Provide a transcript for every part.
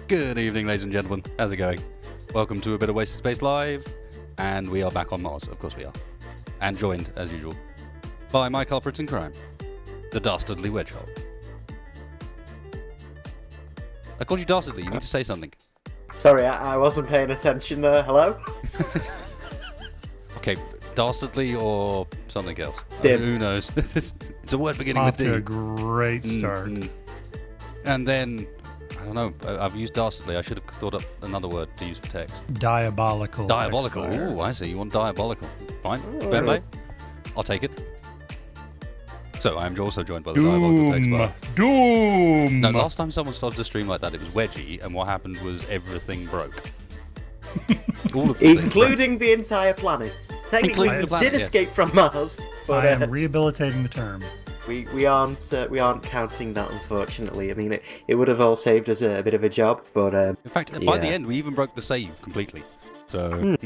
Good evening, ladies and gentlemen. How's it going? Welcome to a bit of Wasted Space Live, and we are back on Mars. Of course we are. And joined, as usual, by my culprits in crime, the Dastardly Wedgehog. I called you Dastardly. You need to say something. Sorry, I wasn't paying attention there. Hello? Okay, Dastardly or something else? Dim. Who knows? It's a word beginning Off with D. to a great start. And then, I don't know, I've used Dastardly. I should have thought up another word to use for text. Diabolical. Diabolical. X-Fire. Ooh, I see. You want diabolical. Fine. Ooh. Fair play. I'll take it. So, I am also joined by the diabolical text bar. Doom! No, last time someone started a stream like that, it was Wedgie, and what happened was everything broke. All of the things Including the entire planet. Technically, Including the we planet, did yeah. escape from Mars, but I am rehabilitating the term. we aren't counting that, unfortunately. I mean, it would have all saved us a bit of a job, but broke. In fact, by the yeah. end, we even broke the save completely. So,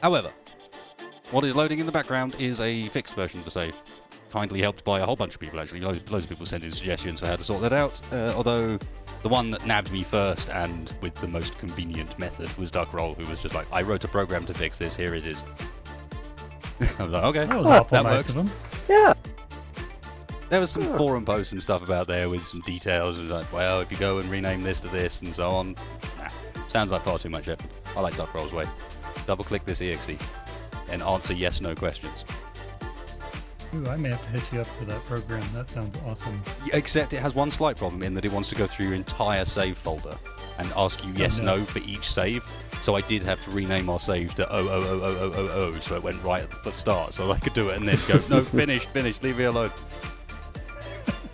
However, what is loading in the background is a fixed version of the save. Kindly helped by a whole bunch of people, actually. Loads of people sent in suggestions for how to sort that out. Although, the one that nabbed me first and with the most convenient method was Duckroll, who was just like, I wrote a program to fix this, here it is. I was like, okay, That was awful that nice works. of him. yeah. There was some forum posts and stuff about there with some details. And like, well, if you go and rename this to this and so on. Nah, sounds like far too much effort. I like Duckroll's way. Double-click this exe and answer yes/no questions. Ooh, I may have to hit you up for that program. That sounds awesome. Except it has one slight problem in that it wants to go through your entire save folder and ask you yes/no for each save. So I did have to rename our save to 0000000, so it went right at the start, so I could do it and then go, no, finished, leave me alone.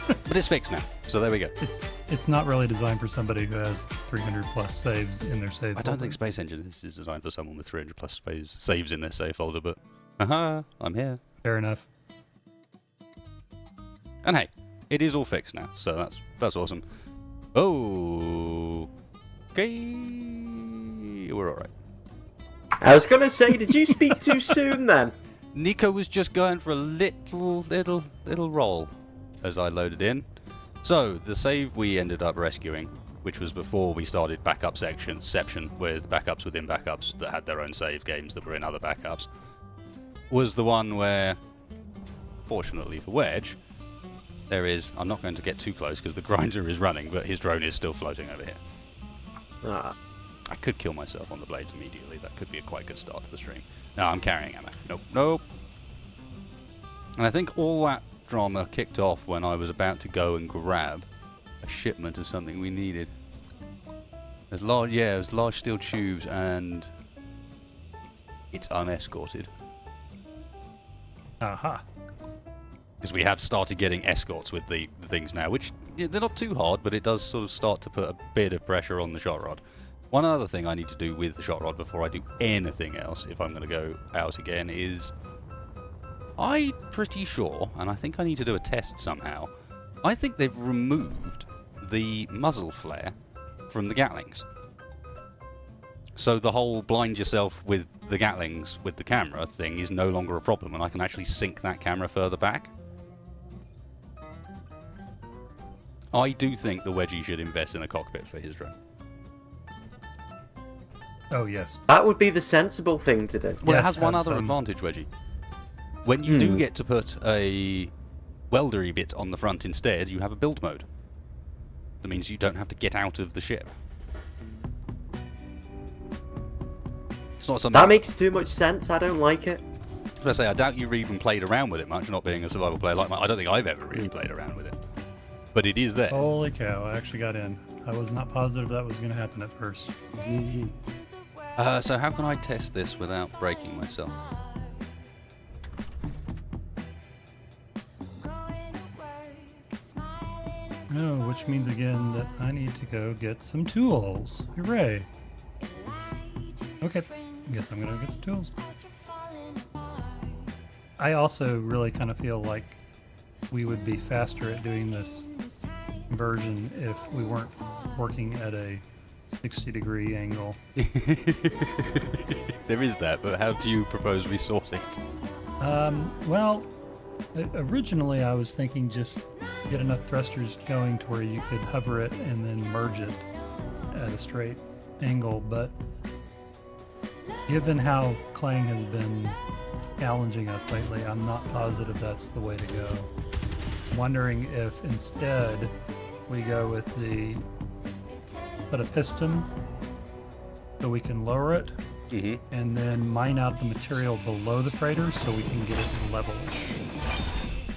But it's fixed now, so there we go. It's not really designed for somebody who has 300 plus saves in their save I don't think Space Engine is designed for someone with 300 plus saves in their save folder, but I'm here. Fair enough. And hey, it is all fixed now, so that's awesome. Oh, okay, we're all right. I was gonna say, did you speak too soon then? Nico was just going for a little roll as I loaded in. So the save we ended up rescuing, which was before we started backup section with backups within backups that had their own save games that were in other backups, was the one where, fortunately for Wedge, there is, I'm not going to get too close because the grinder is running, but his drone is still floating over here. Ah. I could kill myself on the blades immediately. That could be a quite good start to the stream. No, I'm carrying ammo. Nope. And I think all that drama kicked off when I was about to go and grab a shipment of something we needed. It was large steel tubes, and it's unescorted. Aha. Because we have started getting escorts with the things now, which they're not too hard, but it does sort of start to put a bit of pressure on the shot rod. One other thing I need to do with the shot rod before I do anything else, if I'm going to go out again, is I'm pretty sure, and I think I need to do a test somehow, I think they've removed the muzzle flare from the Gatlings. So the whole blind yourself with the Gatlings with the camera thing is no longer a problem, and I can actually sync that camera further back. I do think the Wedgie should invest in a cockpit for his drone. Oh, yes. That would be the sensible thing to do. Well, Yes, it has one have other some. advantage, Wedgie. When you do get to put a weldery bit on the front instead, you have a build mode. That means you don't have to get out of the ship. It's not something... That makes too much sense. I don't like it. I was going to say, I doubt you've even played around with it much, not being a survival player like I don't think I've ever really played around with it. But it is there. Holy cow, I actually got in. I was not positive that was going to happen at first. So how can I test this without breaking myself? Oh, which means again that I need to go get some tools. Hooray. Okay, I guess I'm gonna get some tools. I also really kind of feel like we would be faster at doing this version if we weren't working at a 60-degree angle. There is that, but how do you propose we sort it? Well, originally I was thinking just get enough thrusters going to where you could hover it and then merge it at a straight angle, but given how Clang has been challenging us lately, I'm not positive that's the way to go. I'm wondering if instead we go with put a piston so we can lower it, and then mine out the material below the freighter so we can get it level.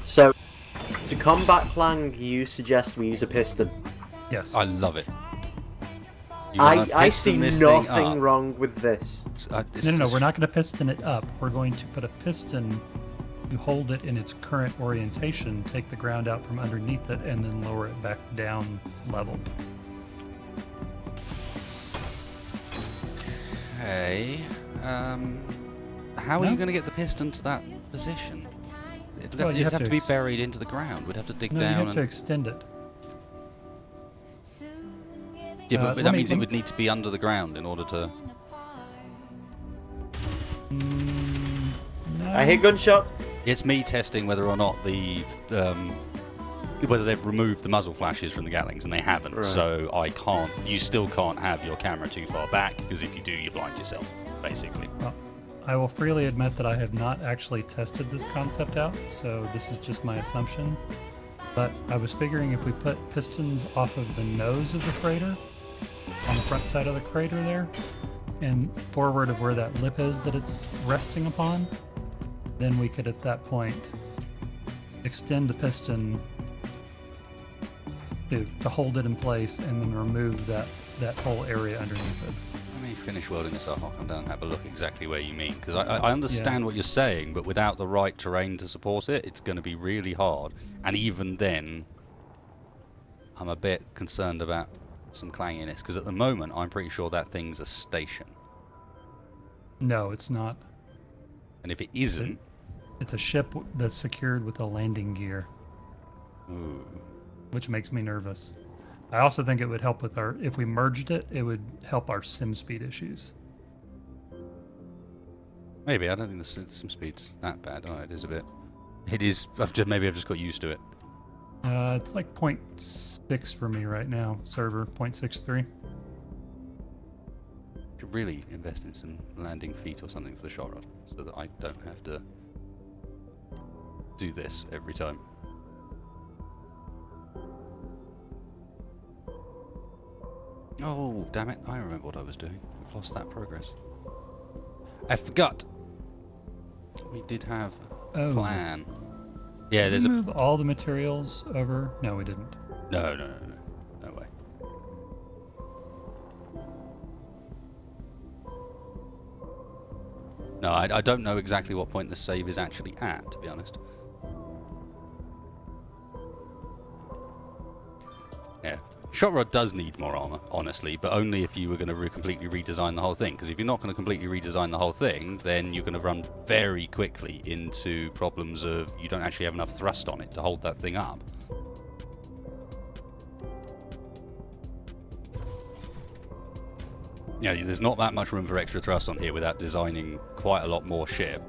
So, to combat Clang, you suggest we use a piston. Yes. I love it. I see nothing wrong with this. No, we're not going to piston it up. We're going to put a piston to hold it in its current orientation, take the ground out from underneath it, and then lower it back down level. Okay. How are you going to get the piston to that position? It'd have to be buried into the ground. We'd have to dig down. You have to extend it. Yeah, but that means it would need to be under the ground in order to... No. I hear gunshots. It's me testing whether or not whether they've removed the muzzle flashes from the Gatlings, and they haven't. Right. So you still can't have your camera too far back, because if you do, you blind yourself, basically. Well, I will freely admit that I have not actually tested this concept out, so this is just my assumption. But I was figuring if we put pistons off of the nose of the freighter, on the front side of the crater there, and forward of where that lip is that it's resting upon, then we could at that point extend the piston to hold it in place and then remove that whole area underneath it. Let me finish welding this up. I'll come down and have a look exactly where you mean, because I understand what you're saying, but without the right terrain to support it, it's going to be really hard. And even then, I'm a bit concerned about some clanginess, because at the moment, I'm pretty sure that thing's a station. No, it's not. And if it isn't... It's a ship that's secured with a landing gear. Ooh. Which makes me nervous. I also think it would help with if we merged it, it would help our sim speed issues. Maybe. I don't think the sim speed's that bad. Oh, it is a bit. It is. Maybe I've just got used to it. It's like 0.6 for me right now. Server 0.63. Should really invest in some landing feet or something for the shot rod, so that I don't have to do this every time. Oh, damn it. I remember what I was doing. We've lost that progress. I forgot. We did have a plan. Yeah, Did we move all the materials over? No, we didn't. No way. No, I don't know exactly what point the save is actually at, to be honest. Yeah. Shot rod does need more armor, honestly, but only if you were going to completely redesign the whole thing. Because if you're not going to completely redesign the whole thing, then you're going to run very quickly into problems of you don't actually have enough thrust on it to hold that thing up. Yeah, there's not that much room for extra thrust on here without designing quite a lot more ship.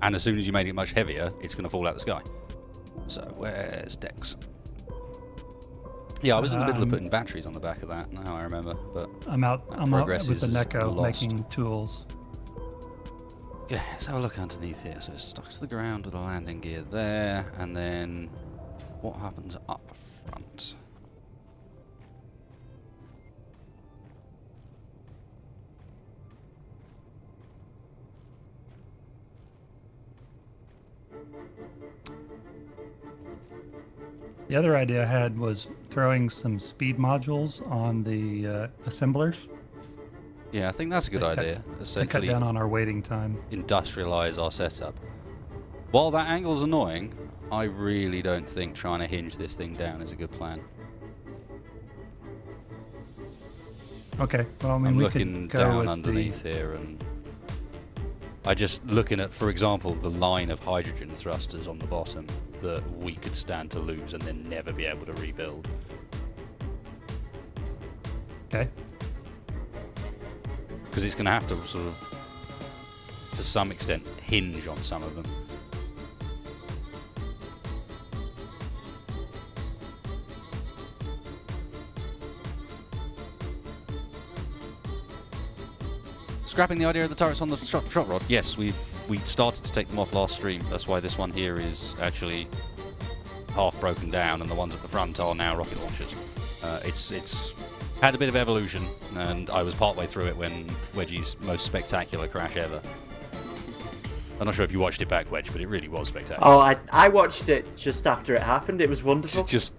And as soon as you made it much heavier, it's going to fall out the sky. So, where's Dex? Yeah, I was in the middle of putting batteries on the back of that, now I remember, but I'm out with the Neko making tools. Okay, let's have a look underneath here. So it's stuck to the ground with a landing gear there, and then what happens up front? The other idea I had was throwing some speed modules on the assemblers. Yeah, I think that's a good idea. Essentially, to cut down on our waiting time. Industrialize our setup. While that angle's annoying, I really don't think trying to hinge this thing down is a good plan. Okay, well, I mean, I'm we looking could go down with underneath here, and I just looking at, for example, the line of hydrogen thrusters on the bottom that we could stand to lose and then never be able to rebuild. Okay. Because it's going to have to sort of, to some extent, hinge on some of them. Scrapping the idea of the turrets on the shot rod. Yes, we started to take them off last stream. That's why this one here is actually half broken down, and the ones at the front are now rocket launchers. It's had a bit of evolution, and I was partway through it when Wedgie's most spectacular crash ever. I'm not sure if you watched it back, Wedge, but it really was spectacular. Oh, I watched it just after it happened. It was wonderful. It just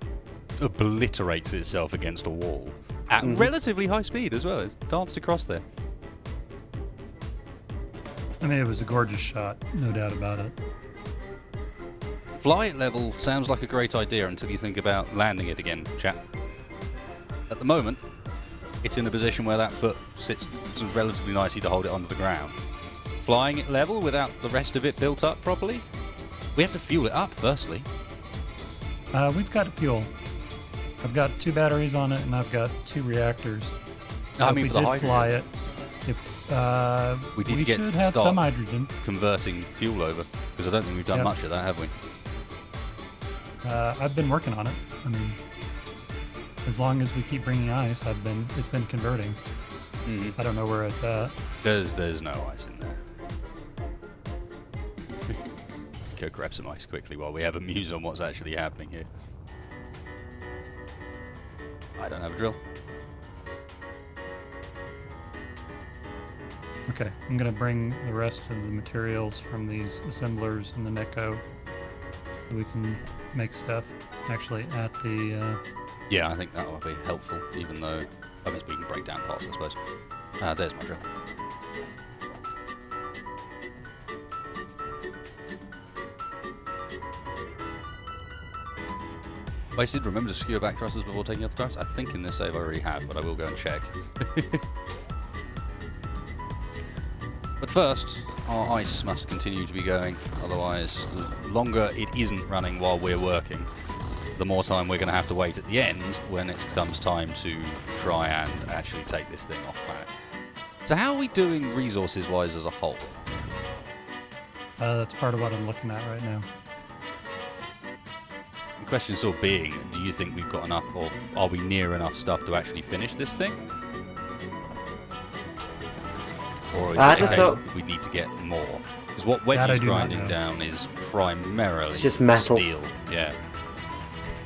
obliterates itself against a wall at relatively high speed as well. It's danced across there. I mean, it was a gorgeous shot, no doubt about it. Fly at level sounds like a great idea until you think about landing it again, chap. At the moment, it's in a position where that foot sits sort of relatively nicely to hold it onto the ground. Flying it level without the rest of it built up properly? We have to fuel it up, firstly. We've got fuel. I've got 2 batteries on it, and I've got 2 reactors. I mean, for the hydrogen. Fly it, we need to should have some hydrogen. Converting fuel over, because I don't think we've done much of that, have we? I've been working on it. I mean, as long as we keep bringing ice, it's been converting. I don't know where it's at. There's no ice in there. Go grab some ice quickly while we have a muse on what's actually happening here. I don't have a drill. Okay, I'm going to bring the rest of the materials from these assemblers in the Neko so we can make stuff actually at the... Yeah, I think that will be helpful, even though... I mean, we can break down parts, I suppose. There's my drill. Wasted, remember to skewer back thrusters before taking off the turrets? I think in this save I already have, but I will go and check. But first, our ice must continue to be going, otherwise the longer it isn't running while we're working, the more time we're going to have to wait at the end when it comes time to try and actually take this thing off planet. So how are we doing resources-wise as a whole? That's part of what I'm looking at right now. The question sort of being, do you think we've got enough, or are we near enough stuff to actually finish this thing? Or is it a case that we need to get more? Because what Wedgie's grinding down is primarily it's just metal. Steel. Yeah.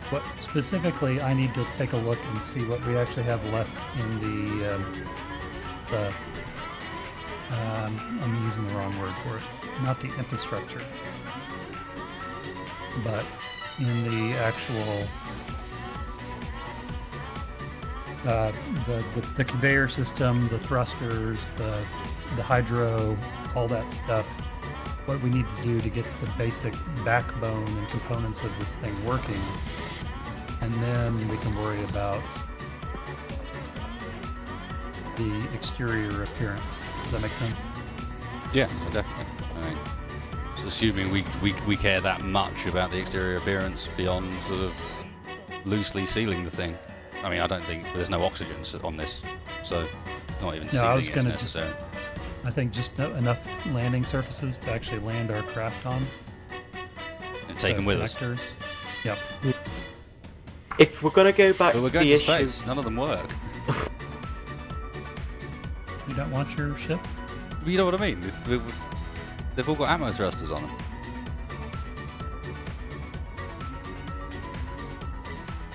What specifically, I need to take a look and see what we actually have left in I'm using the wrong word for it. Not the infrastructure, but in the actual the conveyor system, the thrusters, the hydro, all that stuff. What we need to do to get the basic backbone and components of this thing working, and then we can worry about the exterior appearance. Does that make sense? Yeah, definitely. I mean, so assuming we care that much about the exterior appearance beyond sort of loosely sealing the thing. I mean, I don't think there's no oxygen on this, so not even sealing is necessary. I think just enough landing surfaces to actually land our craft on. And take them with us. Yep. If we're going to go back but to we're going the to issue... space. None of them work. You don't want your ship? You know what I mean? They've all got ammo thrusters on them.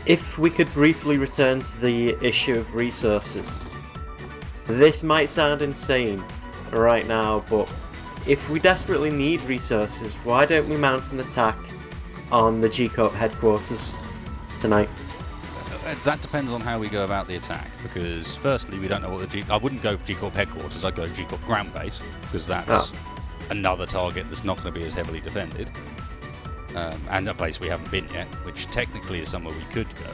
If we could briefly return to the issue of resources. This might sound insane right now, but if we desperately need resources, why don't we mount an attack on the G-Coop headquarters tonight? That depends on how we go about the attack, because firstly, we don't know what I wouldn't go for G-Corp headquarters, I'd go G-Corp ground base, because that's another target that's not going to be as heavily defended, and a place we haven't been yet, which technically is somewhere we could go.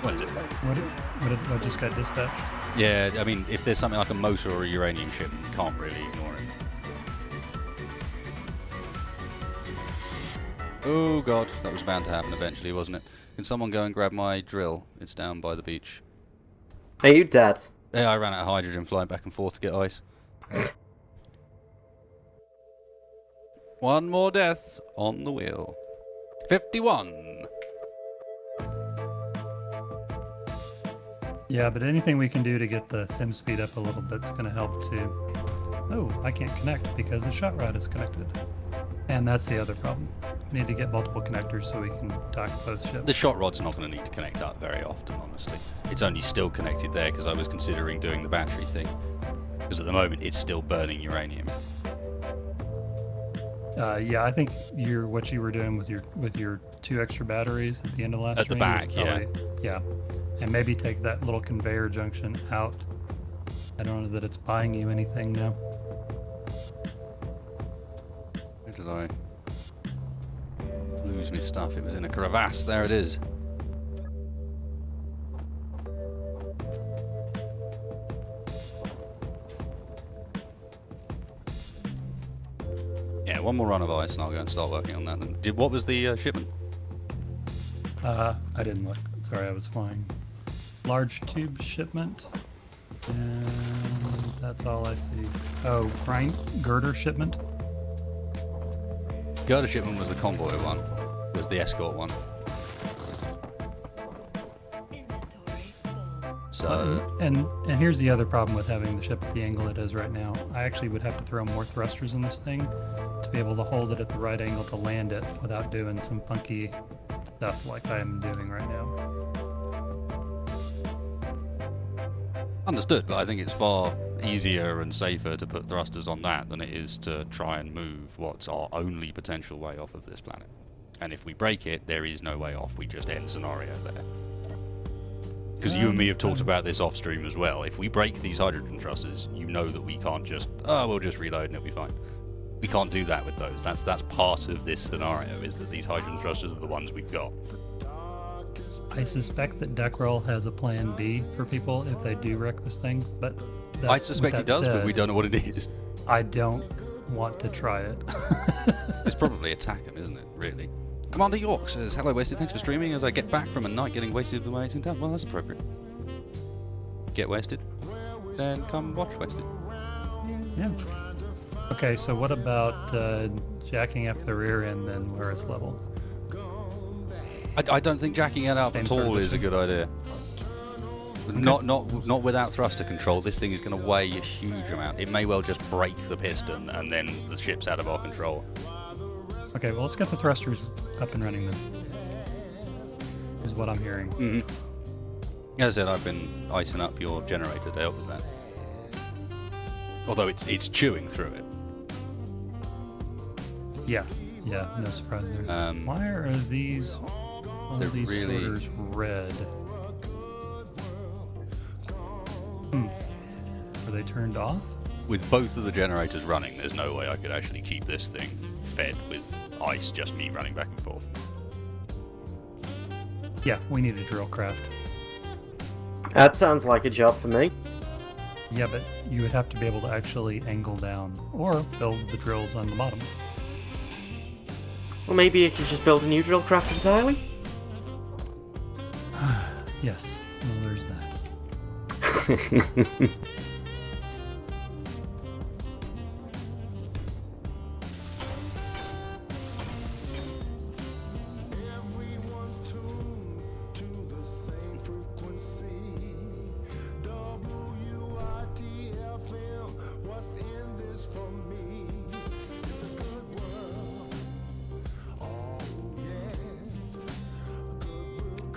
What is it? What just got dispatched? Yeah, I mean, if there's something like a motor or a uranium ship, you can't really ignore it. Oh god, that was bound to happen eventually, wasn't it? Can someone go and grab my drill? It's down by the beach. Are you dead? Yeah, I ran out of hydrogen flying back and forth to get ice. One more death on the wheel. 51. Yeah, but anything we can do to get the sim speed up a little bit is going to help too. Oh, I can't connect because the shot rod is connected. And that's the other problem. We need to get multiple connectors so we can dock both ships. The shot rod's not going to need to connect up very often, honestly. It's only still connected there because I was considering doing the battery thing. Because at the moment it's still burning uranium. Yeah, I think what you were doing with your 2 extra batteries at the end of last At the stream back, was probably, yeah. And maybe take that little conveyor junction out. I don't know that it's buying you anything now. Where did I lose my stuff? It was in a crevasse. There it is. Yeah, one more run of ice and I'll go and start working on that then. What was the shipment? I didn't look. Sorry, I was flying. Large tube shipment. And that's all I see. Oh, girder shipment. Girder shipment was the convoy one. Was the escort one. So and here's the other problem with having the ship at the angle it is right now. I actually would have to throw more thrusters in this thing to be able to hold it at the right angle to land it without doing some funky stuff like I'm doing right now. understood, but I think it's far easier and safer to put thrusters on that than it is to try and move what's our only potential way off of this planet. And if we break it, there is no way off. We just end scenario there. Because you and me have talked about this off stream as well. If we break these hydrogen thrusters, you know that we can't just, oh, we'll just reload and it'll be fine. We can't do that with those. That's part of this scenario, is that these hydrogen thrusters are the ones we've got. I suspect that Deckroll has a plan B for people if they do wreck this thing, but I suspect he does, but we don't know what it is. I don't want to try it. It's probably attack him, isn't it, really? Commander York says, hello Wasted, thanks for streaming as I get back from a night getting wasted with my mates in town. Well, that's appropriate. Get wasted, then come watch Wasted. Yeah. Okay, so what about jacking up the rear end then where it's level? I don't think jacking it up at all is a good idea. Okay. Not without thruster control. This thing is going to weigh a huge amount. It may well just break the piston and then the ship's out of our control. Okay, well, let's get the thrusters up and running then. Is what I'm hearing. Mm-hmm. As I said, I've been icing up your generator to help with that. Although it's chewing through it. Yeah, no surprise there. Why are these all these really sorters red? Are they turned off? With both of the generators running, there's no way I could actually keep this thing fed with ice, just me running back and forth. Yeah, we need a drill craft. That sounds like a job for me. Yeah, but you would have to be able to actually angle down or build the drills on the bottom. Well, maybe you could just build a new drill craft entirely? Yes, well, there's that.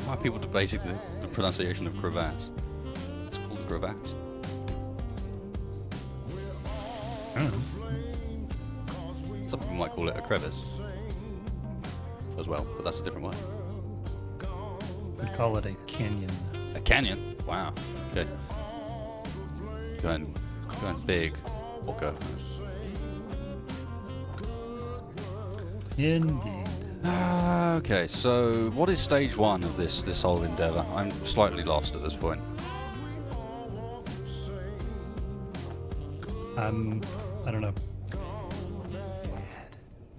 Why are people debating the pronunciation of crevasse? It's called a crevasse. I don't know. Some people might call it a crevice as well, but that's a different word. We'd call it a canyon. A canyon? Wow. Okay. Going big or go. Indeed. Okay, so what is stage one of this whole endeavour? I'm slightly lost at this point. I don't know.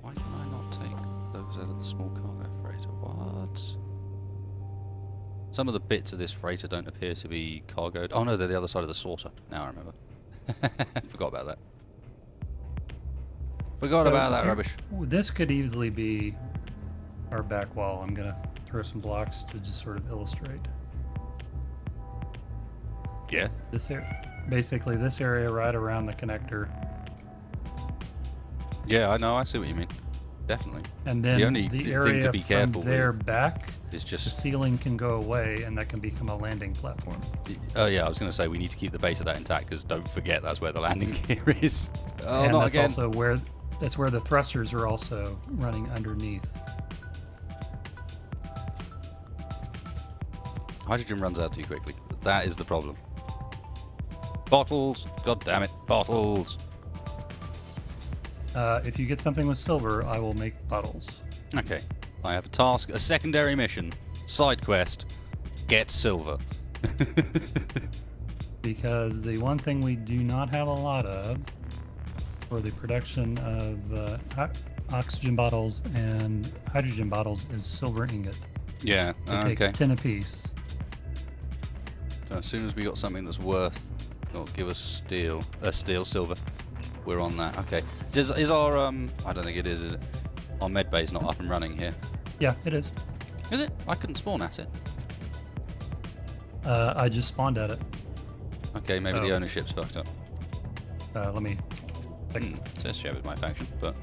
Why can I not take those out of the small cargo freighter? What? Some of the bits of this freighter don't appear to be cargoed. Oh no, they're the other side of the sorter. Now I remember. Forgot about that. Forgot about that rubbish. This could easily be our back wall. I'm gonna throw some blocks to just sort of illustrate. Yeah. Basically this area right around the connector. Yeah, I know. I see what you mean. Definitely. And then the only the area thing to be careful from there with back, is the just. ceiling can go away, and that can become a landing platform. Oh yeah, I was going to say we need to keep the base of that intact because don't forget that's where the landing gear is. Oh, And not that's again. also where the thrusters are also running underneath. Hydrogen runs out too quickly. That is the problem. Bottles. God damn it. Bottles. If you get something with silver, I will make bottles. Okay. I have a task, a secondary mission, side quest. Get silver. Because the one thing we do not have a lot of for the production of oxygen bottles and hydrogen bottles is silver ingot. Yeah. They take Okay. 10 apiece. So as soon as we got something that's worth, or give us silver, we're on that. Okay. Is our I don't think it is it? Our med bay's not up and running here. Yeah, it is. Is it? I couldn't spawn at it. I just spawned at it. Okay, maybe the Oh. ownership's fucked up. Let me. Says share with my faction, but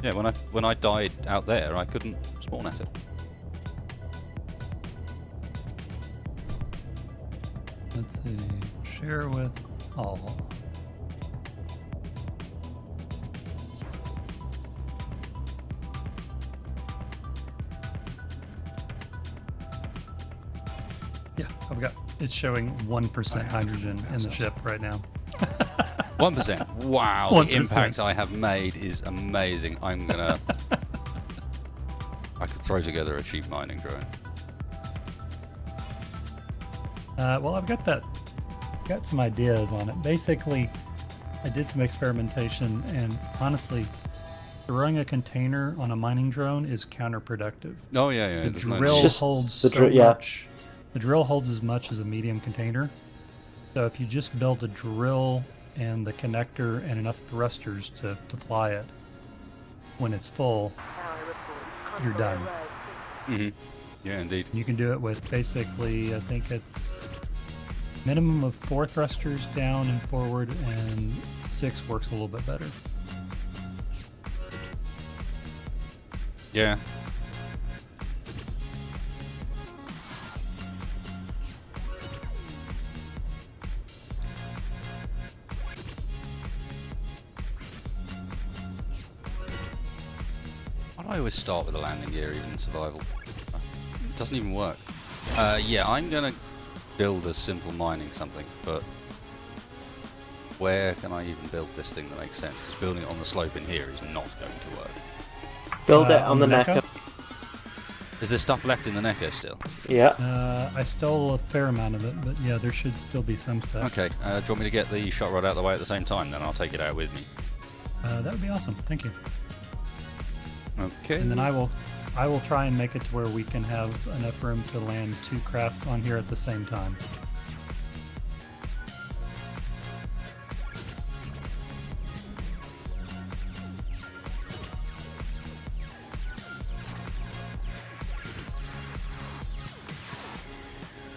yeah, when I died out there, I couldn't spawn at it. Let's see. Share with all. Yeah, I've got. It's showing 1% hydrogen in the ship right now. 1%. Wow, 1%. the impact I have made is amazing. I'm gonna. I could throw together a cheap mining drone. Well, I've got some ideas on it. Basically, I did some experimentation, and honestly, throwing a container on a mining drone is counterproductive. Oh yeah. The there's no drill need. Just holds the so dri- yeah. much. The drill holds as much as a medium container. So if you just build a drill and the connector and enough thrusters to fly it, when it's full, you're done. Mhm. Yeah, indeed. You can do it with basically, I think it's minimum of 4 thrusters down and forward, and 6 works a little bit better. Yeah. Why do I always start with a landing gear even in survival? It doesn't even work. Yeah, I'm gonna build a simple mining something, but where can I even build this thing that makes sense? Because building it on the slope in here is not going to work. Build it on the Necker? necker. Is there stuff left in the Necker still? Yeah. I stole a fair amount of it, but yeah, there should still be some stuff. Okay, do you want me to get the shot rod out of the way at the same time? Then I'll take it out with me. That would be awesome. Thank you. Okay. And then I will try and make it to where we can have enough room to land 2 craft on here at the same time.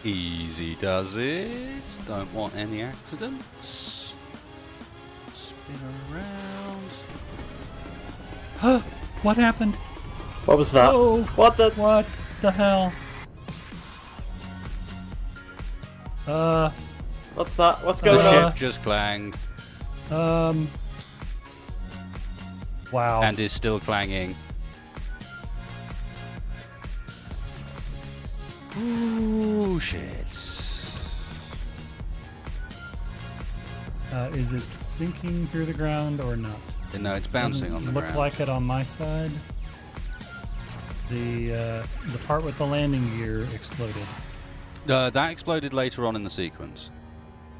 Easy does it. Don't want any accidents. Spin around. What happened? What was that? Oh, What the? what the hell? What's that? What's The going on? ship just clanged Wow. and is still clanging. Ooh, shit. Is it sinking through the ground or not? No, it's bouncing Doesn't on the look ground. like it on my side. The part with the landing gear exploded. That exploded later on in the sequence.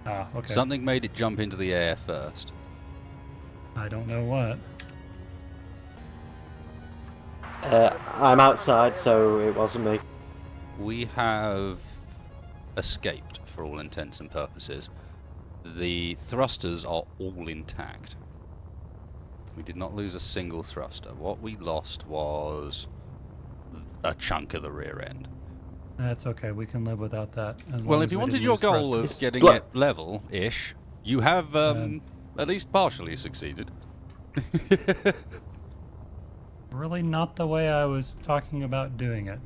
Ah, okay. Something made it jump into the air first. I don't know what. I'm outside, so it wasn't me. We have escaped for all intents and purposes. The thrusters are all intact. We did not lose a single thruster. What we lost was a chunk of the rear end. That's okay. We can live without that. As Well, long if as you we wanted didn't your use goal thrusters. of getting Blah. it level-ish, you have at least partially succeeded. Really not the way I was talking about doing it.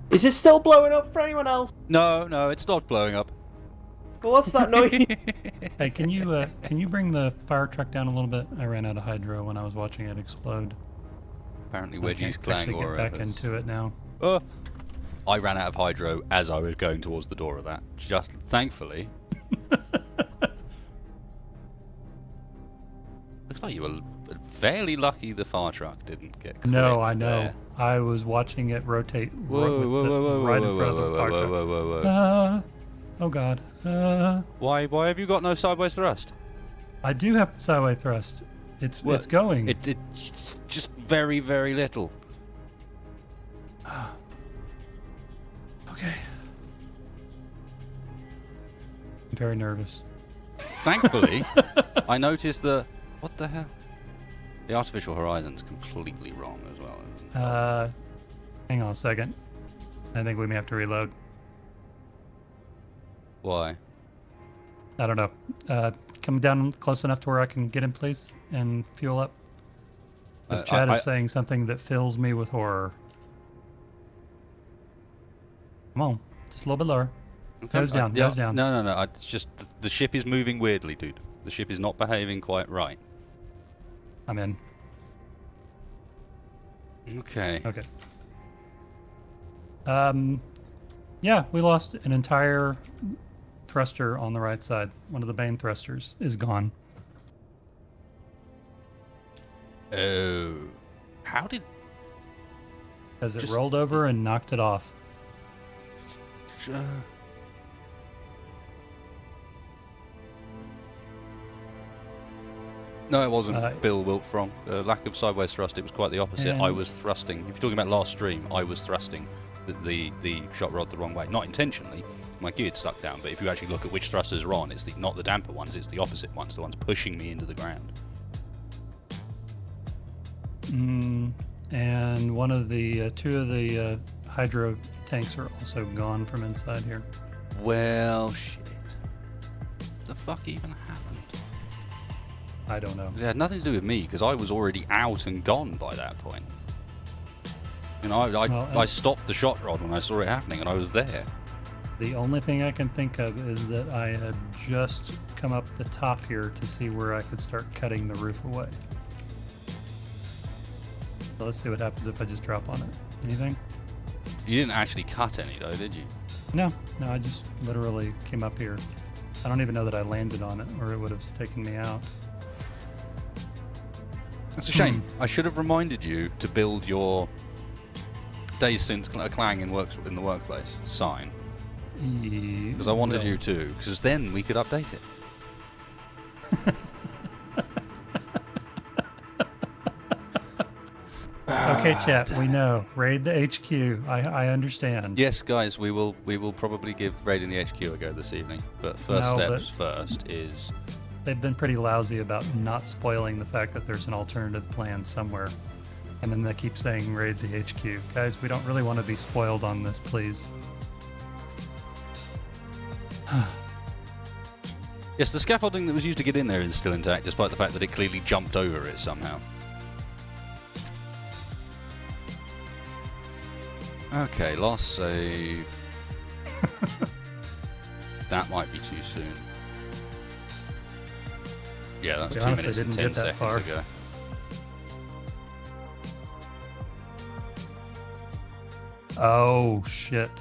Is it still blowing up for anyone else? No, it's not blowing up. Well, what's that noise? Hey, can you bring the fire truck down a little bit? I ran out of hydro when I was watching it explode. Apparently, I Wedgie's can't actually clangor. get back into it now. I ran out of hydro as I was going towards the door of that. Just thankfully. Looks like you were fairly lucky the fire truck didn't get correct. No, I know. There. I was watching it rotate Whoa, whoa, whoa, whoa, right whoa, in front of whoa, the fire whoa, truck. whoa, whoa, whoa. Oh god. Why have you got no sideways thrust? I do have sideways thrust. It's going. It's just very, very little. Okay. I'm very nervous. Thankfully, I noticed that... What the hell? The artificial horizon's completely wrong as well, isn't it? Hang on a second. I think we may have to reload. Why? I don't know. Come down close enough to where I can get in, please, and fuel up. Because Chad is saying something that fills me with horror. Come on, just a little bit lower. Okay, Nose down, yeah, nose down. No. It's just the ship is moving weirdly, dude. The ship is not behaving quite right. I'm in. Okay. Okay. Yeah, we lost an entire thruster on the right side. One of the main thrusters is gone. Oh. How did... As it Just- rolled over and knocked it off. No, it wasn't Bill Wiltfrong. Lack of sideways thrust, it was quite the opposite. And- I was thrusting. If you're talking about last stream, I was thrusting the shot rod the wrong way. Not intentionally. My gear stuck down, but if you actually look at which thrusters are on, it's not the damper ones, it's the opposite ones, the ones pushing me into the ground. And one of the two of the hydro tanks are also gone from inside here. Well, shit. The fuck even happened? I don't know. It had nothing to do with me, because I was already out and gone by that point. You know, I stopped the shot rod when I saw it happening, and I was there. The only thing I can think of is that I had just come up the top here to see where I could start cutting the roof away. So let's see what happens if I just drop on it. Anything? You didn't actually cut any, though, did you? No, I just literally came up here. I don't even know that I landed on it, or it would have taken me out. It's a shame. I should have reminded you to build your days since a clang in the workplace sign. Because I wanted you to, because then we could update it. Okay, chat, we know. Raid the HQ. I understand. Yes, guys, we will probably give raiding the HQ a go this evening. But first is... They've been pretty lousy about not spoiling the fact that there's an alternative plan somewhere. And then they keep saying raid the HQ. Guys, we don't really want to be spoiled on this, please. Yes, the scaffolding that was used to get in there is still intact, despite the fact that it clearly jumped over it somehow. Okay, last save. That might be too soon. Yeah, that's 2 minutes and 10 seconds ago. Oh, shit.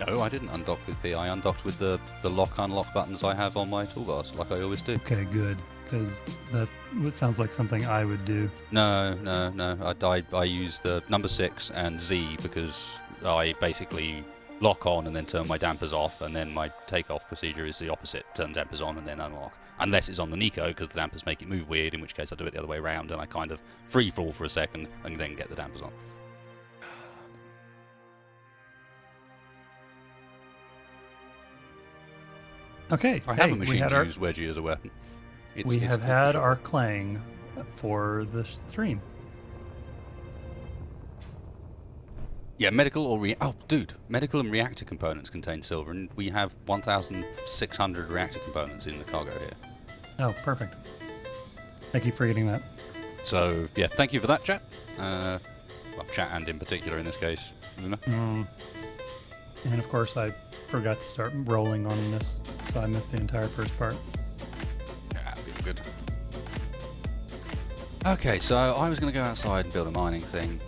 No, I didn't undock with P. I undocked with the lock-unlock buttons I have on my toolbars, like I always do. Okay, good. Because that sounds like something I would do. No. I use the number 6 and Z because I basically lock on and then turn my dampers off, and then my takeoff procedure is the opposite: turn dampers on and then unlock. Unless it's on the Nico, because the dampers make it move weird, in which case I do it the other way around and I kind of free fall for a second and then get the dampers on. Okay, I have a machine to use Wedgie as a weapon. We have had our clang for the stream. Yeah, medical or oh, dude, medical and reactor components contain silver, and we have 1,600 reactor components in the cargo here. Oh, perfect. I keep forgetting that. So yeah, thank you for that, chat. Well, chat and in particular in this case, Luna. And of course, I forgot to start rolling on this, so I missed the entire first part. Yeah, feel good. Okay, so I was going to go outside and build a mining thing.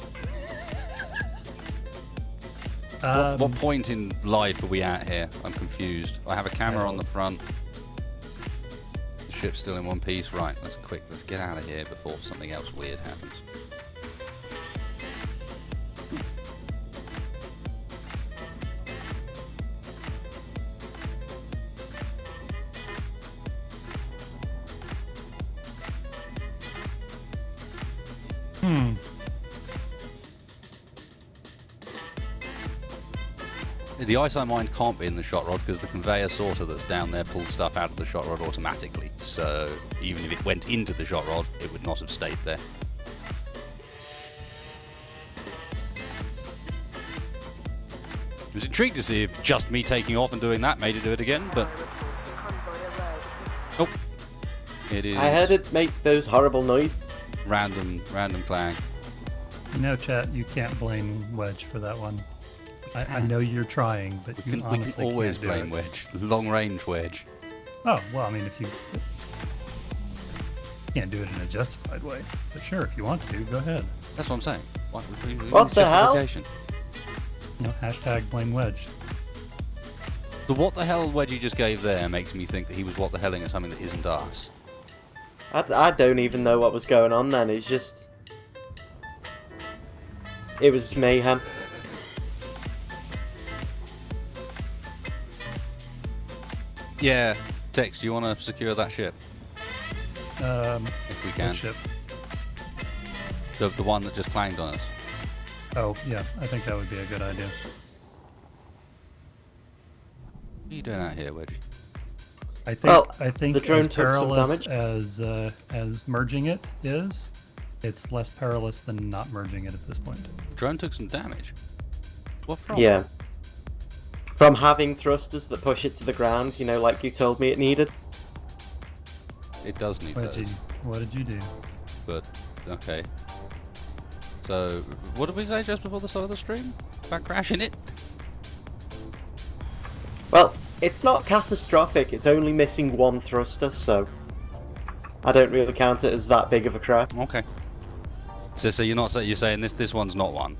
What point in life are we at here? I'm confused. I have a camera on the front. The ship's still in one piece. Right, let's get out of here before something else weird happens. The ice I mined can't be in the shot rod because the conveyor sorter that's down there pulls stuff out of the shot rod automatically. So even if it went into the shot rod, it would not have stayed there. I was intrigued to see if just me taking off and doing that made it do it again, but... Oh. It is... I heard it make those horrible noises. Random clang. You know, chat, you can't blame Wedge for that one. I know you're trying, but We can always blame Wedge. Long range Wedge. Oh, well, I mean, if you can't do it in a justified way. But sure, if you want to, go ahead. That's what I'm saying. What the hell? You know, hashtag blame Wedge. The what the hell Wedge you just gave there makes me think that he was what the helling at something that isn't us. I don't even know what was going on then. It's just... It was mayhem. Yeah, Tex, do you want to secure that ship? If we can. Which ship? The one that just clanged on us. Oh, yeah, I think that would be a good idea. What are you doing out here, Wedge? I think, Well, I think the drone as took some perilous damage. as merging it is, it's less perilous than not merging it at this point. Drone took some damage. What from? Yeah. From having thrusters that push it to the ground, you know, like you told me it needed. It does need What those. did you do? But, okay. So, what did we say just before the start of the stream? About crashing it? Well, it's not catastrophic, it's only missing one thruster, so... I don't really count it as that big of a crash. Okay. So you're not you're saying this one's not one?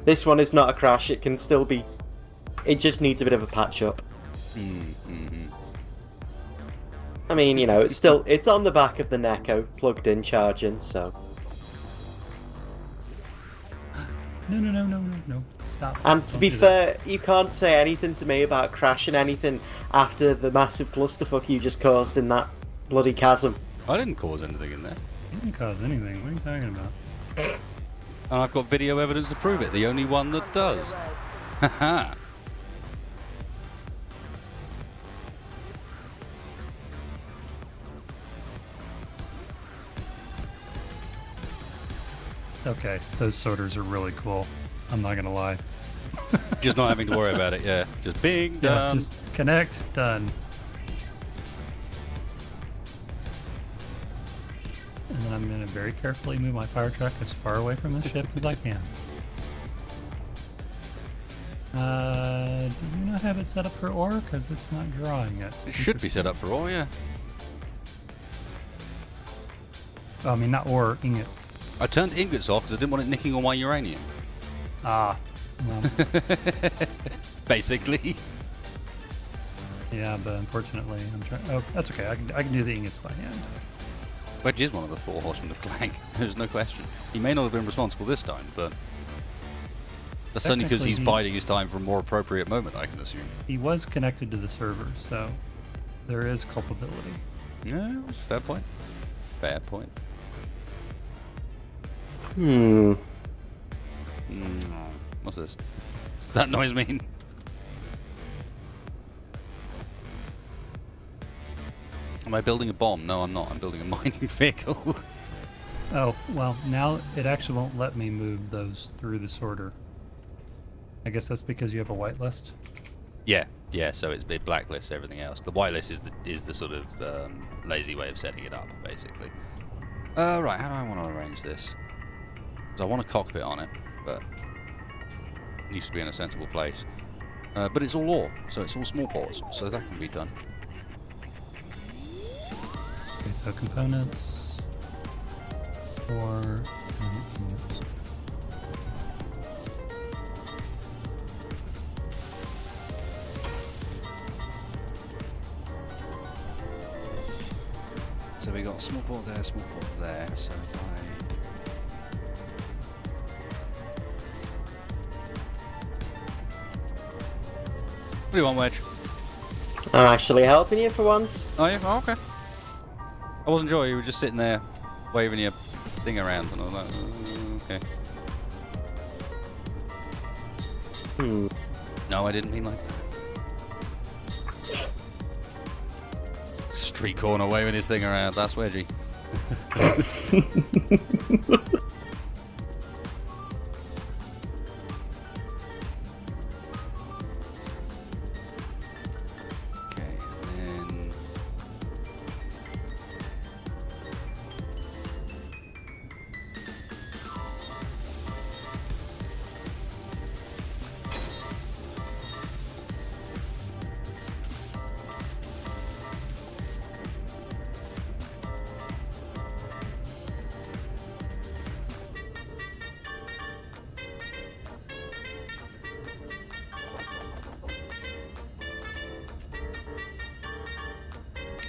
This one is not a crash, it can still be... It just needs a bit of a patch up. I mean, you know, it's on the back of the Neko, plugged in, charging, so... No. Stop. And to Don't be do that. fair, you can't say anything to me about crashing anything after the massive clusterfuck you just caused in that bloody chasm. I didn't cause anything in there. You didn't cause anything. What are you talking about? And I've got video evidence to prove it. The only one that does. Haha. Okay, those sorters are really cool. I'm not gonna lie. Just not having to worry about it, yeah. Just bing, Yeah, done. just connect, done. And then I'm gonna very carefully move my fire truck as far away from the ship as I can. Do you not have it set up for ore? Because it's not drawing it. It should be set up for ore, yeah. Oh, I mean, not ore, ingots. I turned ingots off because I didn't want it nicking all my uranium. Ah. Well, Basically. yeah, but unfortunately, I'm trying. Oh, that's okay. I can do the ingots by hand. Wedge is one of the four horsemen of Clank. There's no question. He may not have been responsible this time, but that's only because he's Technically, biding his time for a more appropriate moment, I can assume. He was connected to the server, so there is culpability. Yeah, fair point. Fair point. What's this? Does that noise mean? Am I building a bomb? No, I'm not. I'm building a mining vehicle. Oh, well, now it actually won't let me move those through the sorter. I guess that's because you have a whitelist. Yeah, yeah. So it blacklists everything else. The whitelist is the sort of lazy way of setting it up, basically. Right. How do I want to arrange this? Because I want a cockpit on it, but it needs to be in a sensible place. But it's all ore, so it's all small ports, so that can be done. Okay, so components. Or so we got a small port there, small port there. So if what do you want, Wedge? I'm actually helping you for once. Oh, yeah? Oh, okay. I wasn't sure. You were just sitting there waving your thing around and all that. Okay. No, I didn't mean like that. Street corner waving his thing around. That's Wedgie.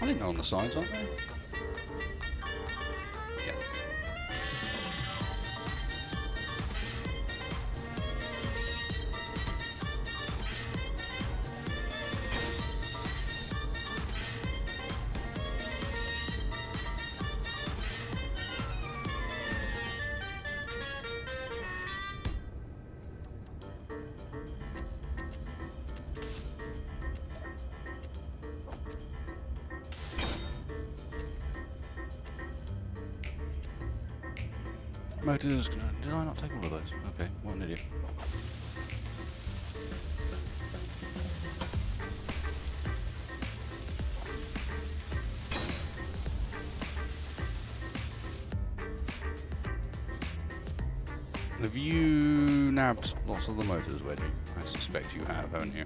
I think they're on the sides, aren't they? Yeah. Motors. Did I not take all of those? Okay, what an idiot. Have you nabbed lots of the motors, Wedgie? I suspect you have, haven't you?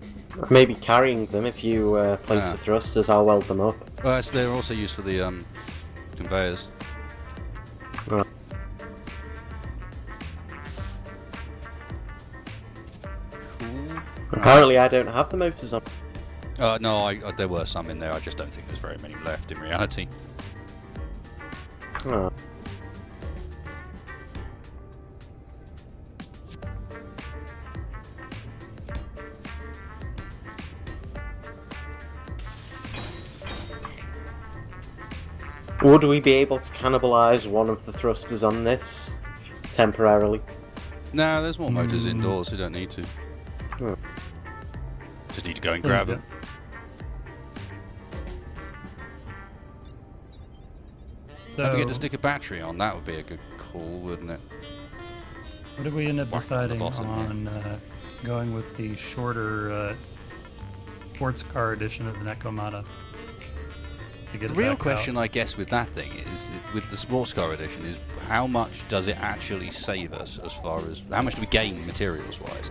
Maybe carrying them if you place the thrusters, I'll weld them up. They're also used for the conveyors. Right. Apparently I don't have the motors on. No, there were some in there. I just don't think there's very many left in reality. Oh. Would we be able to cannibalize one of the thrusters on this temporarily? No, there's more motors indoors. You don't need to. Oh. Just need to go and grab them. So, Don't forget to stick a battery on. That would be a good call, wouldn't it? what did we end up Whack it on the deciding bottom, on going with the shorter sports car edition of the Nekomata? The real question, I guess, with that thing is, with the sports car edition, is how much does it actually save us as far as how much do we gain materials-wise?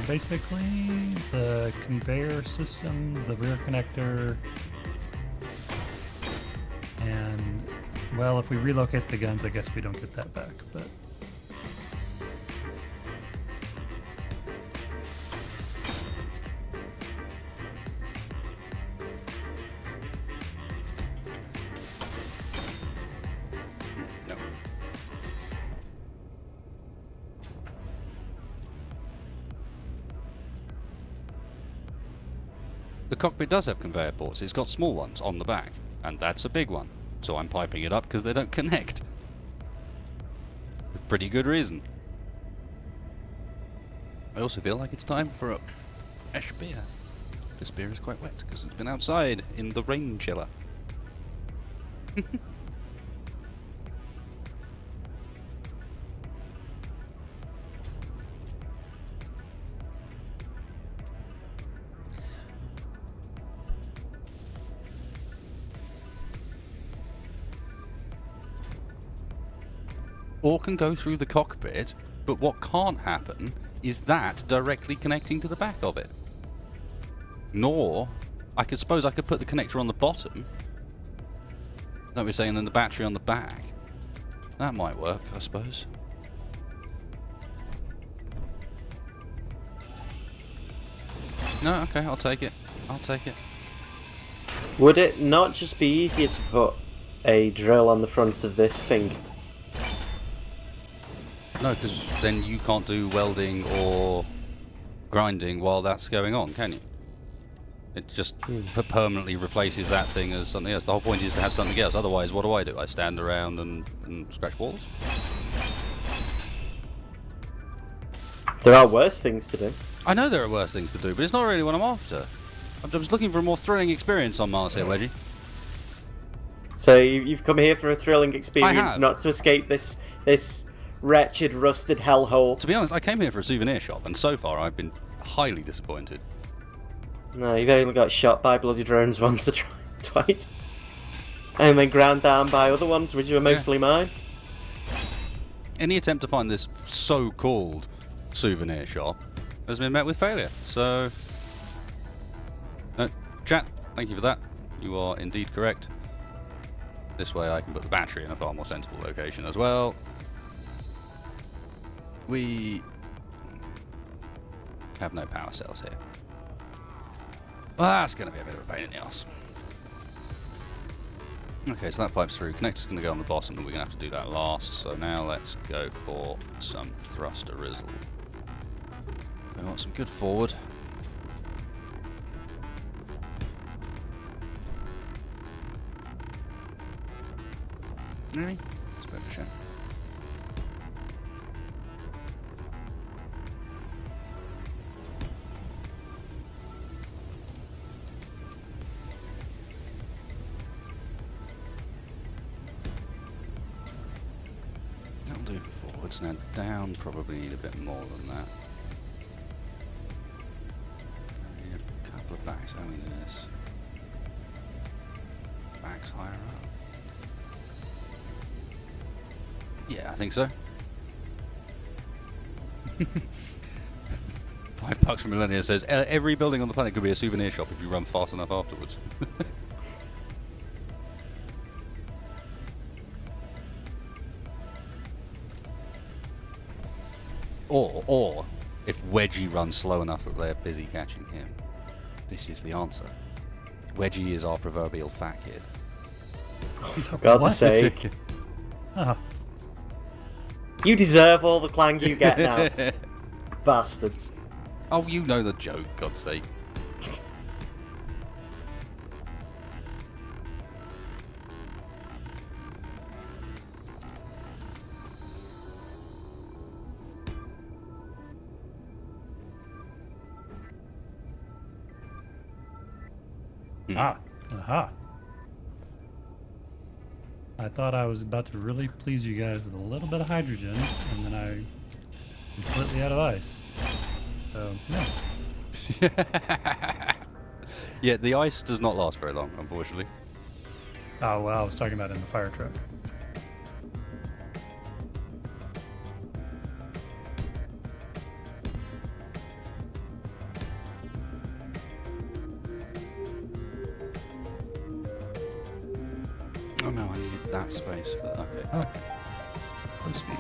Basically, the conveyor system, the rear connector, and, well, if we relocate the guns, I guess we don't get that back, but... No. The cockpit does have conveyor ports. It's got small ones on the back, and that's a big one. So I'm piping it up because they don't connect. With pretty good reason. I also feel like it's time for a fresh beer. This beer is quite wet because it's been outside in the rain chiller. Or can go through the cockpit, but what can't happen is that directly connecting to the back of it. Nor, I suppose I could put the connector on the bottom. Is that what we're saying? Then the battery on the back. That might work, I suppose. No, okay, I'll take it. I'll take it. Would it not just be easier to put a drill on the front of this thing? No, because then you can't do welding or grinding while that's going on, can you? It just permanently replaces that thing as something else. The whole point is to have something else. Otherwise, what do? I stand around and scratch walls? There are worse things to do. I know there are worse things to do, but it's not really what I'm after. I'm just looking for a more thrilling experience on Mars here, Wedgie. So you've come here for a thrilling experience, have. not to escape this wretched, rusted hellhole. To be honest, I came here for a souvenir shop, and so far I've been highly disappointed. No, you've only got shot by bloody drones once or twice. And then ground down by other ones, which were mostly mine. Any attempt to find this so-called souvenir shop has been met with failure, so... chat, thank you for that. You are indeed correct. This way I can put the battery in a far more sensible location as well. We have no power cells here. Well, that's going to be a bit of a pain in the ass. Okay, so that pipe's through. Connector's going to go on the bottom, and we're going to have to do that last. So now let's go for some thruster rizzle. We want some good forward. Really? Let's go for shit. That'll do for forwards. Now down probably need a bit more than that. I need a couple of backs. How many this? Backs higher up. Yeah, I think so. $5 from Millennia says every building on the planet could be a souvenir shop if you run fast enough afterwards. Or if Wedgie runs slow enough that they're busy catching him. This is the answer. Wedgie is our proverbial fat kid. For God's sake. Oh, You deserve all the clang you get now. Bastards. Oh, you know the joke, God's sake. Aha. I thought I was about to really please you guys with a little bit of hydrogen, and then I completely out of ice. So, yeah. Yeah, the ice does not last very long, unfortunately. Oh, well, I was talking about in the fire truck. Oh no, I need that space for that. Okay. Oh, so speed.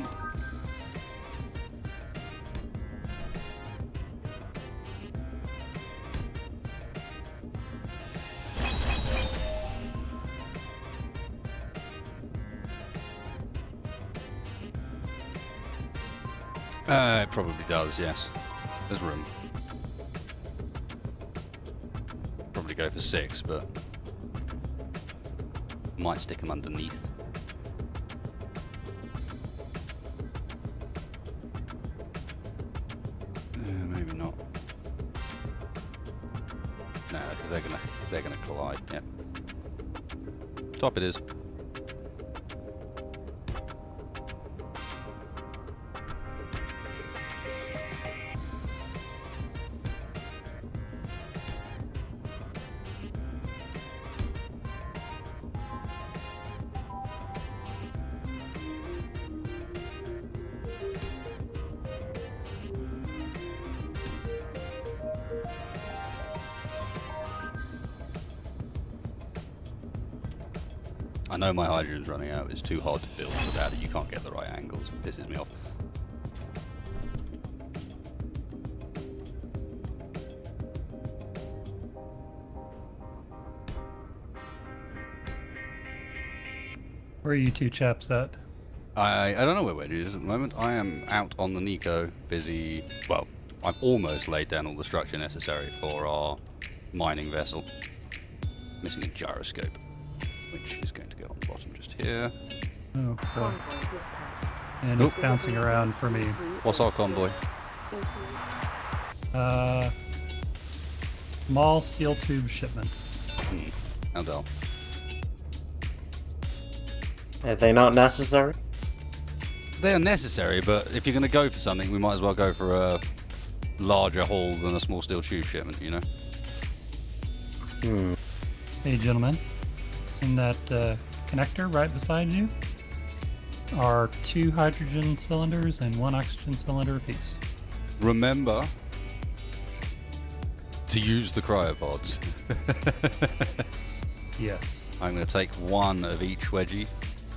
It probably does, yes. There's room. Probably go for 6, but might stick them underneath. Maybe not. No, because they're gonna collide. Yep. Top it is. I know my hydrogen's running out. It's too hard to build without it. You can't get the right angles. It pisses me off. Where are you two chaps at? I don't know where Wedgie is at the moment. I am out on the Nico, busy. Well, I've almost laid down all the structure necessary for our mining vessel. Missing a gyroscope, which is going to go on the bottom just here. Oh boy. And it's bouncing around for me. What's our convoy? Small steel tube shipment. How dull. Are they not necessary? They are necessary, but if you're going to go for something, we might as well go for a larger haul than a small steel tube shipment, you know? Hey gentlemen, in that connector right beside you are 2 hydrogen cylinders and 1 oxygen cylinder apiece. Remember to use the cryopods. Yes. I'm going to take 1 of each wedgie.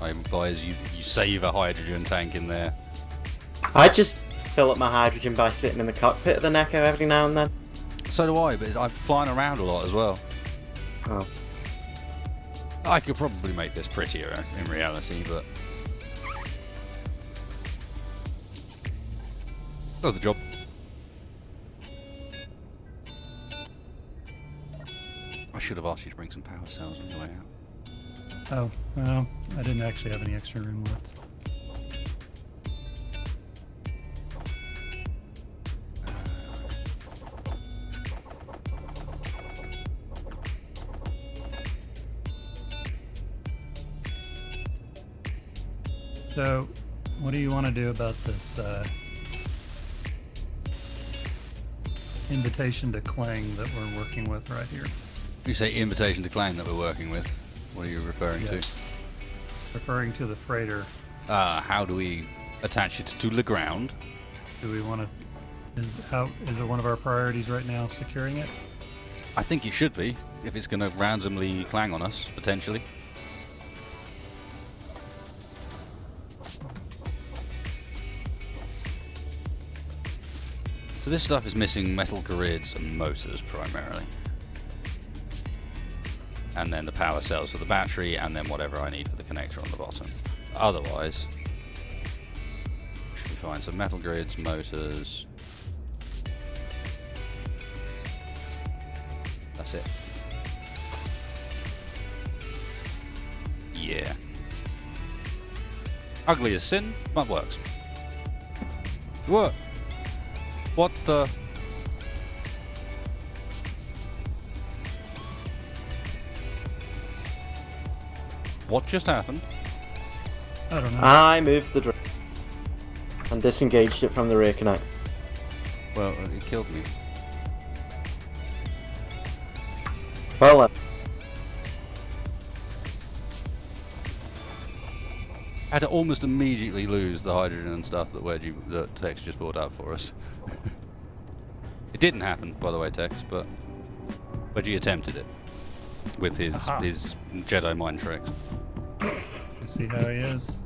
I advise you save a hydrogen tank in there. I just fill up my hydrogen by sitting in the cockpit of the Neko every now and then. So do I, but I'm flying around a lot as well. Oh. I could probably make this prettier in reality, but does the job. I should have asked you to bring some power cells on your way out. Oh, well, I didn't actually have any extra room left. So, what do you want to do about this invitation to claim that we're working with right here? You say invitation to claim that we're working with. What are you referring to? Referring to the freighter. How do we attach it to the ground? Do we want to... Is it one of our priorities right now, securing it? I think it should be, if it's going to randomly clang on us, potentially. So this stuff is missing metal grids and motors primarily. And then the power cells for the battery, and then whatever I need for the connector on the bottom. Otherwise, should be fine. So metal grids, motors. That's it. Yeah. Ugly as sin, but works. What? What the? What just happened? I don't know. I moved the drone and disengaged it from the rear connect. Well, it killed me. Well, Had to almost immediately lose the hydrogen and stuff that Tex just brought up for us. It didn't happen, by the way, Tex, but Wedgie attempted it with his Jedi mind tricks. Let's see how he is.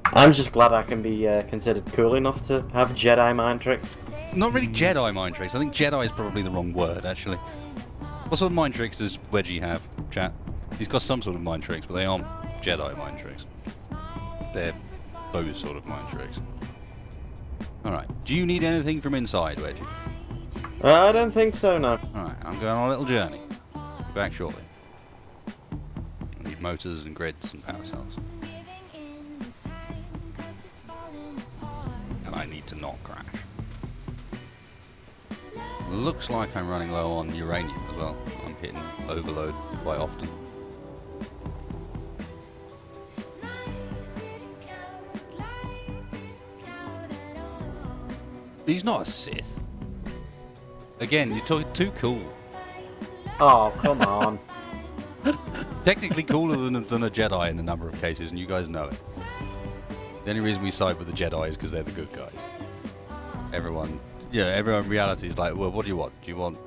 I'm just glad I can be considered cool enough to have Jedi mind tricks. Not really Jedi mind tricks. I think Jedi is probably the wrong word, actually. What sort of mind tricks does Wedgie have, chat? He's got some sort of mind tricks, but they aren't Jedi mind tricks. They're those sort of mind tricks. Alright, do you need anything from inside, Wedgie? I don't think so, no. Alright, I'm going on a little journey. Be back shortly. I need motors and grids and power cells. And I need to not crash. Looks like I'm running low on uranium as well. I'm hitting overload quite often. He's not a Sith. Again, you're too cool. Oh, come on. Technically cooler than a Jedi in a number of cases, and you guys know it. The only reason we side with the Jedi is because they're the good guys. Everyone in reality is like, well, what do you want? Do you want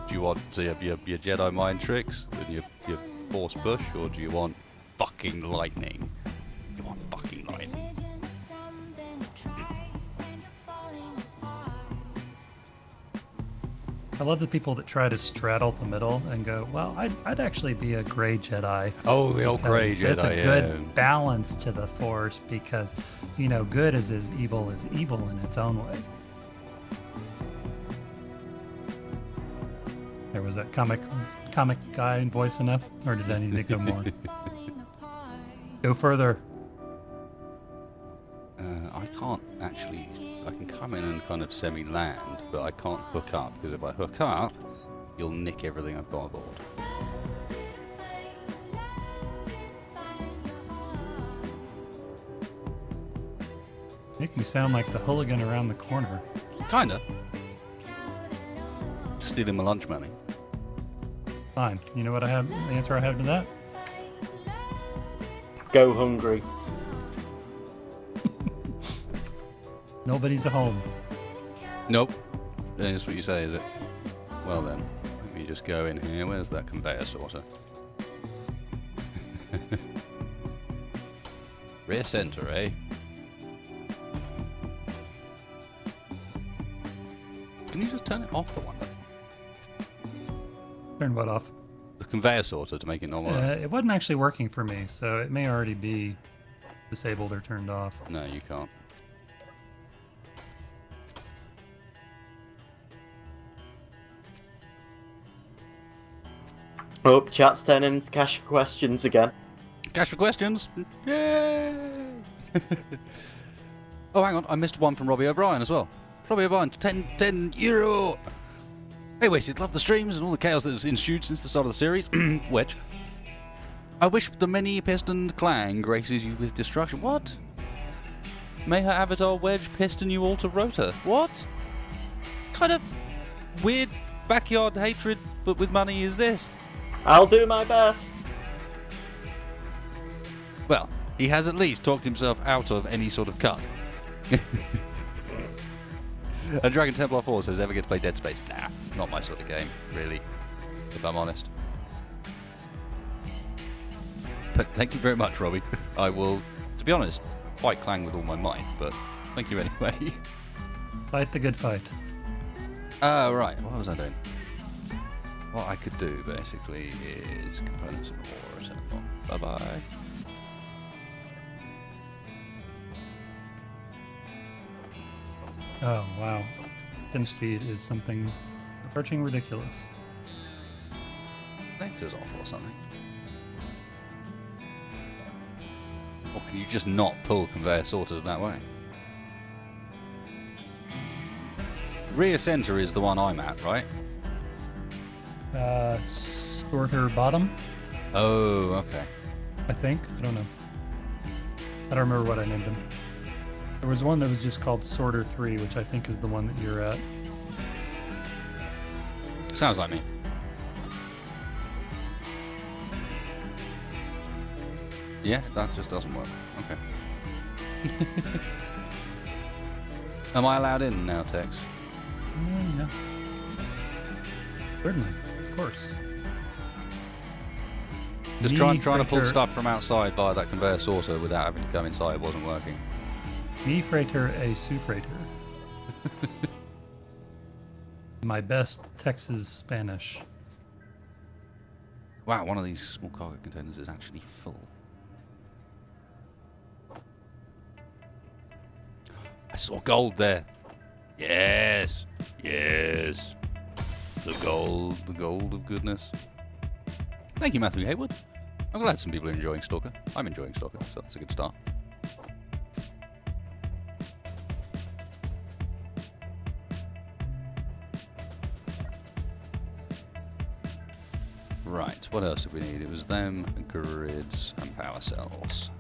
Do you want your Jedi mind tricks and your force push, or do you want fucking lightning? You want fucking lightning. I love the people that try to straddle the middle and go, well, I'd actually be a gray Jedi. Oh, the old grey Because it's Jedi, a good balance to the Force because, good is as evil in its own way. There was that comic guy voice enough, or did I need to go more? Go further. I can't actually. I can come in and kind of semi-land, but I can't hook up, because if I hook up, you'll nick everything I've got aboard. Make me sound like the hooligan around the corner. Kinda. Stealing my lunch money. Fine. You know what the answer I have to that? Go hungry. Nobody's at home. Nope. That's what you say, is it? Well then, let me just go in here. Where's that conveyor sorter? Rear center, eh? Can you just turn it off, I wonder? Turn what off? The conveyor sorter to make it not work. It wasn't actually working for me, so it may already be disabled or turned off. No, you can't. Oh, chat's turning into cash for questions again. Cash for questions! Yay! Oh, hang on, I missed one from Robbie O'Brien as well. Robbie O'Brien, 10 euro! Hey, Wasted, love the streams and all the chaos that has ensued since the start of the series. Wedge. I wish the many-pistoned clang graces you with destruction. What? May her avatar Wedge piston you all to rotor. What? Kind of weird backyard hatred, but with money is this? I'll do my best. Well, he has at least talked himself out of any sort of cut. And Dragon Templar 4 says, ever get to play Dead Space? Nah, not my sort of game, really, if I'm honest. But thank you very much, Robbie. I will, to be honest, fight Clang with all my might, but thank you anyway. Fight the good fight. Oh, right, what was I doing? What I could do, basically, is components of ore, set it on. Bye-bye. Oh, wow. Spin speed is something approaching ridiculous. Connector's off or something. Or can you just not pull conveyor sorters that way? Rear center is the one I'm at, right? Sorter bottom, Oh, okay. I think. I don't know. I don't remember what I named him. There was one that was just called Sorter 3, which I think is the one that you're at. Sounds like me. Yeah, that just doesn't work. Okay. Am I allowed in now, Tex? Yeah. Certainly, of course. Just Me, trying to pull Freighter- stuff from outside via that conveyor sorter without having to come inside wasn't working. Me freighter, a Sioux freighter. My best Texas Spanish. Wow, one of these small cargo containers is actually full. I saw gold there. Yes, yes. The gold of goodness. Thank you, Matthew Haywood. I'm glad some people are enjoying Stalker. I'm enjoying Stalker, so that's a good start. Right, what else did we need? It was them, grids, and power cells.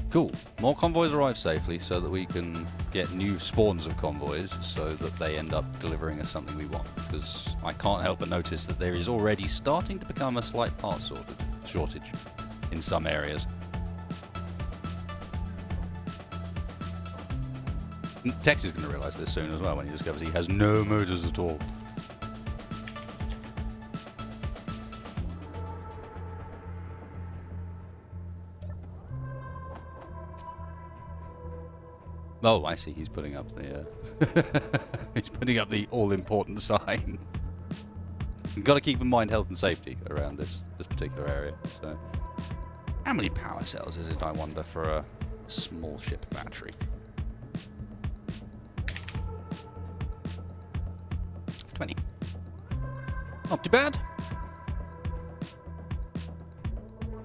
Cool. More convoys arrive safely so that we can get new spawns of convoys so that they end up delivering us something we want. Because I can't help but notice that there is already starting to become a slight parts shortage in some areas. Tex is going to realise this soon as well when he discovers he has no motors at all. Oh, I see. He's putting up the he's putting up the all-important sign. You've got to keep in mind health and safety around this particular area. So, how many power cells is it, I wonder, for a small ship battery? 20. Not too bad.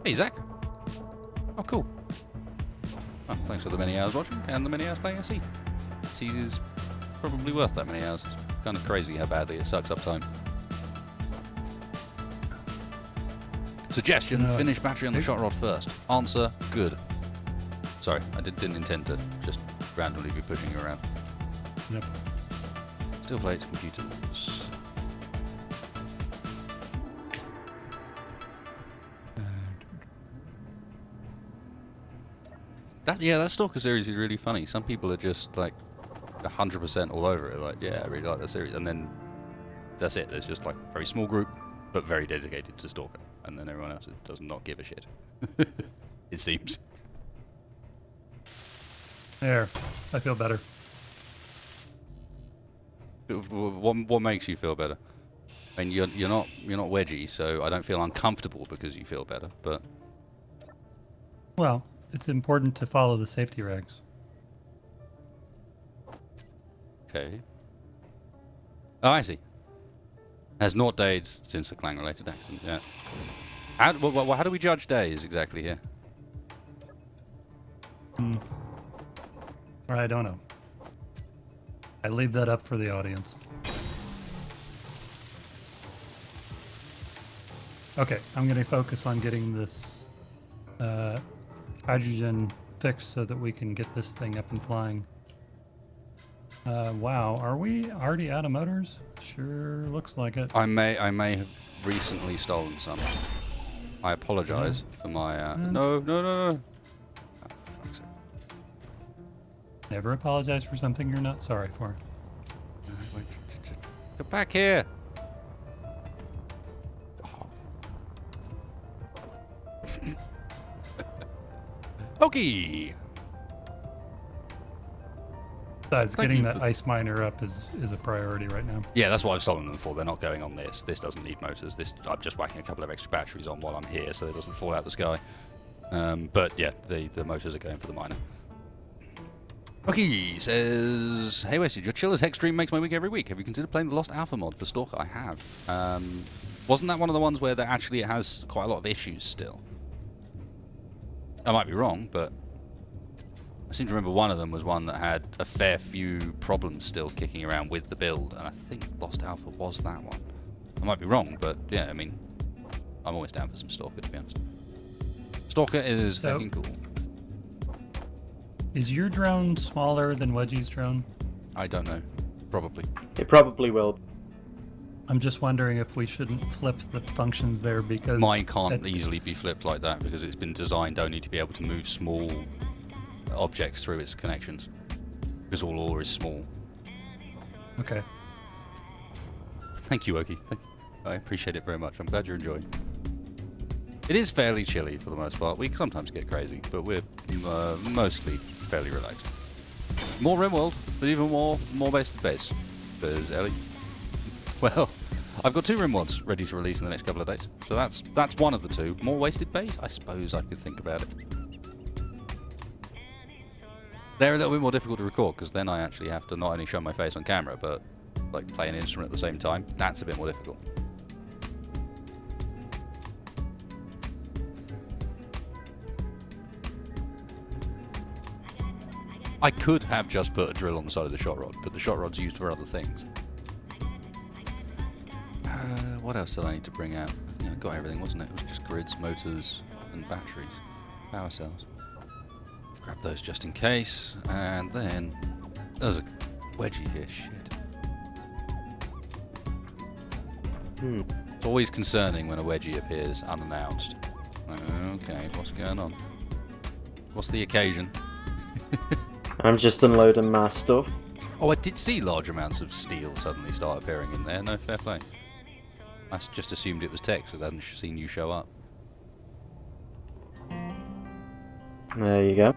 Hey, Zach. Oh, cool. Oh, thanks for the many hours watching and the many hours playing SE. SE is probably worth that many hours. It's kind of crazy how badly it sucks up time. Suggestion, finish battery on the shot rod first. Answer, good. Sorry, I didn't intend to just randomly be pushing you around. Yep. Still plates, computers. That Stalker series is really funny. Some people are just like 100% all over it. Like, yeah, I really like that series. And then that's it. There's just like a very small group, but very dedicated to Stalker. And then everyone else does not give a shit. It seems. There. I feel better. What makes you feel better? I mean, you're not wedgy, so I don't feel uncomfortable because you feel better. But Well, it's important to follow the safety regs. okay. Oh, I see. Has not died since the clan-related accident. Yeah. How do we judge days exactly here? Or I don't know. I leave that up for the audience. Okay, I'm going to focus on getting this hydrogen fixed so that we can get this thing up and flying. Wow, are we already out of motors? Sure looks like it. I may have recently stolen some. I apologise for my. No. Oh, for fuck's sake. Never apologize for something you're not sorry for. Wait, get back here. Okay. Besides, Thank getting you that ice miner up is a priority right now. Yeah, that's what I've stolen them for. They're not going on this. This doesn't need motors. I'm just whacking a couple of extra batteries on while I'm here so it doesn't fall out the sky. But yeah, the motors are going for the miner. Okay, says, hey Wasted, your chill as hex stream makes my week every week. Have you considered playing the Lost Alpha mod for Stalker? I have. Wasn't that one of the ones where it has quite a lot of issues still? I might be wrong, but I seem to remember one of them was one that had a fair few problems still kicking around with the build, and I think Lost Alpha was that one. I might be wrong, but yeah, I mean, I'm always down for some Stalker, to be honest. Stalker is fucking cool. Is your drone smaller than Wedgie's drone? I don't know. Probably. It probably will. I'm just wondering if we shouldn't flip the functions there because... Mine can't easily be flipped like that because it's been designed only to be able to move small objects through its connections. Because all ore is small. Okay. Thank you, Oki. I appreciate it very much. I'm glad you're enjoying. It is fairly chilly for the most part. We sometimes get crazy, but we're mostly fairly relaxed. More RimWorld, but even more based base. There's Ellie. Well, I've got 2 RimWorlds ready to release in the next couple of days. So that's one of the 2. More wasted base? I suppose I could think about it. They're a little bit more difficult to record because then I actually have to not only show my face on camera, but like play an instrument at the same time. That's a bit more difficult. I could have just put a drill on the side of the shot rod, but the shot rod's used for other things. What else did I need to bring out? I think I got everything, wasn't it? It was just grids, motors, and batteries. Power cells. Grab those just in case. And then there's a wedgie here. Shit. It's always concerning when a wedgie appears unannounced. Okay, what's going on? What's the occasion? I'm just unloading my stuff. Oh, I did see large amounts of steel suddenly start appearing in there. No, fair play. I just assumed it was tech, so I hadn't seen you show up. There you go.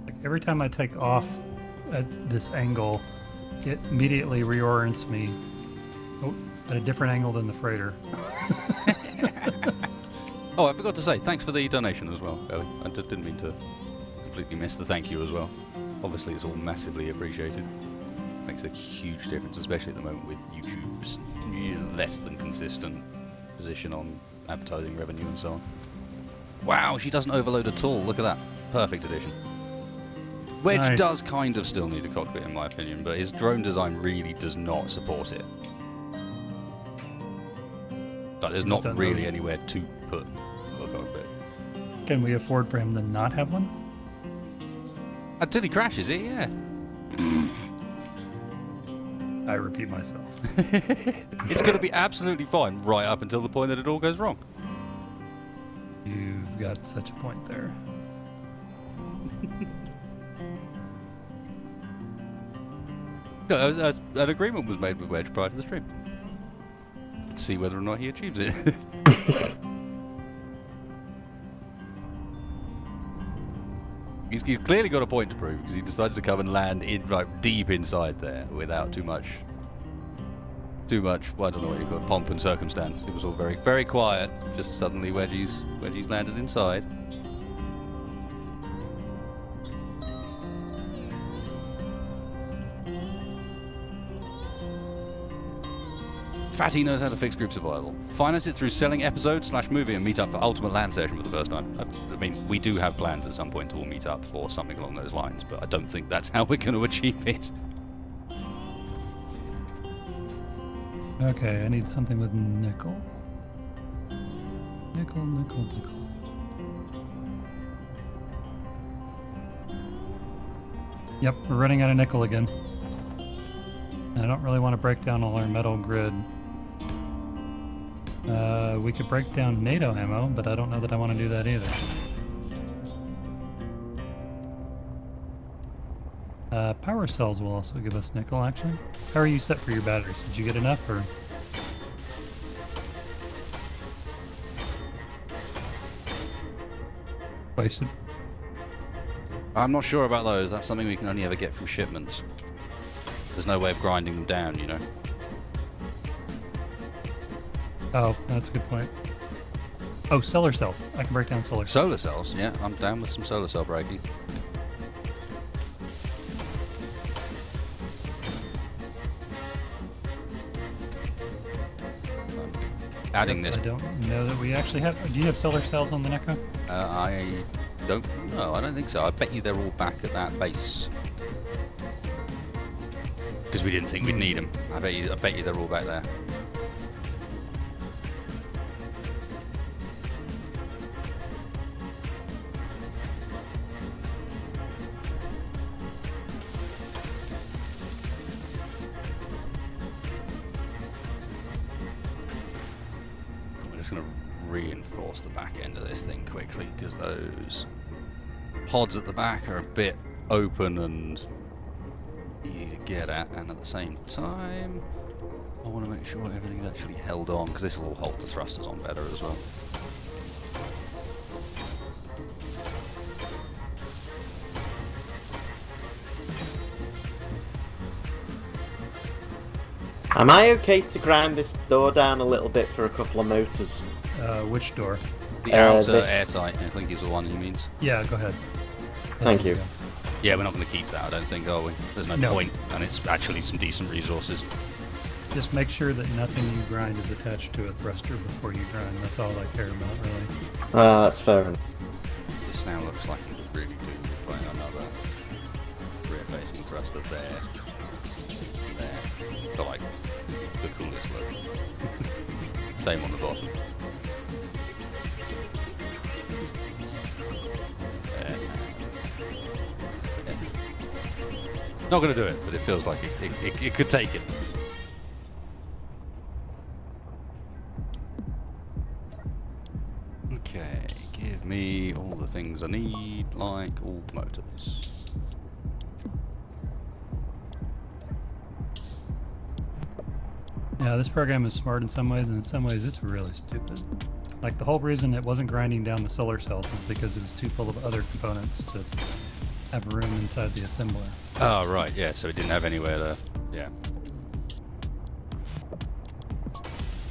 Like every time I take off at this angle, it immediately reorients me at a different angle than the freighter. Oh, I forgot to say, thanks for the donation as well, Ellie. I didn't mean to completely miss the thank you as well. Obviously, it's all massively appreciated. Makes a huge difference, especially at the moment with YouTube's less than consistent position on advertising revenue and so on. Wow, she doesn't overload at all. Look at that. Perfect addition. Wedge Nice. does kind of still need a cockpit, in my opinion, but his drone design really does not support it. Like, there's Just not don't really know. anywhere to put a cockpit. Can we afford for him to not have one? Until he crashes it, yeah. I repeat myself. It's going to be absolutely fine right up until the point that it all goes wrong. You've got such a point there. No, an agreement was made with Wedge prior to the stream. Let's see whether or not he achieves it. He's clearly got a point to prove because he decided to come and land in like deep inside there without too much. Well, I don't know what you call it, pomp and circumstance. It was all very, very quiet. Just suddenly Wedgie's landed inside. Fatty knows how to fix group survival. Finance it through selling episode/movie and meet up for ultimate land session for the first time. I mean, we do have plans at some point to all meet up for something along those lines, but I don't think that's how we're going to achieve it. Okay, I need something with nickel. Nickel. Yep, we're running out of nickel again. I don't really want to break down all our metal grid. We could break down NATO ammo, but I don't know that I want to do that either. Power cells will also give us nickel, actually. How are you set for your batteries? Did you get enough, or...? Wasted. I'm not sure about those. That's something we can only ever get from shipments. There's no way of grinding them down, you know. Oh, that's a good point. Oh, solar cells. I can break down solar cells. Solar cells, yeah, I'm down with some solar cell breaking. Adding this. I don't know that we actually have... Do you have solar cells on the Neko? I don't know. I don't think so. I bet you they're all back at that base. Because we didn't think we'd need them. I bet you they're all back there. We're just going to reinforce the back end of this thing quickly because those pods at the back are a bit open and easy to get at, and at the same time I want to make sure everything's actually held on because this will all hold the thrusters on better as well. Am I okay to grind this door down a little bit for a couple of motors? Which door? The outer this- airtight, I think, is the one he means. Yeah, go ahead. Thank you. Yeah, we're not going to keep that, I don't think, are we? There's no No. point, and it's actually some decent resources. Just make sure that nothing you grind is attached to a thruster before you grind. That's all I care about, really. That's fair enough. This now looks like it was really good to put another rear-facing thruster there. There. But like, the coolest look. Same on the bottom. There. Yeah. Not going to do it, but it feels like it could take it. Okay, give me all the things I need, like all motors. Yeah, this program is smart in some ways, and in some ways it's really stupid. Like, the whole reason it wasn't grinding down the solar cells is because it was too full of other components to have room inside the assembler. Oh, right, yeah, so it didn't have anywhere to... yeah.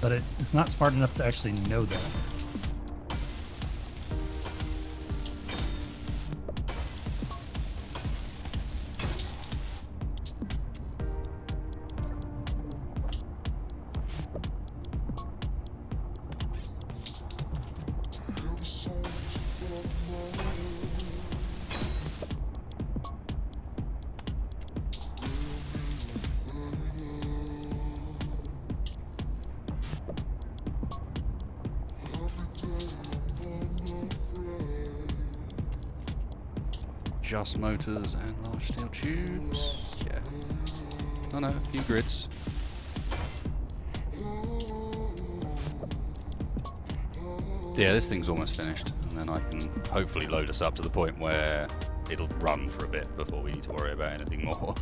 But it's not smart enough to actually know that. Just motors and large steel tubes. Yeah. Oh no, a few grids. Yeah, this thing's almost finished, and then I can hopefully load us up to the point where it'll run for a bit before we need to worry about anything more.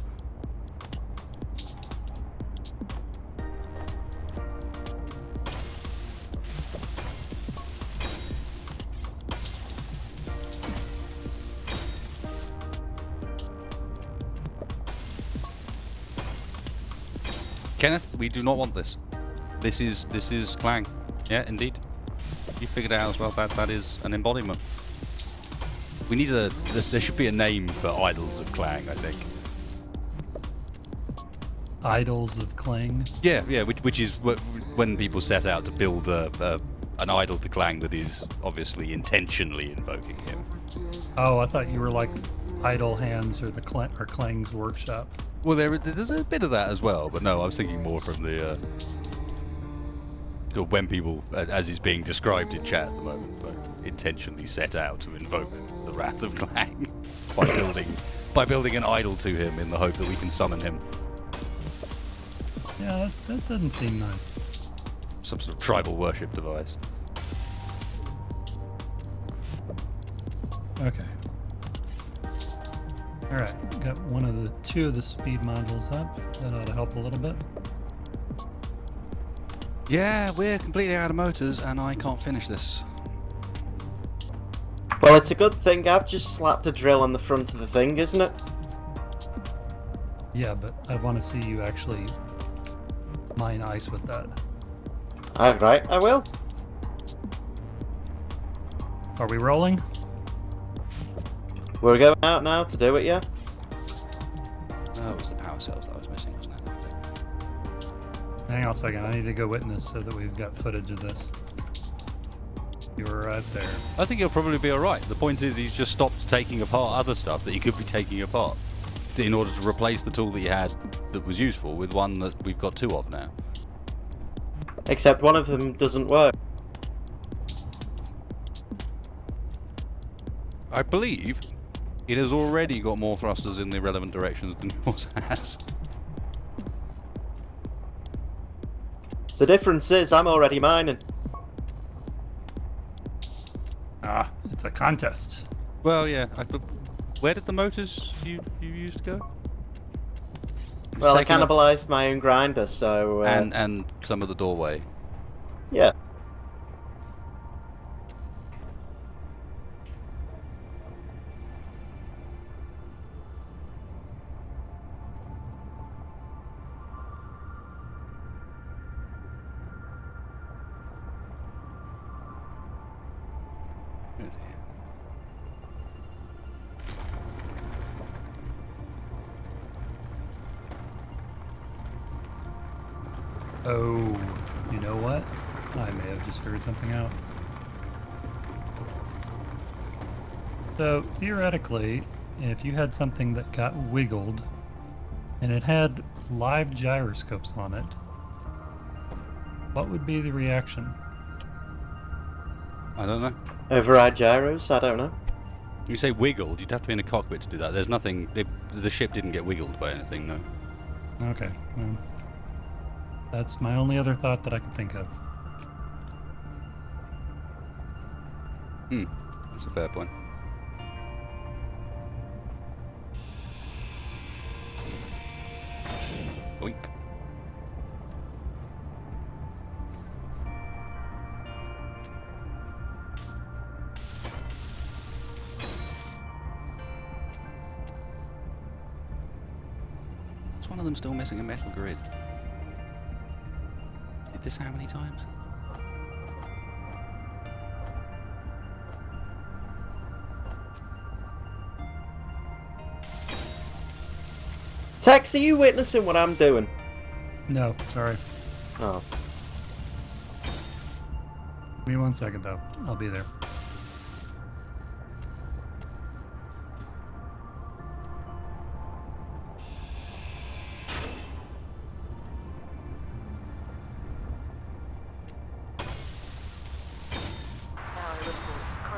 Kenneth, we do not want this. This is Clang. Yeah, indeed. You figured it out as well. That is an embodiment. We need a. There should be a name for idols of Clang, I think. Idols of Clang. Yeah, which is when people set out to build an idol to Clang that is obviously intentionally invoking him. Oh, I thought you were like Idle Hands or or Clang's Workshop. Well, there's a bit of that as well, but no, I was thinking more from the when people, as is being described in chat at the moment, like, intentionally set out to invoke the wrath of Clang by building an idol to him in the hope that we can summon him. Yeah, that doesn't seem nice. Some sort of tribal worship device. Okay. Alright, got two of the speed modules up. That ought to help a little bit. Yeah, we're completely out of motors, and I can't finish this. Well, it's a good thing I've just slapped a drill on the front of the thing, isn't it? Yeah, but I want to see you actually mine ice with that. Alright, I will. Are we rolling? We're going out now to do it, yeah? Oh, it was the power cells that I was missing, wasn't it? Hang on a second, I need to go witness so that we've got footage of this. You were right there. I think he'll probably be alright. The point is he's just stopped taking apart other stuff that he could be taking apart in order to replace the tool that he had that was useful with one that we've got two of now. Except one of them doesn't work. I believe it has already got more thrusters in the relevant directions than yours has. The difference is I'm already mining. Ah, it's a contest. Well, yeah. Where did the motors you used go? Well, I Taking up- cannibalised my own grinder, so... and some of the doorway. yeah. Where's he? Oh, you know what? I may have just figured something out. So, theoretically, if you had something that got wiggled, and it had live gyroscopes on it, what would be the reaction? I don't know. Override gyros? I don't know. You say wiggled, you'd have to be in a cockpit to do that. There's nothing... the ship didn't get wiggled by anything, no. Okay, well, that's my only other thought that I could think of. That's a fair point. Oink. Is one of them still missing a metal grid? Did this how many times? Tex, are you witnessing what I'm doing? No, sorry. Oh. Give me 1 second, though. I'll be there.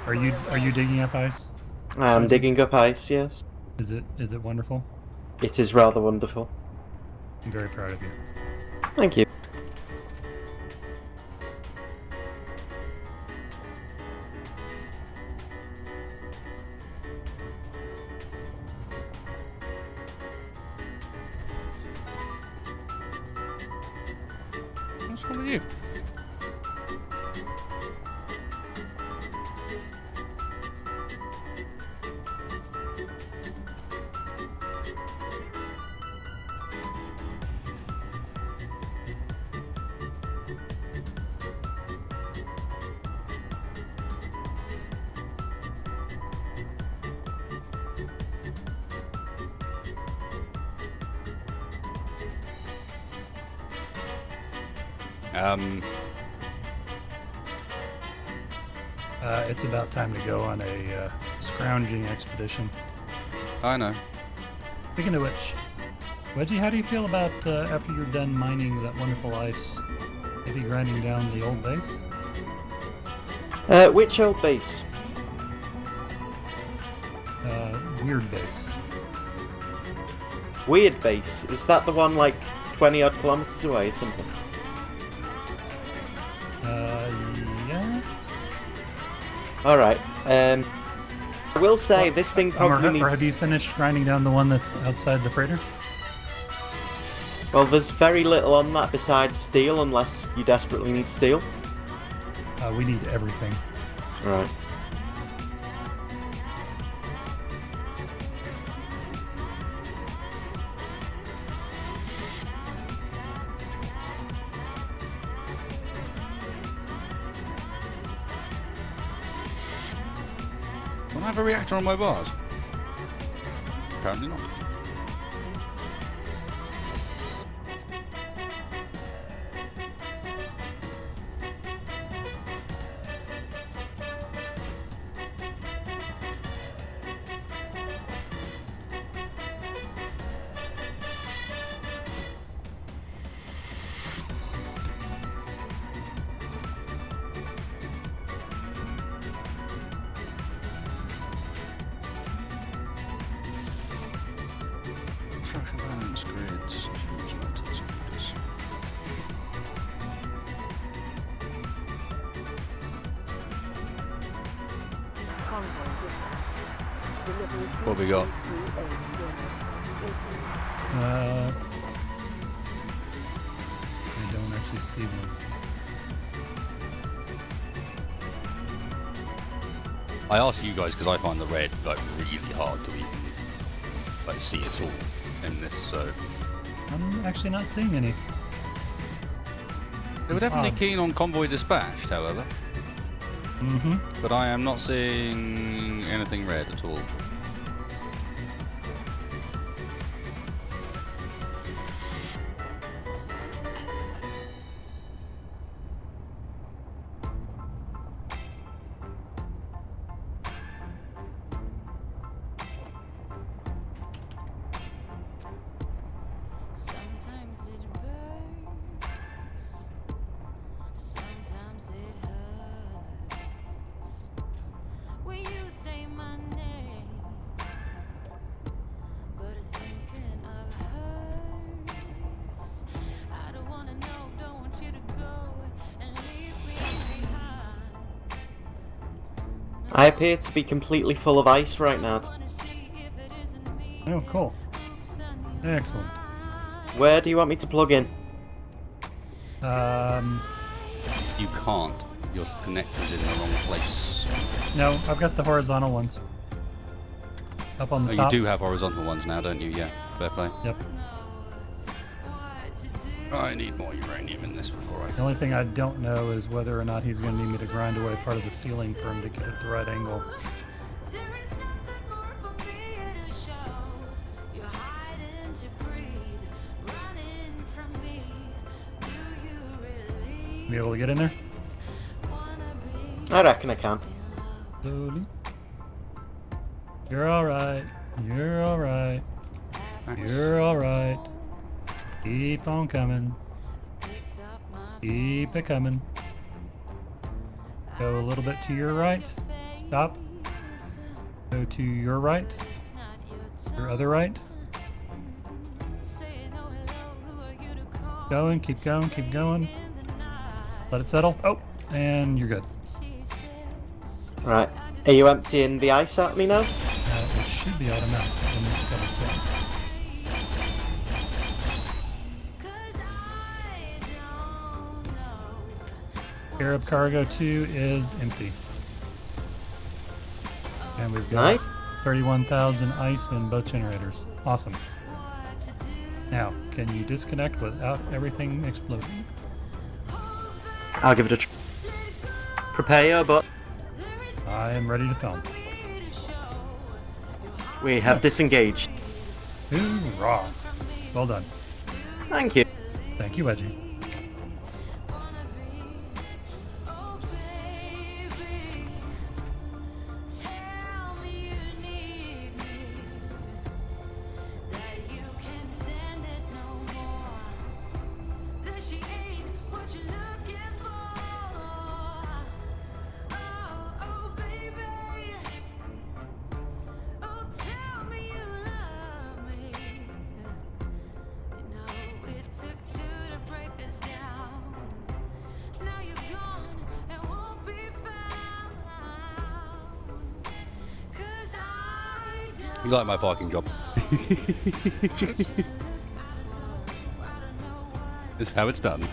Are you digging up ice? I'm digging up ice, yes. Is it wonderful? It is rather wonderful. I'm very proud of you. Thank you. What's wrong with you? It's about time to go on a scrounging expedition. I know. Speaking of which, Wedgie, how do you feel about after you're done mining that wonderful ice, maybe grinding down the old base? Which old base? Weird base. Weird base. Is that the one like 20 odd kilometers away or something? Yeah. Alright. I will say this thing probably Or needs... have you finished grinding down the one that's outside the freighter? Well, there's very little on that besides steel, unless you desperately need steel. We need everything. Right. Don't I have a reactor on my bars? Apparently not. Construction balance, grids, tubes, motors, motors. What we got? I don't actually see one. I ask you guys because I find the red like really hard to even like see at all in this. So I'm actually not seeing any. they were definitely keen on convoy dispatched, however. Mm-hmm. But I am not seeing anything red at all. Sometimes it burns, sometimes it hurts. When you say my name, I appear to be completely full of ice right now. Oh, cool. Excellent. Where do you want me to plug in? You can't. Your connector's in the wrong place. No, I've got the horizontal ones. Up on the Oh, top. you do have horizontal ones now, don't you? Yeah, fair play. Yep. I need more uranium in this before I... The only thing I don't know is whether or not he's going to need me to grind away part of the ceiling for him to get it the right angle. Be able to get in there? I reckon I can. Slowly. You're alright. You're alright. Nice. You're alright. Keep on coming. Keep it coming. Go a little bit to your right. Stop. Go to your right. Your other right. Going, keep going, keep going. Let it settle. Oh, and you're good. Right. Are you emptying the ice at me now? It should be automatic. Let me double check. Arab Cargo 2 is empty. And we've got Nice. 31,000 ice in both generators. Awesome. Now, can you disconnect without everything exploding? I'll give it a try. Prepare your butt. I am ready to film. We have disengaged. Hoorah! Well done. Thank you. Thank you, Edgy. You like my parking job? This is how it's done.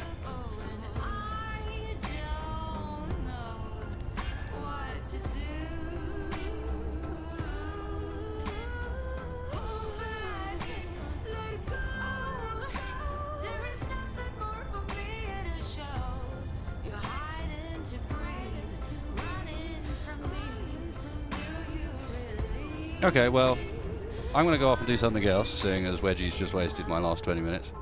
Okay, well, I'm going to go off and do something else, seeing as Wedgie's just wasted my last 20 minutes.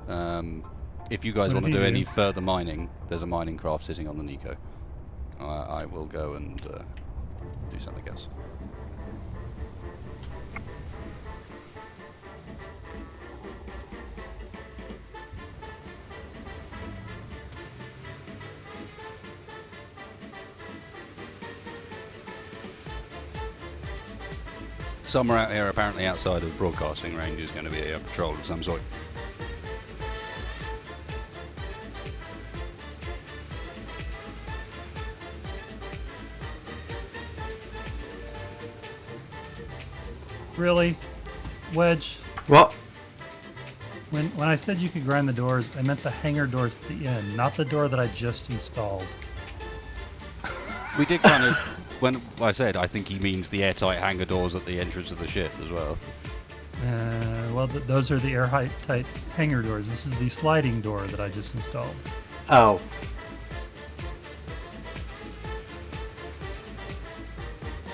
If you guys What want to did do he any do? further mining, there's a mining craft sitting on the Nico. I will go and do something else. Somewhere out here, apparently outside of broadcasting range, is going to be a patrol of some sort. Really? Wedge? What? When I said you could grind the doors, I meant the hangar doors at the end, not the door that I just installed. We did kind of, when I said I think he means the airtight hangar doors at the entrance of the ship as well. Well, those are the airtight hangar doors. This is the sliding door that I just installed. Oh.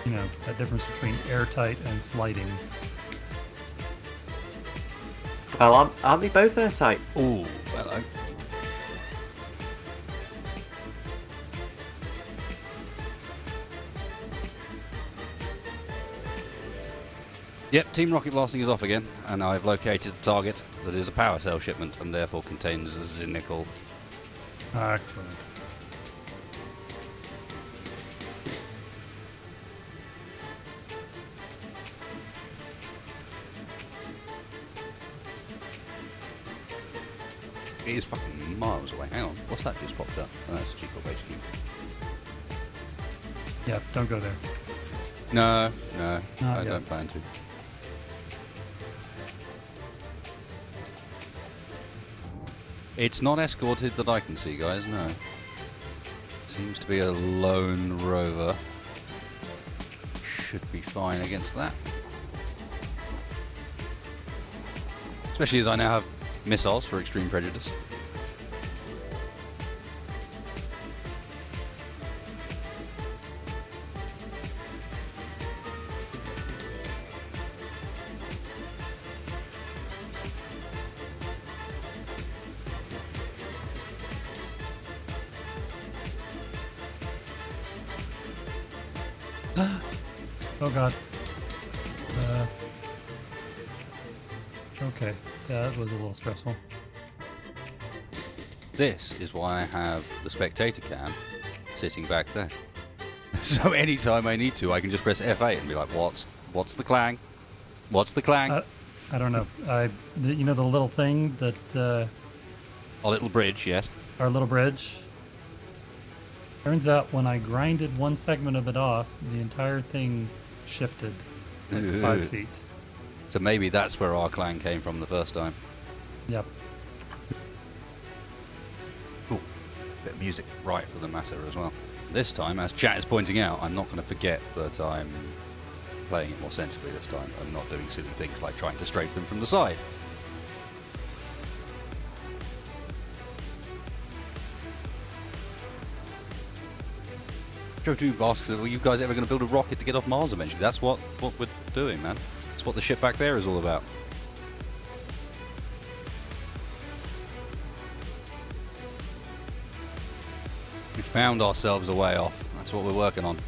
You know, that difference between airtight and sliding. Well, aren't they both airtight? Ooh, hello. Yep, Team Rocket Blasting is off again, and I've located a target that is a power cell shipment and therefore contains nickel. Excellent. It is fucking miles away. Hang on, what's that just popped up? Oh, that's a G-Corp HQ. Yeah, don't go there. No, Not I yet. don't plan to. It's not escorted that I can see, guys, no. Seems to be a lone rover. Should be fine against that. Especially as I now have missiles for extreme prejudice. Oh god. Okay. Yeah, that was a little stressful. This is why I have the spectator cam sitting back there. So anytime I need to, I can just press F8 and be like, what's the clang? What's the clang? I don't know. You know the little thing that A little bridge, yes. our little bridge. Turns out when I grinded one segment of it off, the entire thing shifted like Ooh. 5 feet. So maybe that's where our clang came from the first time. Yep. Ooh, bit of music right for the matter as well. This time, as chat is pointing out, I'm not going to forget that I'm playing it more sensibly this time. I'm not doing silly things like trying to strafe them from the side. Joe Drew asks, are you guys ever going to build a rocket to get off Mars eventually? That's what we're doing, man. That's what the ship back there is all about. We found ourselves a way off. That's what we're working on.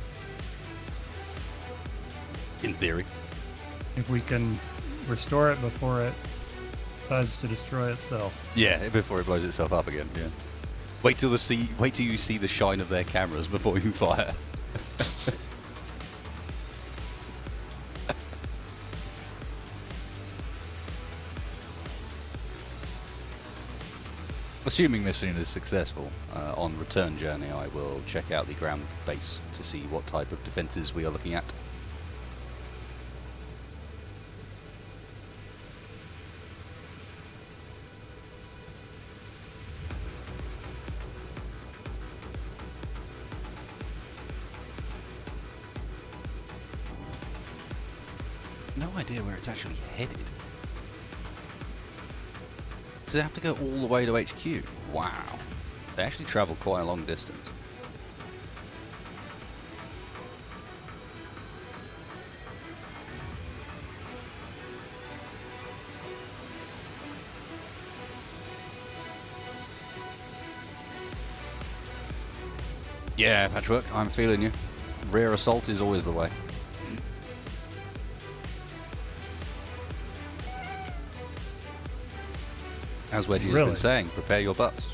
In theory. If we can restore it before it decides to destroy itself. Yeah, before it blows itself up again. Yeah. Wait till you see the shine of their cameras before you fire. Assuming mission is successful, on return journey I will check out the ground base to see what type of defences we are looking at. No idea where it's actually headed. Does it have to go all the way to HQ? Wow. They actually travel quite a long distance. Yeah, Patchwork, I'm feeling you. Rear assault is always the way. As Wedgie has Really? been saying, prepare your butts.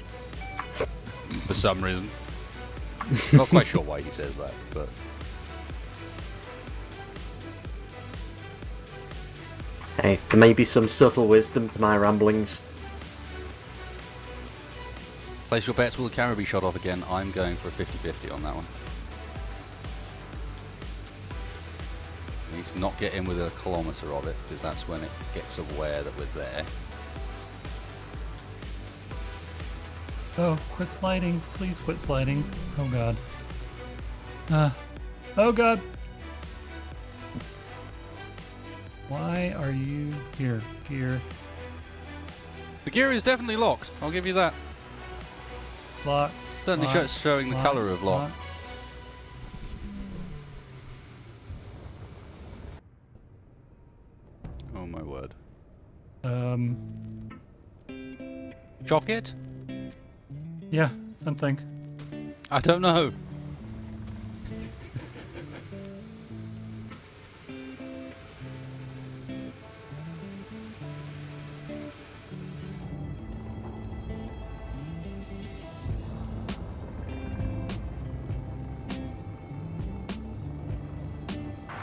For some reason. Not quite sure why he says that, but... Hey, there may be some subtle wisdom to my ramblings. Place your bets, will the camera be shot off again? I'm going for a 50-50 on that one. Need to not get in within a kilometre of it, because that's when it gets aware that we're there. Oh, quit sliding. Please quit sliding. Oh god. Oh god. Why are you here? Gear. The gear is definitely locked, I'll give you that. Lock. Certainly lock, showing the lock, colour of lock. Oh my word. Chock it? Yeah, something. I don't know.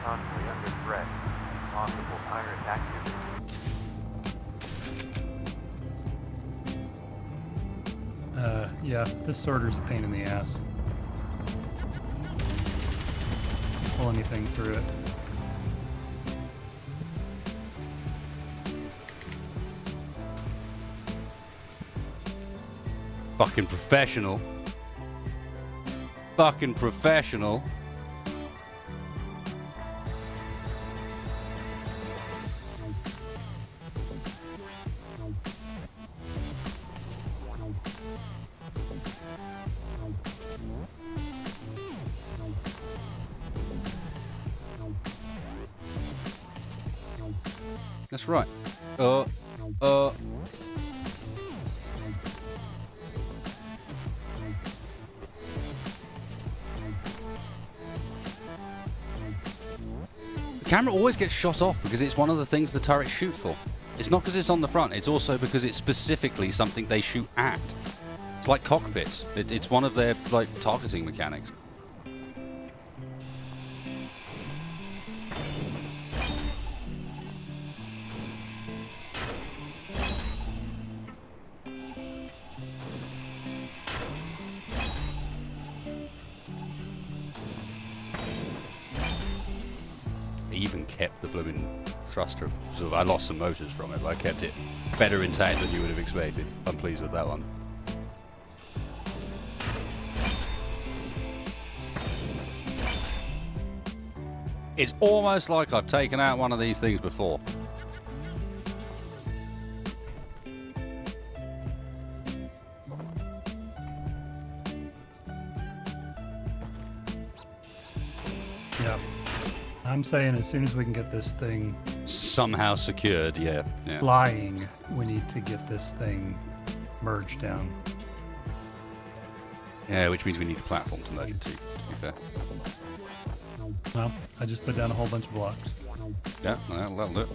Constantly under threat. Possible pirates active. Yeah, this sorter's a pain in the ass. pull anything through it. Fucking professional. Fucking professional. That's right. The camera always gets shot off because it's one of the things the turrets shoot for. It's not because it's on the front, it's also because it's specifically something they shoot at. It's like cockpits. It's one of their, like, targeting mechanics. Even kept the blooming thruster. So I lost some motors from it, but I kept it better intact than you would have expected. I'm pleased with that one. It's almost like I've taken out one of these things before. Yeah. I'm saying as soon as we can get this thing Somehow secured, yeah. flying, we need to get this thing merged down. Yeah, which means we need a platform to merge it to be fair. Well, I just put down a whole bunch of blocks. Yeah, that'll do it.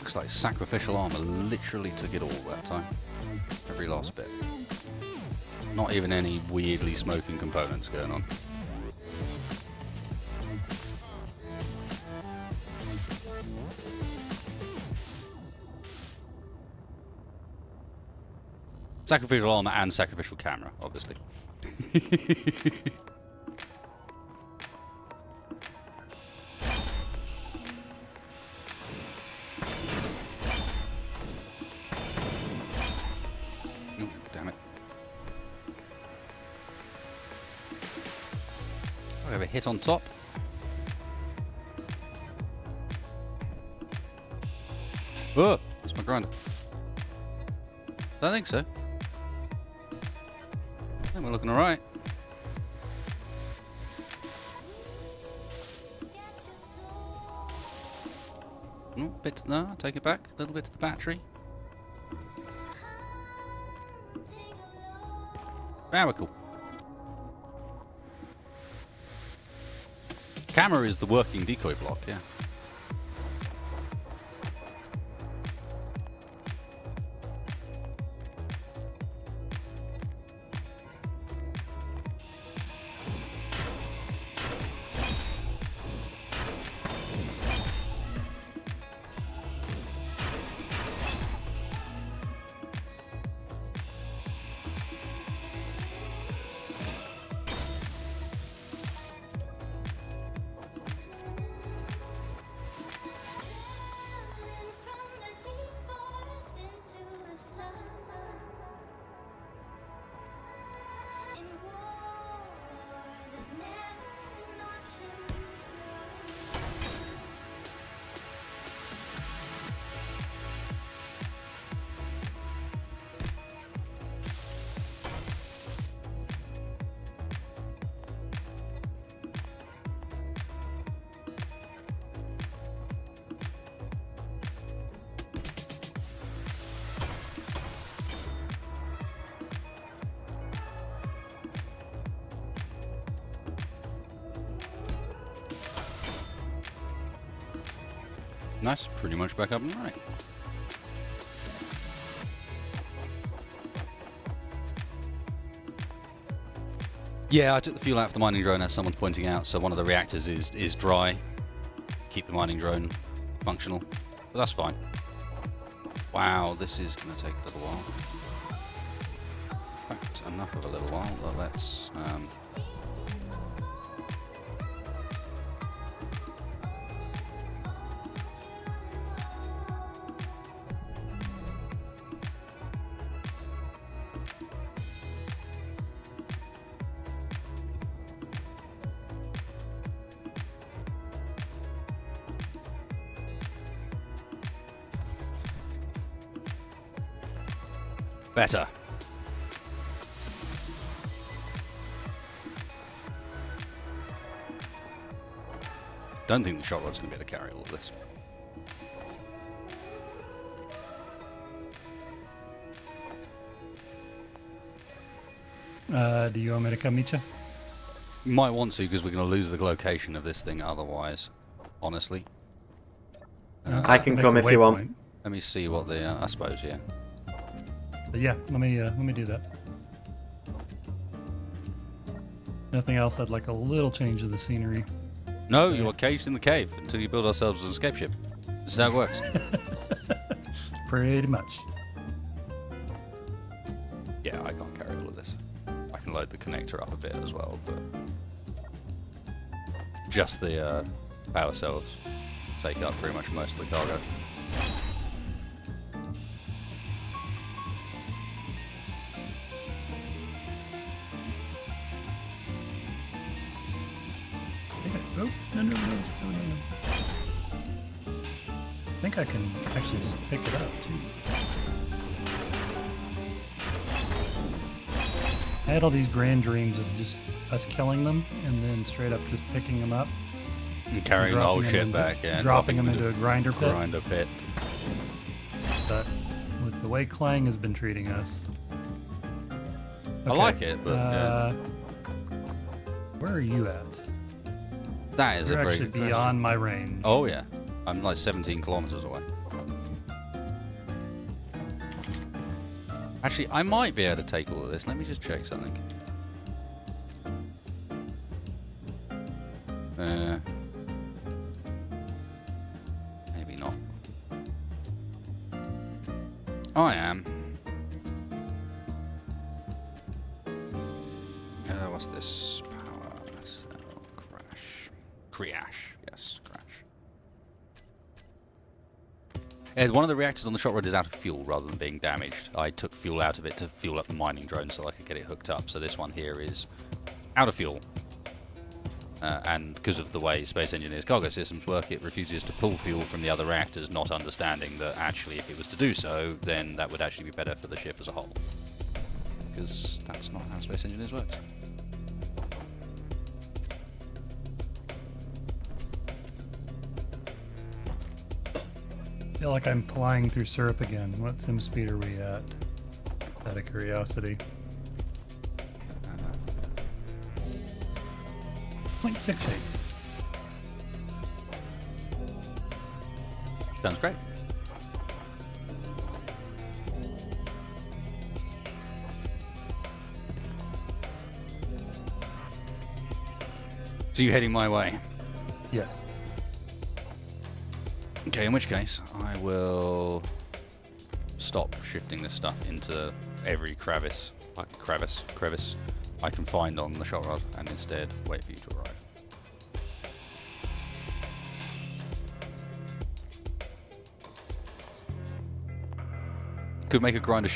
Looks like sacrificial armor literally took it all that time. Every last bit. Not even any weirdly smoking components going on. Sacrificial armor and sacrificial camera, obviously. Oh, damn it. I have a hit on top. Oh, that's my grinder. Don't think so. I think we're looking alright. Oh, bit to, no, take it back. A little bit to the battery. Very cool. Camera is the working decoy block, yeah. Nice, pretty much back up and running. Yeah, I took the fuel out for the mining drone, as someone's pointing out, so one of the reactors is dry. Keep the mining drone functional. But that's fine. Wow, this is going to take a little while. In fact, enough of a little while, but let's... better. Don't think the shot rod's going to be able to carry all of this. Do you want me to come meet you? You might want to, because we're going to lose the location of this thing otherwise, honestly. I can come if you want. Let me see what the... I suppose, yeah. But yeah, let me do that. Nothing else. I'd like a little change of the scenery. No, you are caged in the cave until you build ourselves an escape ship. This is how it works. Pretty much. Yeah, I can't carry all of this. I can load the connector up a bit as well, but just the power cells take up pretty much most of the cargo. Oh, no. I think I can actually just pick it up, too. I had all these grand dreams of just us killing them and then straight up just picking them up. And carrying the whole ship back, yeah. Dropping them into a grinder pit. Grinder pit. But with the way Clang has been treating us... I like it, but yeah. Where are you at? That is You're a very actually good question. beyond my range. Oh, yeah. I'm like 17 kilometers away. Actually, I might be able to take all of this. Let me just check something. Maybe not. I am. What's this? Power cell crash. Crash. Yes, crash. One of the reactors on the shot rod is out of fuel rather than being damaged. I took fuel out of it to fuel up the mining drone so I could get it hooked up. So this one here is out of fuel. And because of the way Space Engineers cargo systems work, it refuses to pull fuel from the other reactors, not understanding that actually if it was to do so, then that would actually be better for the ship as a whole. Because that's not how Space Engineers works. I feel like I'm flying through syrup again. What sim speed are we at? Out of curiosity. 0.68. Sounds great. So you heading my way? Yes. Okay, in which case, I will stop shifting this stuff into every crevice I can find on the shot rod, and instead wait for you to arrive. Could make a grinder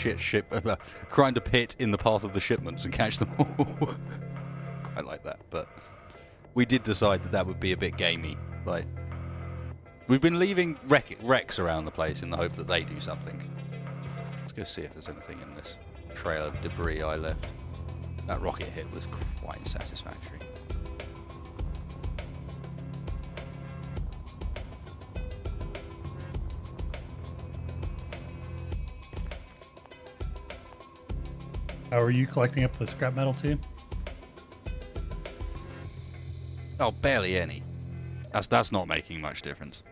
grinder pit in the path of the shipments and catch them all. Quite like that, but we did decide that would be a bit gamey. Like, we've been leaving wrecks around the place in the hope that they do something. Let's go see if there's anything in this trail of debris I left. That rocket hit was quite satisfactory. How are you collecting up the scrap metal too? Oh, barely any. That's not making much difference.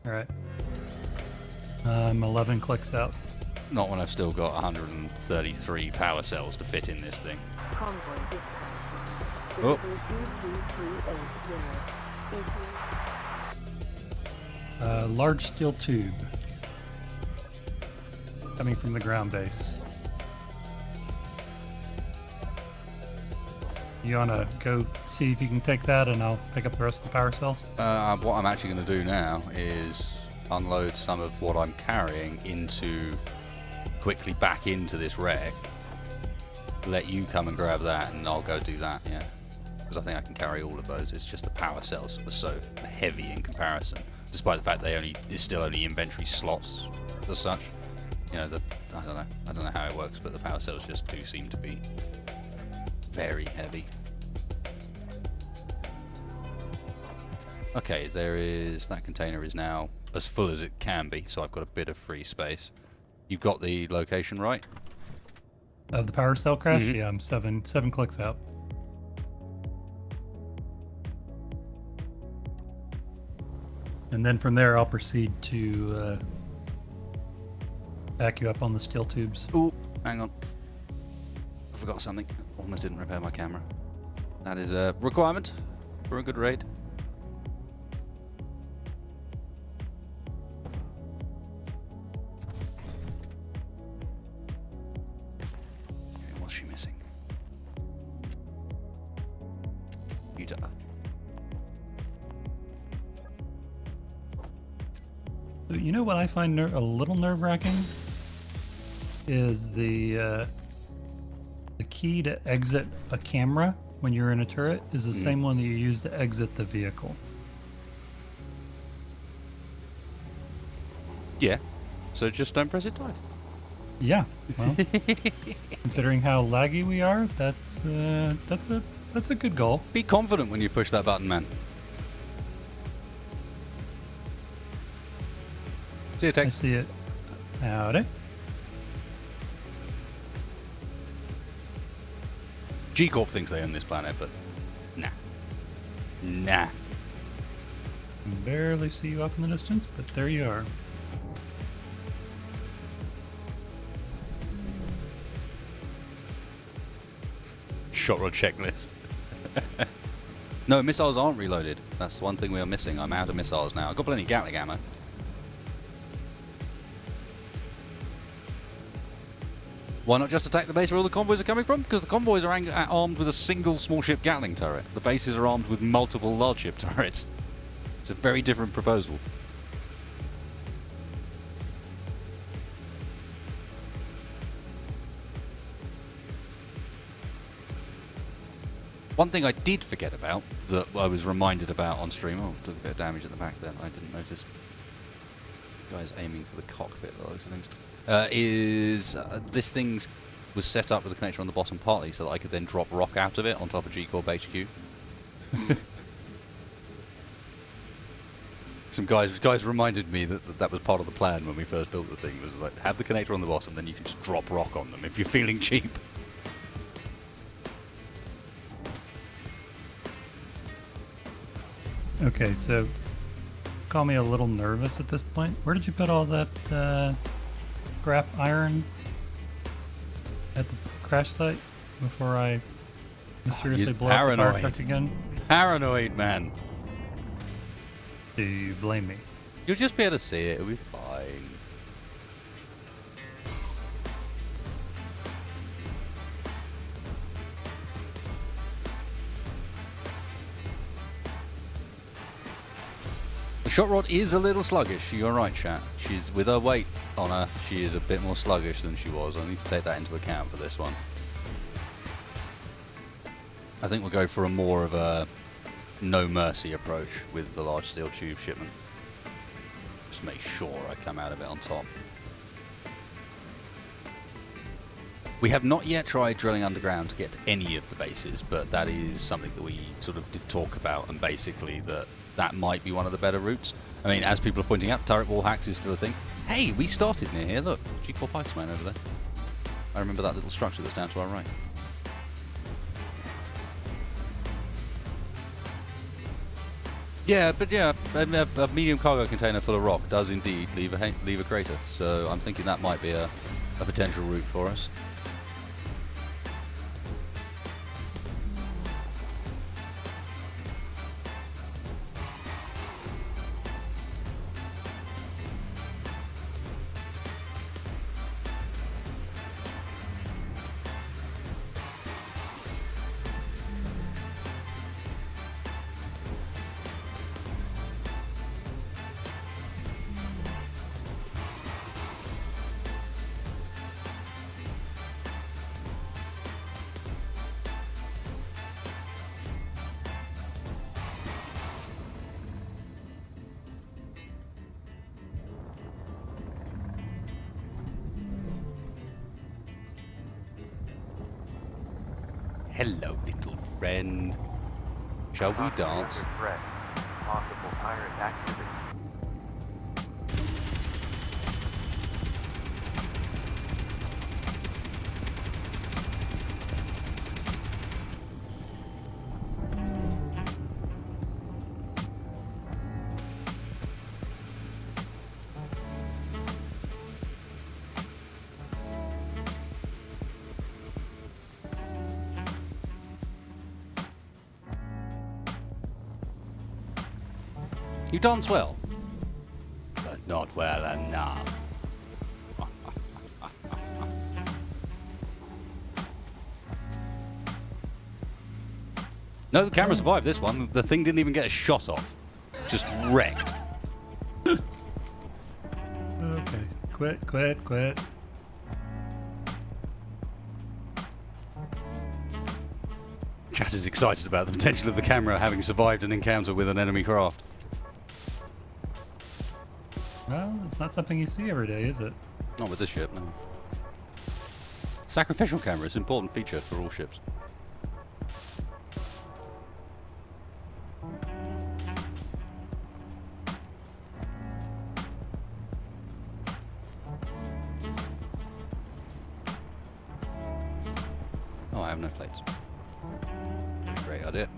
All right. I'm 11 clicks out. Not when I've still got 133 power cells to fit in this thing. Convoy dispatch. Oh. Delivery 2238. Large steel tube coming from the ground base. You wanna go see if you can take that, and I'll pick up the rest of the power cells? What I'm actually going to do now is unload some of what I'm carrying quickly back into this wreck. Let you come and grab that, and I'll go do that, yeah. Because I think I can carry all of those. It's just the power cells are so heavy in comparison, despite the fact it's still only inventory slots as such. You know, I don't know how it works, but the power cells just do seem to be very heavy. Okay, that container is now as full as it can be, so I've got a bit of free space. You've got the location right? Of the power cell crash? Mhm. Yeah, I'm seven clicks out. And then from there, I'll proceed to back you up on the steel tubes. Ooh, hang on. I forgot something. Almost didn't repair my camera. That is a requirement for a good raid. Okay, what's she missing? Computer. So you know what I find a little nerve-wracking is the key to exit a camera when you're in a turret is the same one that you use to exit the vehicle. Yeah. So just don't press it twice. Yeah. Well, considering how laggy we are, that's a good goal. Be confident when you push that button, man. See you, I Tex. see it. Howdy. G-Corp thinks they own this planet, but nah. Nah. Can barely see you off in the distance, but there you are. Shot rod checklist. No, missiles aren't reloaded. That's the one thing we are missing. I'm out of missiles now. I've got plenty of Gatling ammo. Why not just attack the base where all the convoys are coming from? Because the convoys are armed with a single small ship Gatling turret. The bases are armed with multiple large ship turrets. It's a very different proposal. One thing I did forget about, that I was reminded about on stream, oh, took a bit of damage at the back then, I didn't notice. Guy's aiming for the cockpit, by those things. This thing was set up with a connector on the bottom partly so that I could then drop rock out of it on top of G-Corp HQ. Some guys reminded me that was part of the plan when we first built the thing, was like, have the connector on the bottom, then you can just drop rock on them if you're feeling cheap. Okay, so call me a little nervous at this point. Where did you put all that scrap iron at the crash site before I mysteriously You're blow up the fire paranoid. truck again? Paranoid, man. Do you blame me? You'll just be able to see it, it'll be fine. The shot rod is a little sluggish, you're right, chat. She's, with her weight on her, she is a bit more sluggish than she was. I need to take that into account for this one. I think we'll go for a more of a no mercy approach with the large steel tube shipment. Just make sure I come out of it on top. We have not yet tried drilling underground to get to any of the bases, but that is something that we sort of did talk about, and basically that might be one of the better routes. I mean, as people are pointing out, turret wall hacks is still a thing. Hey, we started near here, look, G-Corp Iceman over there. I remember that little structure that's down to our right. Yeah, but yeah, a medium cargo container full of rock does indeed leave a crater, so I'm thinking that might be a a potential route for us. Hello, little friend. Shall we dance? Under threat. Possible pirate activity. You dance well, but not well enough. No, the camera survived this one. The thing didn't even get a shot off. Just wrecked. Okay. Quit. Chat is excited about the potential of the camera having survived an encounter with an enemy craft. Well, it's not something you see every day, is it? Not with this ship, no. Sacrificial camera is an important feature for all ships. Oh, I have no plates. Great idea.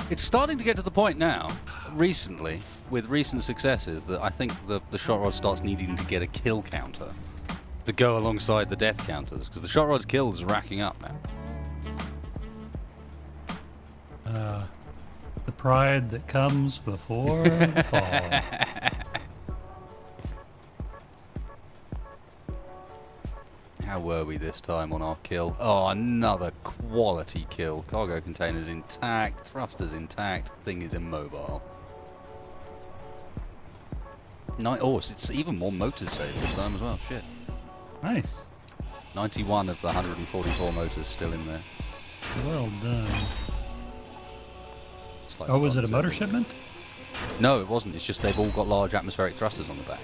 It's starting to get to the point now, recently, with recent successes, that I think the shot rod starts needing to get a kill counter to go alongside the death counters, because the shot rod's kills are racking up now. The pride that comes before the fall. How were we this time on our kill? Oh, another quality kill. Cargo container's intact, thruster's intact, thing is immobile. Oh, it's even more motors saved this time as well. Shit. Nice. 91 of the 144 motors still in there. Well done. It's like Oh, was it a bombs motor everywhere. shipment? No, it wasn't. It's just they've all got large atmospheric thrusters on the back.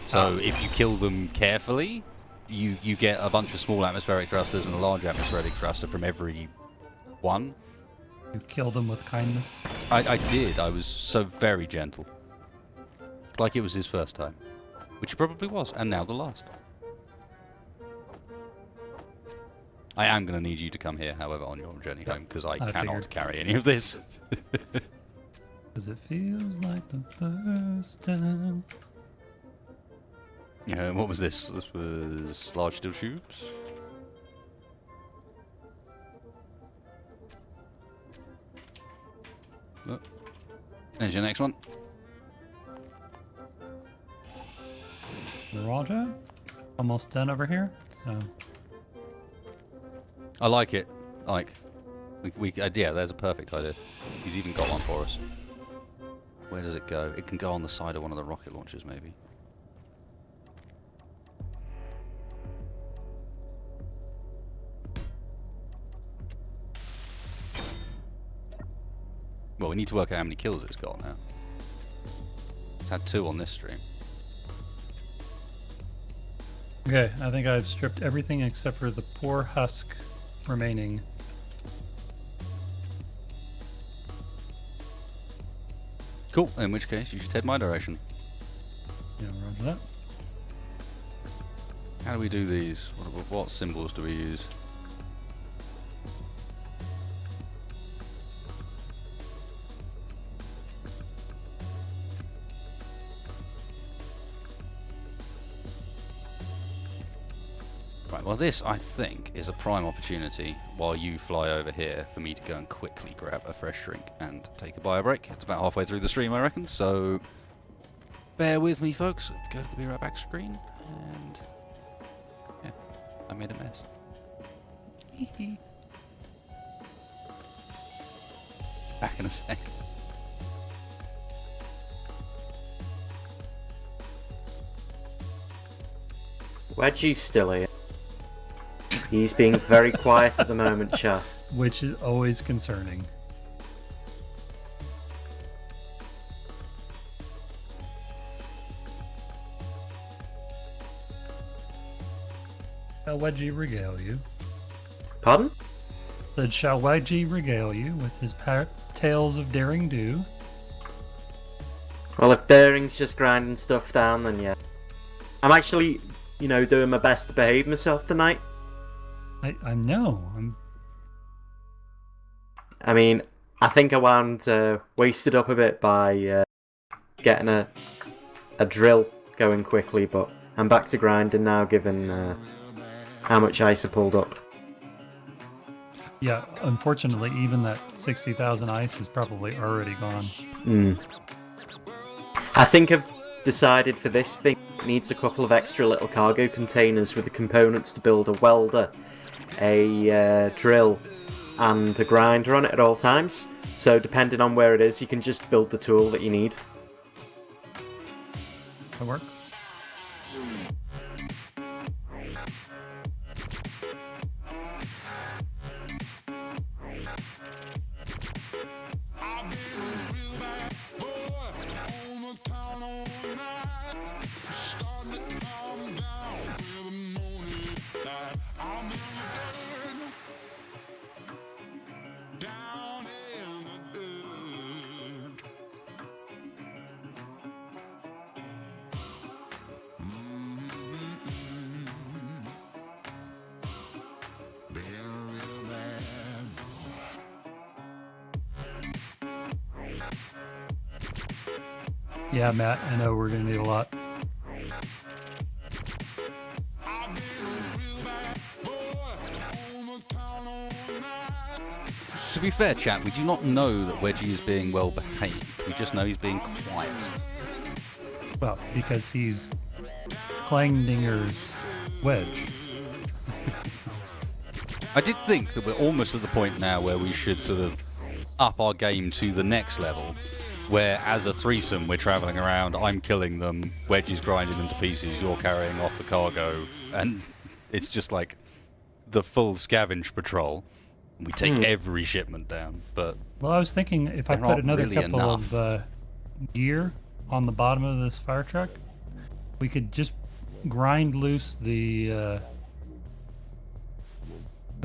So if you kill them carefully, you get a bunch of small atmospheric thrusters and a large atmospheric thruster from every one. You kill them with kindness. I did. I was so very gentle. Like it was his first time. Which it probably was. And now the last. I am going to need you to come here, however, on your journey home, because I cannot figured. carry any of this. Because it feels like the first time. Yeah, what was this? This was large steel tubes. Oh. There's your next one. Roger. Almost done over here. So I like it. Like, yeah, there's a perfect idea. He's even got one for us. Where does it go? It can go on the side of one of the rocket launchers, maybe. Well, we need to work out how many kills it's got now. It's had 2 on this stream. okay, I think I've stripped everything except for the poor husk remaining. Cool. In which case, you should head my direction. Yeah, roger that. How do we do these? What symbols do we use? Right, well this, I think, is a prime opportunity while you fly over here for me to go and quickly grab a fresh drink and take a bio break. It's about halfway through the stream, I reckon, so bear with me, folks. Go to the Be Right Back screen, and yeah, I made a mess. Back in a sec. Wedgie's still here. He's being very quiet at the moment, chat. Which is always concerning. Shall Wedgie regale you? Pardon? Said, shall Wedgie regale you with his tales of daring do? Well, if Daring's just grinding stuff down, then yeah. I'm actually, doing my best to behave myself tonight. I know. I mean, I think I wound wasted up a bit by getting a drill going quickly, but I'm back to grinding now, given how much ice I pulled up. Yeah, unfortunately, even that 60,000 ice is probably already gone. I think I've decided for this thing it needs a couple of extra little cargo containers with the components to build a welder, a drill, and a grinder on it at all times. So depending on where it is, you can just build the tool that you need. That works. Yeah, Matt, I know we're going to need a lot. To be fair, chat, we do not know that Wedgie is being well behaved. We just know he's being quiet. Well, because he's Klangdinger's wedge. I did think that we're almost at the point now where we should sort of up our game to the next level, where as a threesome we're travelling around, I'm killing them, Wedgie's grinding them to pieces, you're carrying off the cargo, and it's just like the full scavenge patrol. We take every shipment down, but... Well, I was thinking if I There put aren't another really couple enough. of gear on the bottom of this fire truck, we could just grind loose the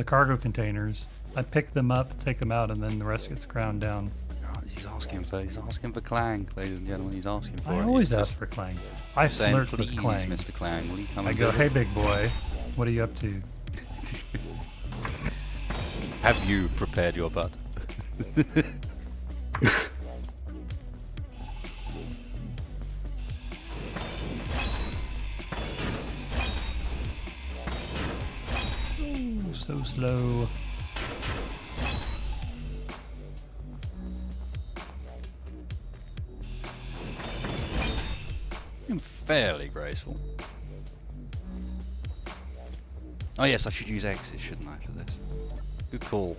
cargo containers. I pick them up, take them out, and then the rest gets ground down. God, he's asking for Clang, ladies and gentlemen, he's asking for it. I always He's ask for Clang. I just saying, flirt please, with Clang. Mr. Clang, will you come I and go, visit?" hey, big boy, what are you up to? Have you prepared your butt? Ooh, so slow. I'm fairly graceful. Oh yes, I should use X's, shouldn't I, for this? Good call.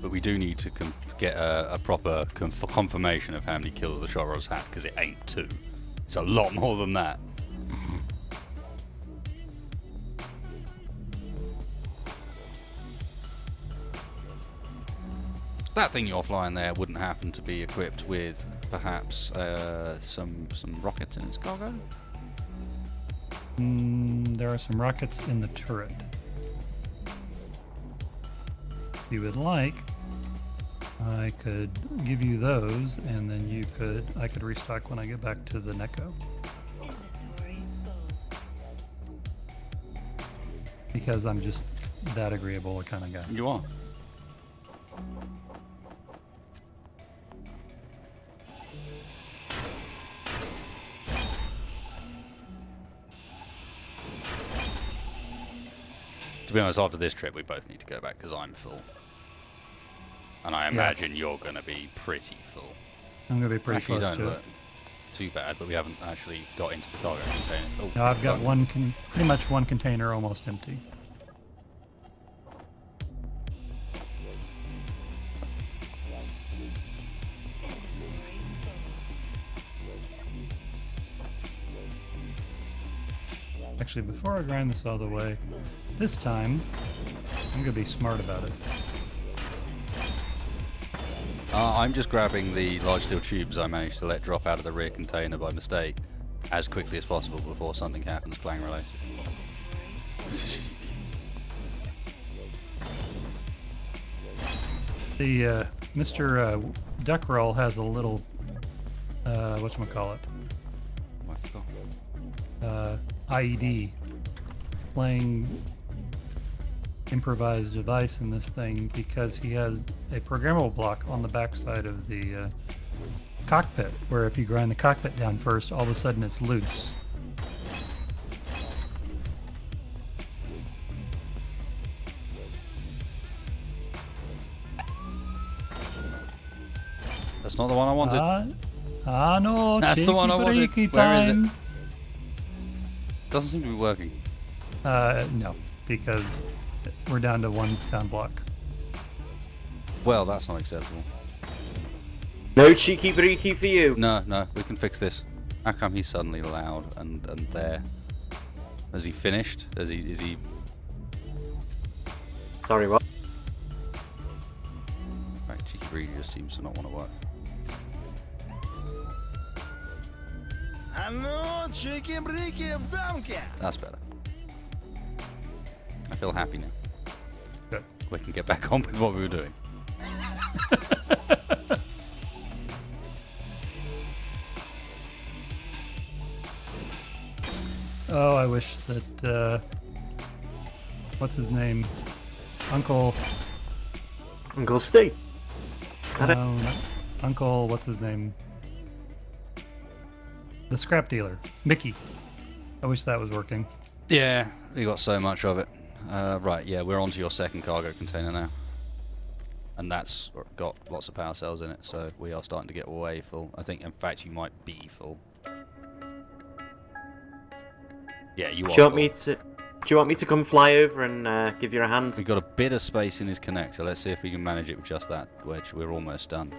But we do need to get a proper confirmation of how many kills the shot rod's had, because it ain't 2. It's a lot more than that. That thing you're flying there wouldn't happen to be equipped with perhaps some rockets in its cargo? There are some rockets in the turret. If you would like, I could give you those, and then I could restock when I get back to the Neko. Inventory full. because I'm just that agreeable a kind of guy. You are. To be honest, after this trip, we both need to go back because I'm full. And I imagine you're going to be pretty full. I'm going to be pretty Actually, you close don't to it. look too bad, but we haven't actually got into the cargo container. Oh, No, I've got done. pretty much one container almost empty. Actually, before I grind this all the way, this time, I'm going to be smart about it. I'm just grabbing the large steel tubes I managed to let drop out of the rear container by mistake as quickly as possible before something happens playing related. The Mr. Duckroll has a little, whatchamacallit, Oh, I forgot. IED playing improvised device in this thing because he has a programmable block on the backside of the cockpit where if you grind the cockpit down first, all of a sudden it's loose. That's not the one I wanted. No, That's the one I wanted. cheeky Where is it? time. Doesn't seem to be working. No, because we're down to one sound block. Well, that's not acceptable. No cheeky breaky for you. No, we can fix this. How come he's suddenly loud and there? Has he finished? Is he? Sorry, what? Right, cheeky breed just seems to not want to work. That's better. I feel happy now. Good. We can get back on with what we were doing. Oh, I wish that, what's his name? Uncle, Uncle Steve. not Uncle, what's his name? The scrap dealer, Mickey. I wish that was working. Yeah, we got so much of it. Right, yeah, we're on to your second cargo container now. And that's got lots of power cells in it, so we are starting to get way full. I think, in fact, you might be full. Yeah, you are Do you want full. me to? Do you want me to come fly over and give you a hand? We've got a bit of space in his connector. Let's see if we can manage it with just that wedge. We're almost done.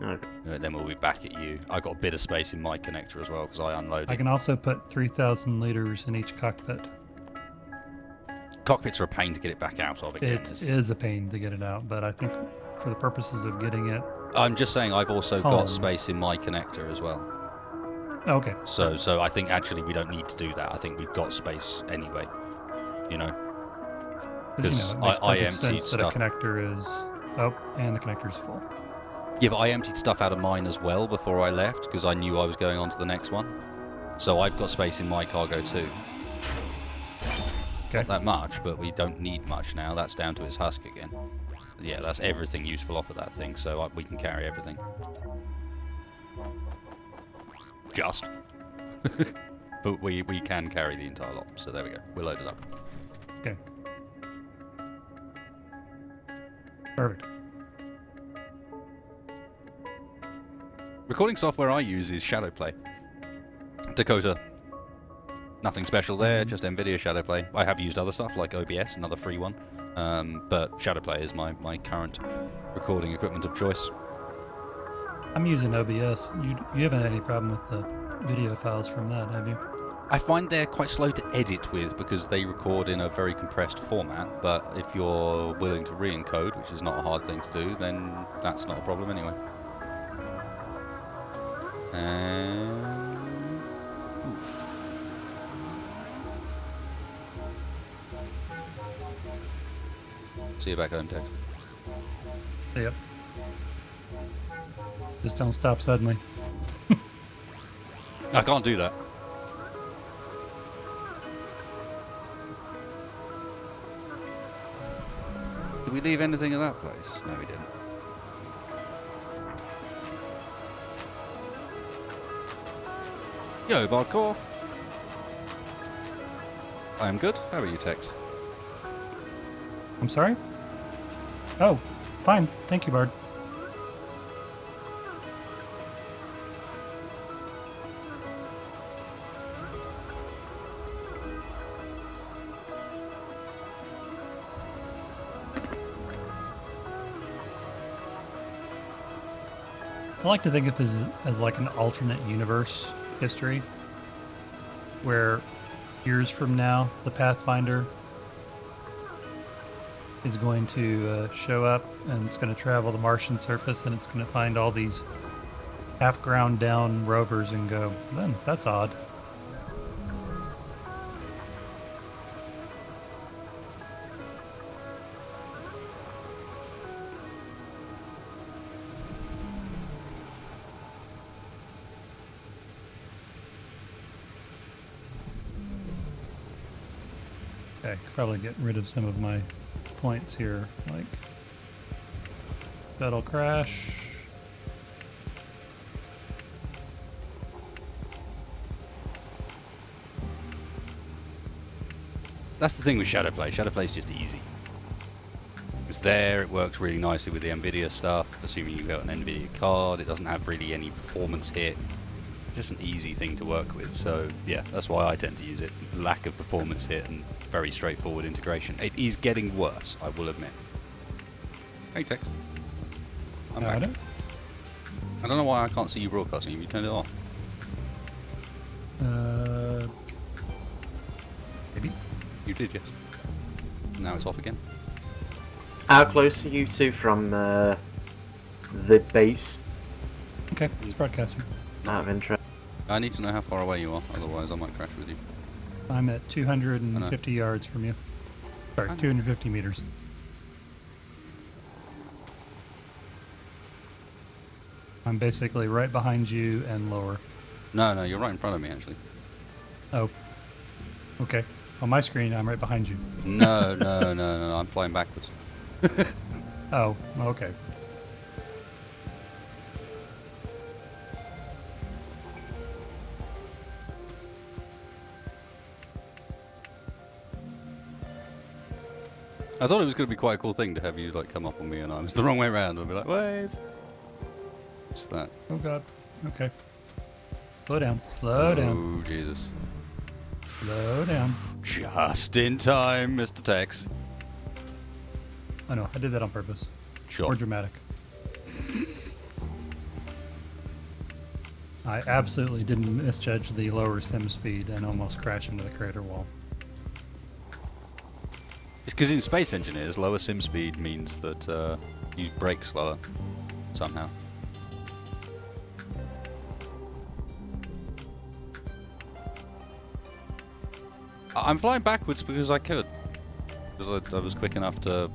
Okay. Then we'll be back at you. I got a bit of space in my connector as well because I unloaded. I can also put 3,000 liters in each cockpit. Cockpits are a pain to get it back out of again. It is a pain to get it out, but I think for the purposes of getting it, I'm just saying I've also Home. got space in my connector as well. okay. So I think actually we don't need to do that. I think we've got space anyway. You know. 'Cause it makes I perfect emptied sense that stuff. a connector is. Oh, and the connector's full. Yeah, but I emptied stuff out of mine as well before I left because I knew I was going on to the next one. So I've got space in my cargo too. Okay. Not that much, but we don't need much now. That's down to its husk again. Yeah, that's everything useful off of that thing, so we can carry everything. Just. But we can carry the entire lot, so there we go. We're loaded up. Okay. Perfect. Recording software I use is Shadowplay. Dakota. Nothing special there, just NVIDIA Shadowplay. I have used other stuff like OBS, another free one. But Shadowplay is my current recording equipment of choice. I'm using OBS. You haven't had any problem with the video files from that, have you? I find they're quite slow to edit with because they record in a very compressed format, but if you're willing to re-encode, which is not a hard thing to do, then that's not a problem anyway. See you back home, Tex. Yep. Just don't stop suddenly. I can't do that. Did we leave anything at that place? No, we didn't. Yo, Bardcore. I am good. How are you, Tex? I'm sorry? Oh, fine. Thank you, Bard. I like to think of this as like an alternate universe history, where years from now, the Pathfinder is going to show up, and it's going to travel the Martian surface, and it's going to find all these half-ground down rovers and go, then that's odd. Okay, could probably get rid of some of my points here, like that'll crash. That's the thing with Shadowplay. Shadowplay's just easy. It's there, it works really nicely with the NVIDIA stuff, assuming you got an NVIDIA card. It doesn't have really any performance hit. Just an easy thing to work with, so yeah, that's why I tend to use it. Lack of performance hit and very straightforward integration. It is getting worse, I will admit. Hey Tex. I'm back. I don't know why I can't see you broadcasting. Have you turned it off? Maybe. You did, yes. Now it's off again. How close are you two from the base? Okay, it's broadcasting. Out of interest. I need to know how far away you are, otherwise I might crash with you. I'm at 250 yards from you. Sorry, 250 meters. I'm basically right behind you and lower. No, you're right in front of me, actually. Oh. Okay. On my screen, I'm right behind you. No, I'm flying backwards. Oh, okay. I thought it was going to be quite a cool thing to have you like come up on me and I was the wrong way around and be like, wave. Just that. Oh god. Okay. Slow down. Slow down. Oh, Jesus. Slow down. Just in time, Mr. Tex. I know, I did that on purpose. Sure. More dramatic. I absolutely didn't misjudge the lower sim speed and almost crash into the crater wall. It's because in Space Engineers, lower sim speed means that you brake slower, somehow. I'm flying backwards because I could. Because I was quick enough to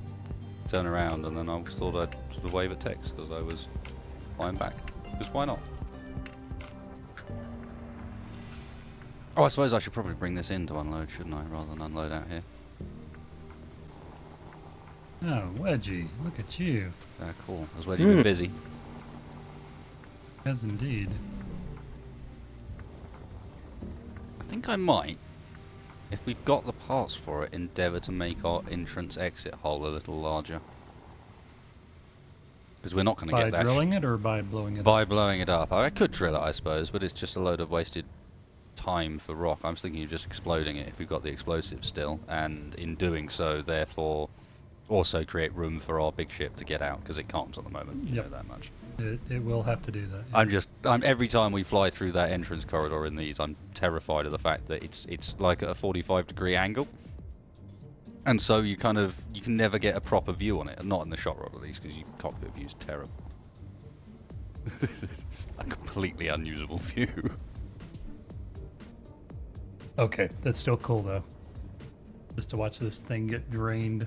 turn around, and then I thought I'd sort of wave at Tex because I was flying back. Because why not? Oh, I suppose I should probably bring this in to unload, shouldn't I, rather than unload out here. Oh, Wedgie, look at you. Cool. Has Wedgie been busy? Yes, indeed. I think I might, if we've got the parts for it, endeavour to make our entrance-exit hole a little larger. Because we're not going to get that. By drilling it or by blowing it up? By blowing it up. I could drill it, I suppose, but it's just a load of wasted time for rock. I was thinking of just exploding it if we've got the explosives still, and in doing so, therefore, also create room for our big ship to get out, because it can't at the moment, you know that much. It will have to do that. Yeah. I'm every time we fly through that entrance corridor in these, I'm terrified of the fact that it's like at a 45-degree angle, and so you can never get a proper view on it, not in the shot rod at least, because your cockpit view's terrible. It's a completely unusable view. Okay, that's still cool though. Just to watch this thing get drained.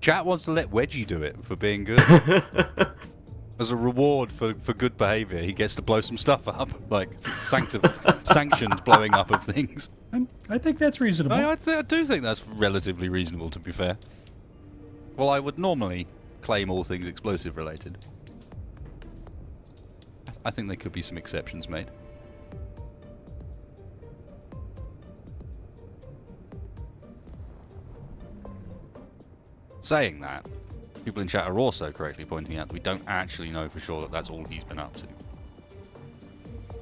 Chat wants to let Wedgie do it for being good. As a reward for good behaviour, he gets to blow some stuff up. Like, sanctioned blowing up of things. I think that's reasonable. I do think that's relatively reasonable, to be fair. Well, I would normally claim all things explosive related. I think there could be some exceptions made. Saying that, people in chat are also correctly pointing out that we don't actually know for sure that that's all he's been up to.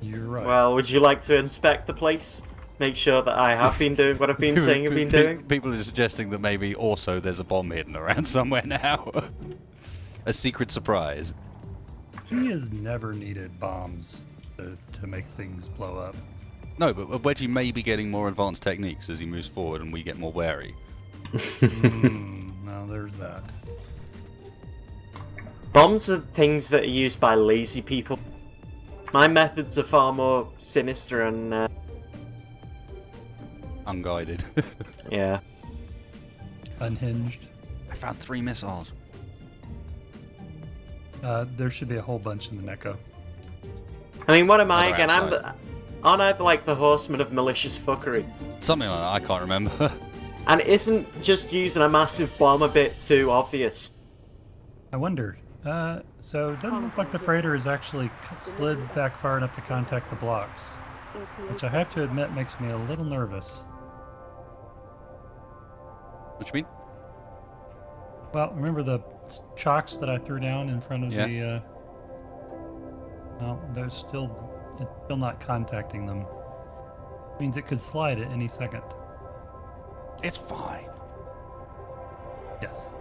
You're right. Well, would you like to inspect the place? Make sure that I have been doing what I've been saying I've been doing? People are suggesting that maybe also there's a bomb hidden around somewhere now. A secret surprise. He has never needed bombs to make things blow up. No, but Wedgie may be getting more advanced techniques as he moves forward and we get more wary. No, there's that. Bombs are things that are used by lazy people. My methods are far more sinister and, Unguided. yeah. Unhinged. I found 3 missiles. There should be a whole bunch in the Neko. I mean, what am I Another again? outside. Aren't I like the horseman of malicious fuckery? Something like that, I can't remember. And isn't just using a massive bomb a bit too obvious? I wonder. So it doesn't look like the freighter is actually slid back far enough to contact the blocks, which I have to admit makes me a little nervous. What you mean? Well, remember the chocks that I threw down in front of Yeah. the? No, it's still not contacting them. Means it could slide at any second. It's fine. Yes.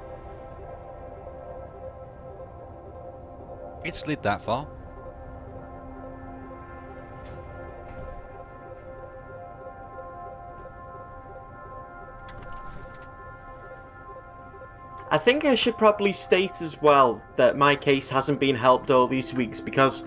It slid that far. I think I should probably state as well that my case hasn't been helped all these weeks because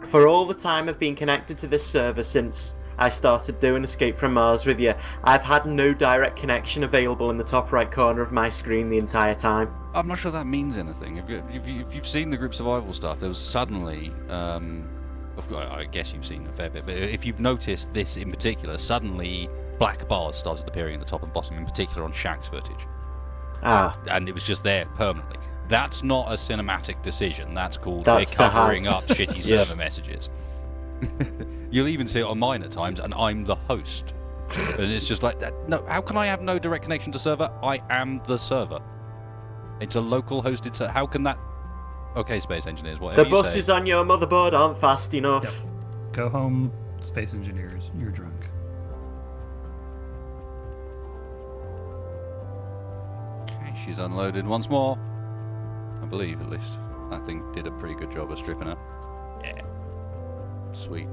for all the time I've been connected to this server since I started doing Escape from Mars with you, I've had no direct connection available in the top right corner of my screen the entire time. I'm not sure that means anything. If you've seen the group survival stuff, there was suddenly, of course, I guess you've seen a fair bit, but if you've noticed this in particular, suddenly black bars started appearing at the top and bottom, in particular on Shaq's footage. Ah, And it was just there permanently. That's not a cinematic decision. That's called That's we're to hide. covering up shitty server messages. You'll even see it on mine at times, and I'm the host. And it's just like that. No, how can I have no direct connection to server? I am the server. It's a local hosted server. How can that? Okay, space engineers, whatever the you say. buses on your motherboard aren't fast enough. Yep. Go home, space engineers. You're drunk. Okay, she's unloaded once more. I believe, at least. That thing did a pretty good job of stripping her. Yeah. Sweet.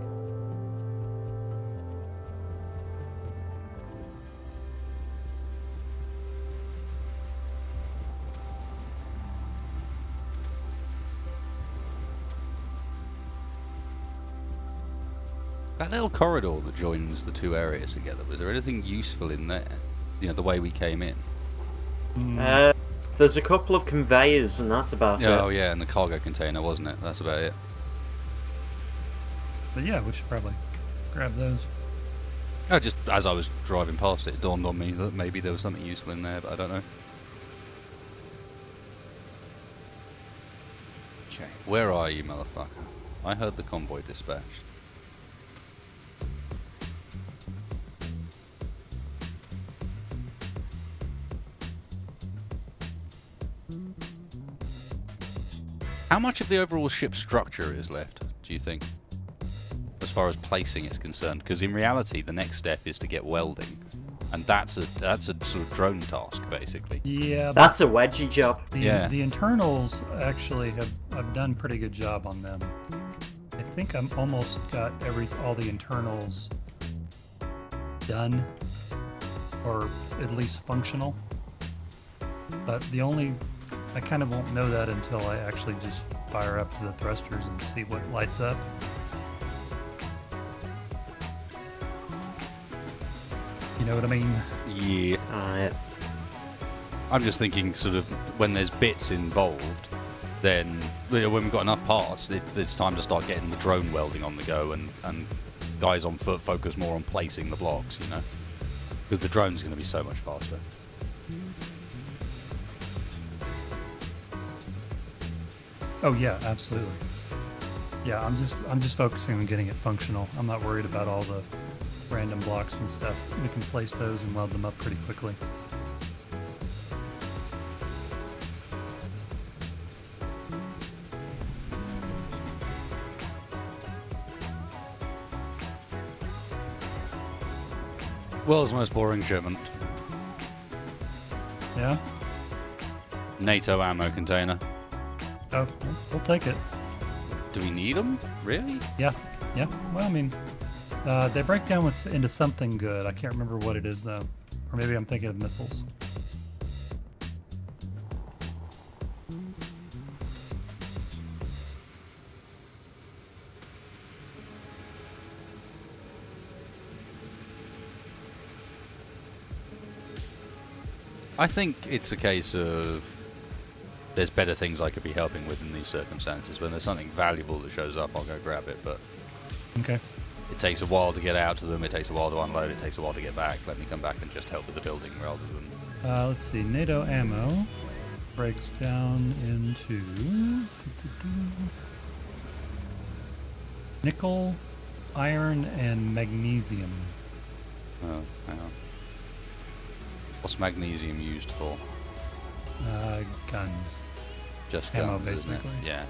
That little corridor that joins the two areas together, was there anything useful in there? You know, the way we came in? There's a couple of conveyors and that's about Oh, it. yeah, and the cargo container, wasn't it? That's about it. But yeah, we should probably grab those. Oh, just as I was driving past it dawned on me that maybe there was something useful in there, but I don't know. Okay, where are you, motherfucker? I heard the convoy dispatched. How much of the overall ship structure is left, do you think? As far as placing is concerned, because in reality the next step is to get welding, and that's a sort of drone task basically. Yeah, but That's a wedgie job. the internals actually I've done a pretty good job on them. I think I'm almost got all the internals done, or at least functional. But I kind of won't know that until I actually just fire up the thrusters and see what lights up. You know what I mean? Yeah. Alright. I'm just thinking sort of when there's bits involved, then when we've got enough parts, it's time to start getting the drone welding on the go, and guys on foot focus more on placing the blocks, you know? Because the drone's going to be so much faster. Oh yeah, absolutely. Yeah, I'm just focusing on getting it functional. I'm not worried about all the random blocks and stuff. We can place those and weld them up pretty quickly. World's most boring shipment. Yeah? NATO ammo container. Oh, we'll take it. Do we need them? Really? Yeah, yeah. Well, I mean, they break down into something good. I can't remember what it is, though. Or maybe I'm thinking of missiles. I think it's a case of there's better things I could be helping with in these circumstances. When there's something valuable that shows up, I'll go grab it, but Okay. it takes a while to get out to them, it takes a while to unload, it takes a while to get back. Let me come back and just help with the building rather than... Let's see. NATO ammo breaks down into nickel, iron, and magnesium. Oh, hang on. What's magnesium used for? Guns. Just Ammo, guns, isn't it? basically. Yeah.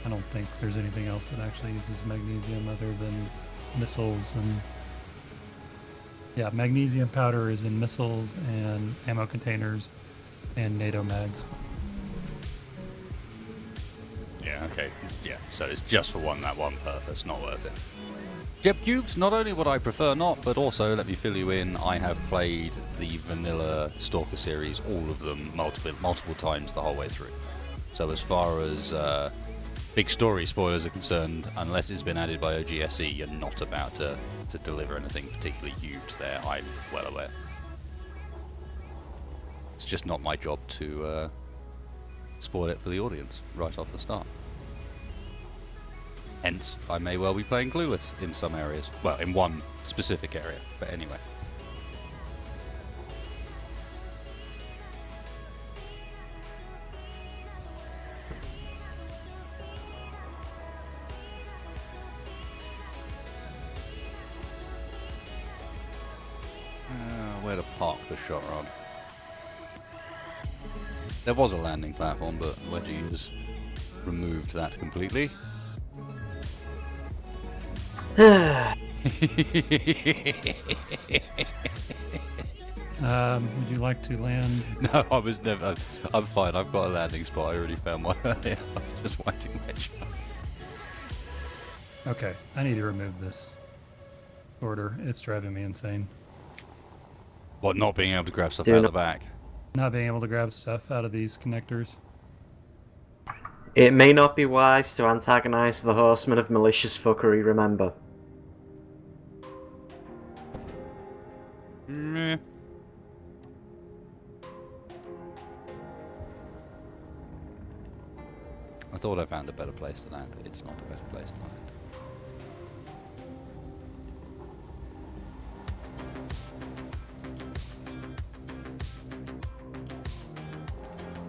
I don't think there's anything else that actually uses magnesium other than missiles and... Yeah, magnesium powder is in missiles and ammo containers and NATO mags. Yeah, okay. Yeah, so it's just for that one purpose, not worth it. Jeb Cubes, not only would I prefer not, but also, let me fill you in, I have played the vanilla Stalker series, all of them, multiple times the whole way through. So as far as big story spoilers are concerned, unless it's been added by OGSE, you're not about to deliver anything particularly huge there, I'm well aware. It's just not my job to spoil it for the audience right off the start. Hence, I may well be playing Clueless in some areas. Well, in one specific area, but anyway. Where to park the shot rod? There was a landing platform, but Wedgie has removed that completely. Would you like to land? No, I was never. I'm fine. I've got a landing spot. I already found one earlier. I was just waiting my shot. Okay, I need to remove this order. It's driving me insane. What, not being able to grab stuff Do out of not- the back? Not being able to grab stuff out of these connectors. It may not be wise to antagonize the horsemen of malicious fuckery, remember. Meh. I thought I found a better place to land. It's not a better place to land.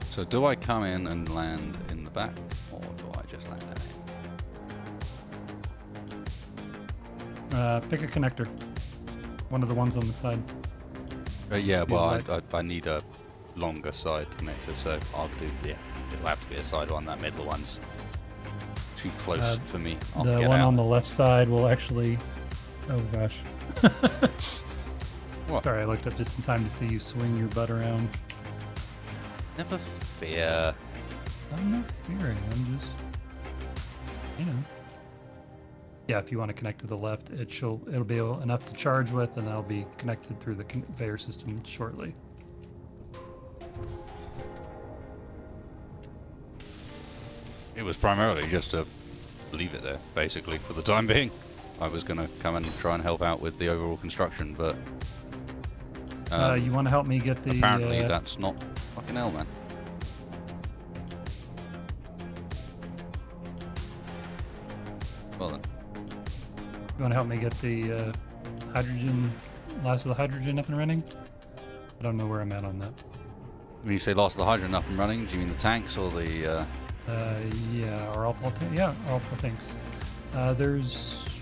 So do I come in and land in the back, or do I just land in? Pick a connector. One of the ones on the side. Yeah, well, like- I need a longer side connector, so I'll do, yeah, it'll have to be a side one. That middle one's too close for me. I'll The get one out. on the left side will actually... Oh gosh. What? Sorry, I looked up just in time to see you swing your butt around. Never fear. I'm not fearing, I'm just... You know. Yeah, if you want to connect to the left, it'll be enough to charge with, and that'll be connected through the conveyor system shortly. It was primarily just to leave it there, basically, for the time being. I was going to come and try and help out with the overall construction, but You want to help me get the... apparently that's not fucking hell, man. Well then. You want to help me get the hydrogen last of the hydrogen up and running? I don't know where I'm at on that. When you say last of the hydrogen up and running, do you mean the tanks or the... Yeah, are all full tanks? Yeah, are all full tanks. There's...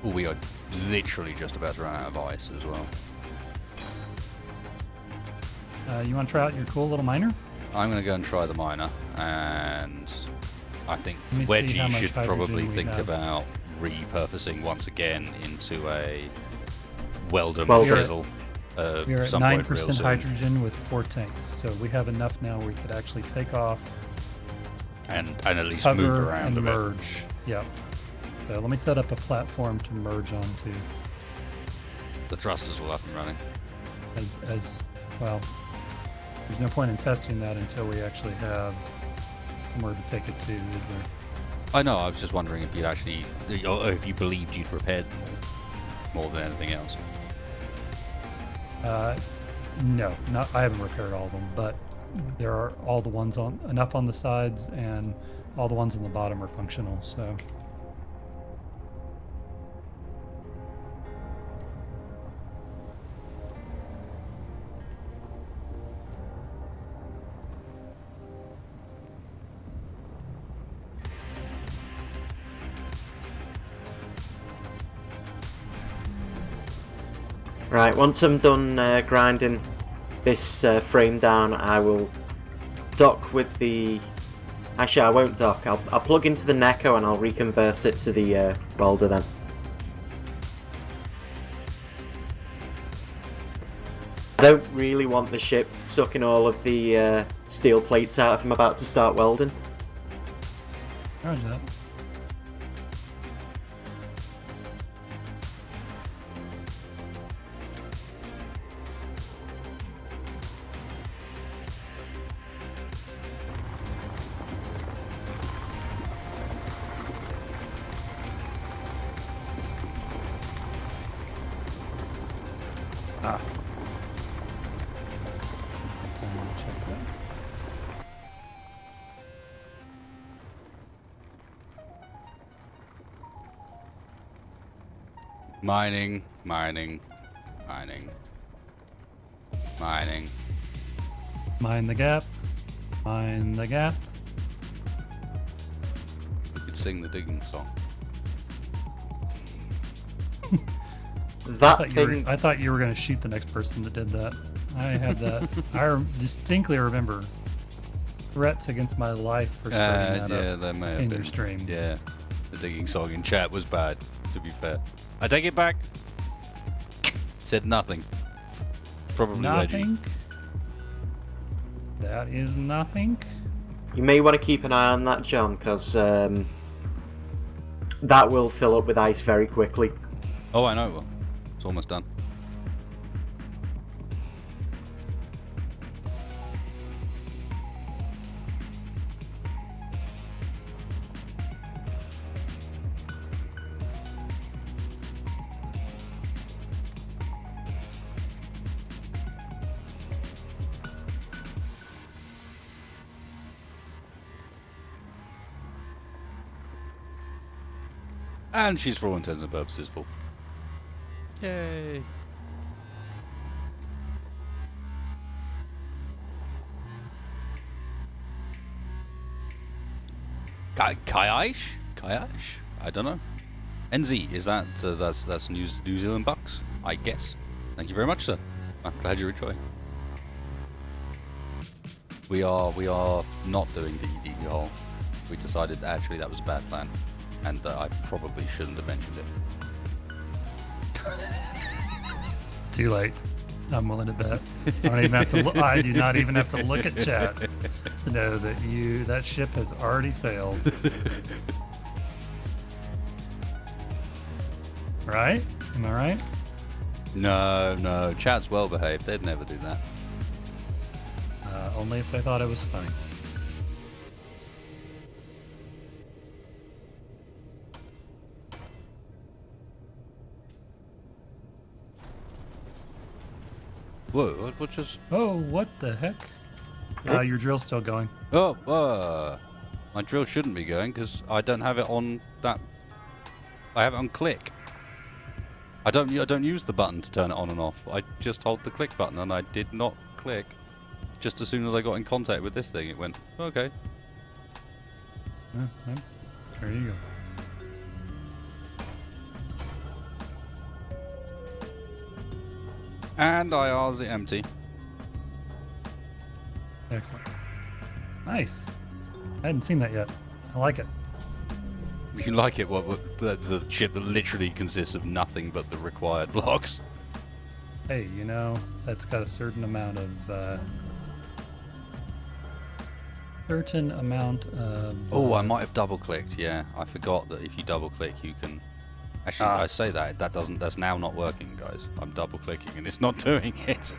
Oh, we are literally just about to run out of ice as well. You want to try out your cool little miner? I'm going to go and try the miner, and I think Let me see how Wedgie much should probably hydrogen we think have. about repurposing once again into a welder Welder. drizzle. We are at some point 9% real soon. hydrogen with 4 tanks, so we have enough now we could actually take off, and at least move cover, around and a bit. merge. Yep. So let me set up a platform to merge onto The thrusters will up and running. as well. There's no point in testing that until we actually have somewhere to take it to, is there? I know, I was just wondering if you'd actually, or if you believed you'd repaired them all, more than anything else. No, not. I haven't repaired all of them, but there are all the ones on enough on the sides, and all the ones on the bottom are functional. So Right, once I'm done grinding this frame down, I will dock with the... Actually, I won't dock. I'll plug into the Neko and I'll reconverse it to the welder then. I don't really want the ship sucking all of the steel plates out if I'm about to start welding. roger that. Ah. Check that. Mining, mining, mining, mining. Mine the gap. Mine the gap. You could sing the digging song. That I thing... thought you were going to shoot the next person that did that. I have that. Distinctly remember threats against my life for starting that yeah, up there may have in been. your stream. Yeah, the digging song in chat was bad, to be fair. I take it back. Said nothing. Probably Wedgie. Nothing. That is nothing. You may want to keep an eye on that, John, because that will fill up with ice very quickly. Oh, I know it will. It's almost done. And she's, for all intents and purposes, full. Yay! Kaiaish? Kaiaish? I don't know. NZ, is that that's New Zealand bucks? I guess. Thank you very much, sir. I'm glad you're enjoying. We are not doing the hole. We decided that actually that was a bad plan, and that I probably shouldn't have mentioned it. Too late. I'm willing to bet. I don't even have to. I do not even have to look at chat to know that that ship has already sailed. Right? Am I right? No, chat's well behaved. They'd never do that. Only if they thought it was funny. Whoa, what just... Oh, what the heck? Your drill's still going. Oh, my drill shouldn't be going because I don't have it on that... I have it on click. I don't use the button to turn it on and off. I just hold the click button, and I did not click. Just as soon as I got in contact with this thing, it went, okay. Yeah, there you go. And IR's it empty. Excellent. Nice. I hadn't seen that yet. I like it. You like it? What the ship that literally consists of nothing but the required blocks? Hey, you know, that's got a certain amount of... Oh, I might have double-clicked. Yeah, I forgot that if you double-click, you can... Actually, I say that's now not working, guys. I'm double-clicking and it's not doing it.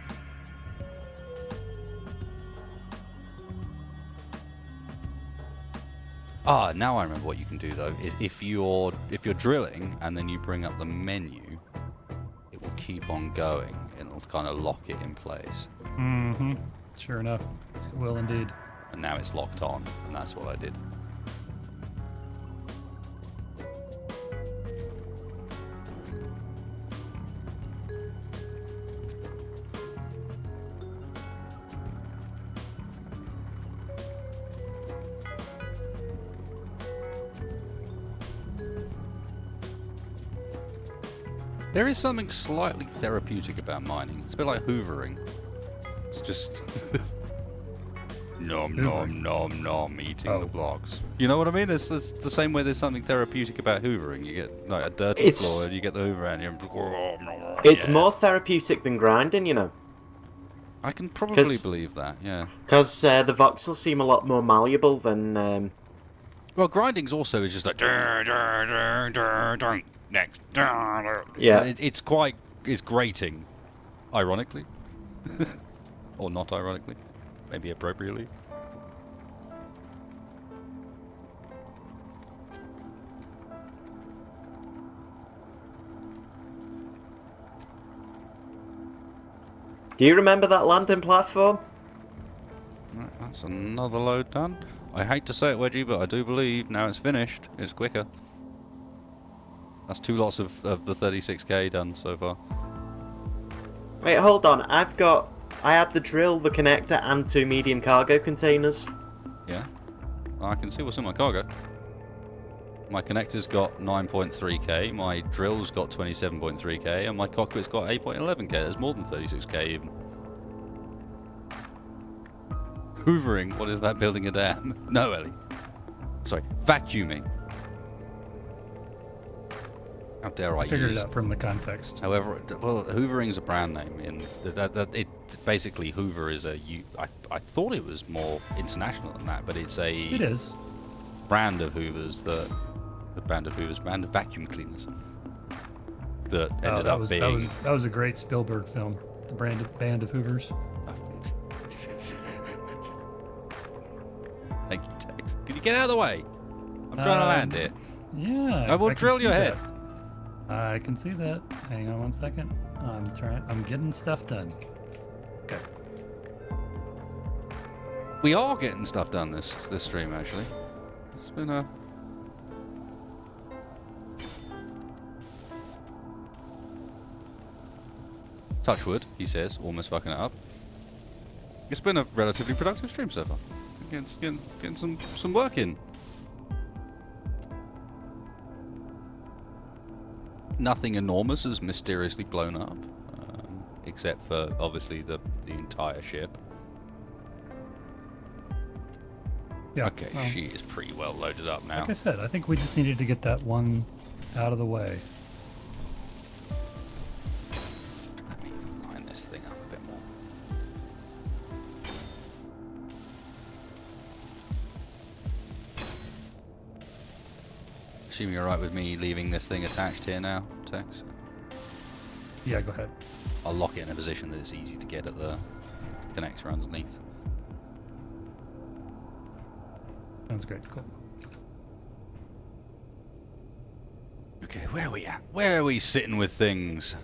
Now I remember what you can do though. Is if you're drilling and then you bring up the menu, it will keep on going and it'll kind of lock it in place. Mm-hmm. Sure enough, it will indeed. And now it's locked on, and that's what I did. There is something slightly therapeutic about mining. It's a bit like hoovering. It's just nom nom nom nom eating the blocks. You know what I mean? It's the same way there's something therapeutic about hoovering. You get like a dirty floor and you get the hoover and you're It's more therapeutic than grinding, you know. I can probably believe that, yeah. Because the voxels seem a lot more malleable than... Well, grinding's also is just like next. Yeah. It's grating, ironically. Or not ironically. Maybe appropriately. Do you remember that landing platform? That's another load done. I hate to say it, Wedgie, but I do believe now it's finished. It's quicker. That's 2 lots of the 36k done so far. Wait, hold on. I had the drill, the connector, and 2 medium cargo containers. Yeah. I can see what's in my cargo. My connector's got 9.3k, my drill's got 27.3k, and my cockpit's got 8.11k. There's more than 36k even. Hoovering, what is that? Building a dam? No, Ellie. Sorry, vacuuming. How dare I Figured use... it out from the context. However, well, Hoovering's a brand name. In it basically Hoover is a. I thought it was more international than that, but it's a. It is. Brand of Hoovers brand of vacuum cleaners that ended up being. That was a great Spielberg film. The Band of Hoovers. Thank you, Tex. Can you get out of the way? I'm trying to land it. Yeah. I will drill your head. I can see that. Hang on 1 second. I'm getting stuff done. Okay. We are getting stuff done this stream actually. It's been a. Touch wood, he says, almost fucking it up. It's been a relatively productive stream so far. Getting some work in. Nothing enormous has mysteriously blown up, except for obviously the entire ship. Yeah. Okay, well, she is pretty well loaded up now. Like I said, I think we just needed to get that one out of the way. Let me line this thing up a bit more. Assuming you're right with me leaving this thing attached here now, Tex? Yeah, go ahead. I'll lock it in a position that it's easy to get at the connector underneath. Sounds great. Cool. Okay, where are we at? Where are we sitting with things?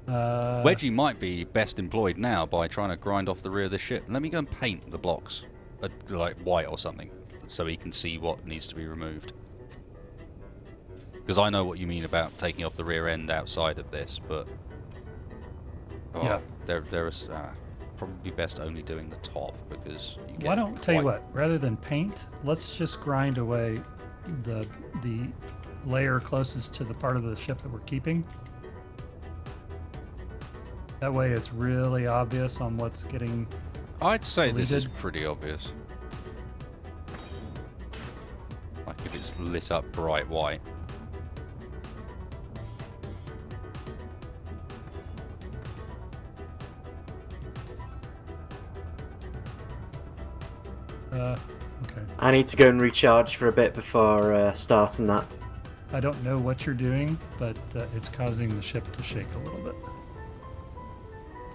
Uh, Wedgie might be best employed now by trying to grind off the rear of the ship. Let me go and paint the blocks, like white or something, so he can see what needs to be removed. Because I know what you mean about taking off the rear end outside of this, but Yeah. there is probably best only doing the top because you get Why don't tell you quite- what? Rather than paint, let's just grind away the layer closest to the part of the ship that we're keeping. That way, it's really obvious on what's getting. I'd say this is deleted. pretty obvious. Like if it's lit up bright white. Okay. I need to go and recharge for a bit before starting that. I don't know what you're doing, but it's causing the ship to shake a little bit.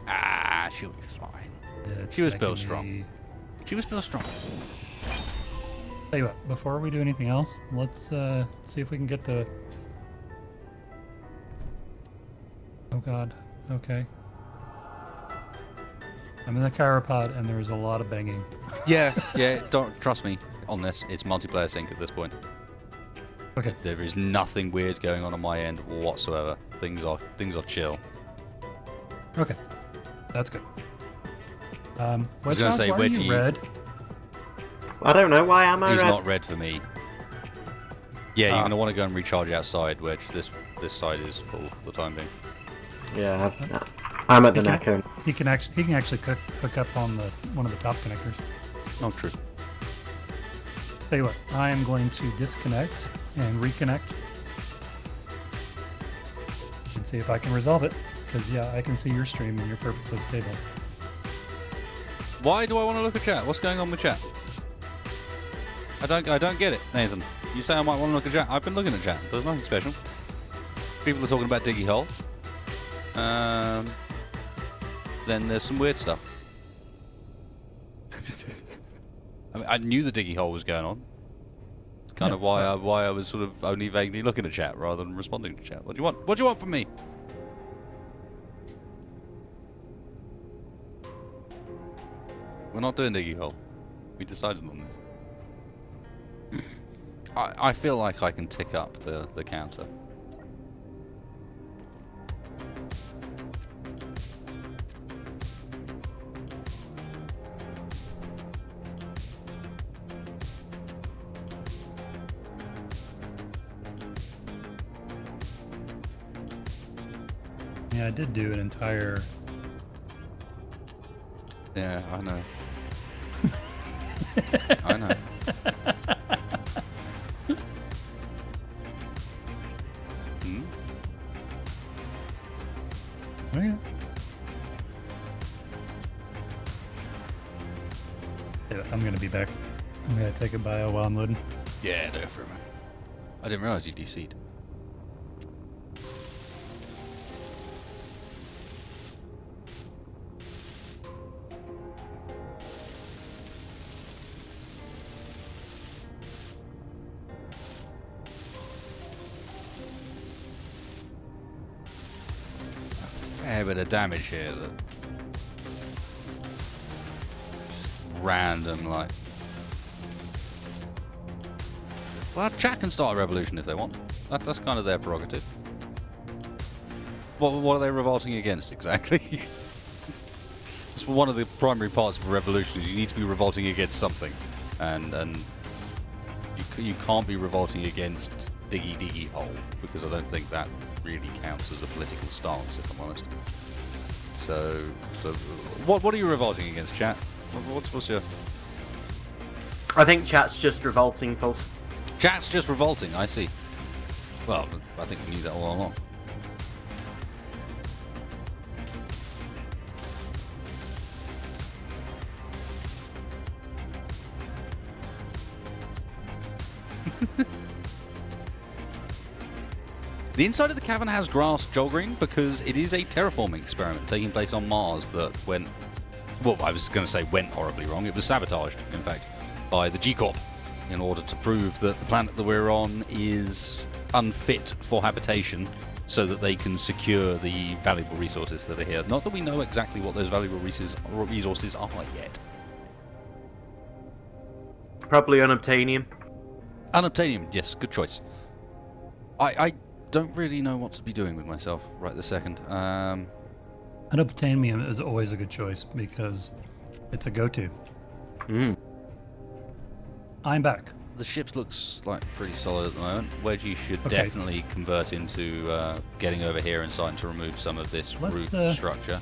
Ah, she'll be fine. It's She was making built strong. me- She was built strong. Tell you what, before we do anything else, let's see if we can get the. Oh God. Okay. I'm in the chiropod, and there's a lot of banging. Yeah, yeah. Don't trust me on this. It's multiplayer sync at this point. Okay. There is nothing weird going on my end whatsoever. Things are chill. Okay. That's good. was gonna say, why are you Wedgie- red? I don't know, why am I He's red? not red for me. Yeah, you're Ah. gonna want to go and recharge outside, Wedge. This side is full for the time being. Yeah, I'm at the Okay. neck end. He can actually hook up on one of the top connectors. Oh, true. Tell you what, I am going to disconnect and reconnect and see if I can resolve it. Because yeah, I can see your stream and you're perfectly stable. Why do I want to look at chat? What's going on with chat? I don't get it, Nathan. You say I might want to look at chat. I've been looking at chat. There's nothing special. People are talking about Diggy Hole. Then there's some weird stuff. I mean, I knew the Diggy Hole was going on. It's kind Yeah. of why I was sort of only vaguely looking at chat rather than responding to chat. What do you want? What do you want from me? We're not doing Diggy Hole. We decided on this. I feel like I can tick up the counter. Yeah, I did do an entire. Yeah, I know. I know. Hmm? Okay. Yeah, I'm gonna be back. I'm gonna take a bio while I'm loading. Yeah, do it for a minute. I didn't realize you DC'd. A fair bit of damage here that random like. Well, chat can start a revolution if they want. That's kind of their prerogative. What are they revolting against exactly? It's one of the primary parts of a revolution is you need to be revolting against something, and you can't be revolting against Diggy Hole because I don't think that really counts as a political stance, if I'm honest. So what are you revolting against, chat? What's your I think chat's just revolting, full Chat's just revolting, I see. Well, I think we knew that all along. The inside of the cavern has grass, Joel Green, because it is a terraforming experiment taking place on Mars that went... Well, I was going to say went horribly wrong. It was sabotaged, in fact, by the G-Corp in order to prove that the planet that we're on is unfit for habitation so that they can secure the valuable resources that are here. Not that we know exactly what those valuable resources are yet. Probably unobtainium. Unobtainium, yes, good choice. I don't really know what to be doing with myself right this second. Unobtainium is always a good choice because it's a go-to. Mm. I'm back. The ship looks like pretty solid at the moment. Wedgie should Okay. definitely convert into getting over here and starting to remove some of this Let's, roof structure.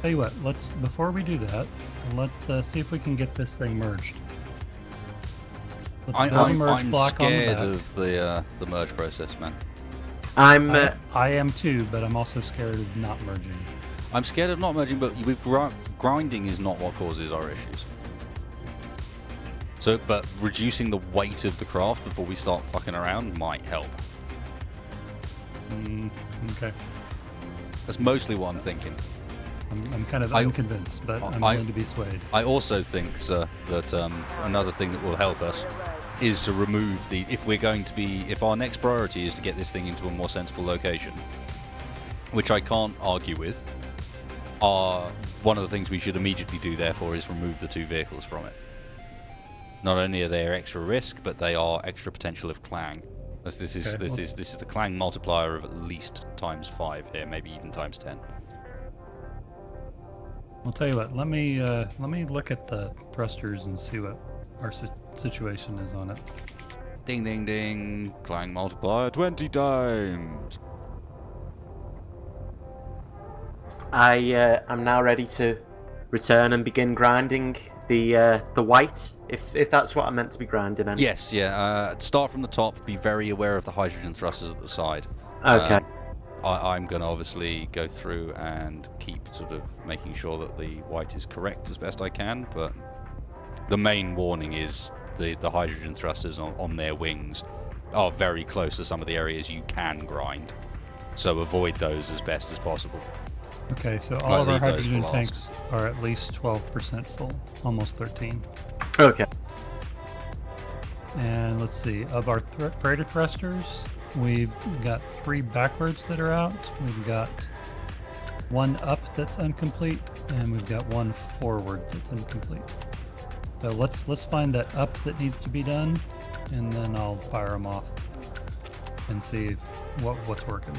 Tell you what, before we do that, let's see if we can get this thing merged. Let's build a merge I'm block on the scared back. of the merge process, man. I am too, but I'm also scared of not merging. I'm scared of not merging, but grinding is not what causes our issues. So, but reducing the weight of the craft before we start fucking around might help. Okay. That's mostly what I'm thinking. I'm kind of unconvinced, but I'm willing to be swayed. I also think, sir, that another thing that will help us is to remove the... If our next priority is to get this thing into a more sensible location, which I can't argue with, one of the things we should immediately do, therefore, is remove the 2 vehicles from it. Not only are they extra risk, but they are extra potential of clang. As this is a clang multiplier of at least times 5 here, maybe even times 10. I'll tell you what. Let me look at the thrusters and see what our situation is on it. Ding, ding, ding. Clang multiplier 20 times. I'm now ready to return and begin grinding the white, if that's what I'm meant to be grinding. And Yes, yeah. Start from the top. Be very aware of the hydrogen thrusters at the side. Okay. I'm going to obviously go through and keep sort of making sure that the white is correct as best I can, but the main warning is the hydrogen thrusters on their wings are very close to some of the areas you can grind. So avoid those as best as possible. Okay, so all of our leave those hydrogen for last. tanks are at least 12% full, almost 13. Okay. And let's see, of our freighter thrusters, we've got 3 backwards that are out. We've got 1 up that's incomplete, and we've got 1 forward that's incomplete. So let's find that up that needs to be done, and then I'll fire them off and see what's working.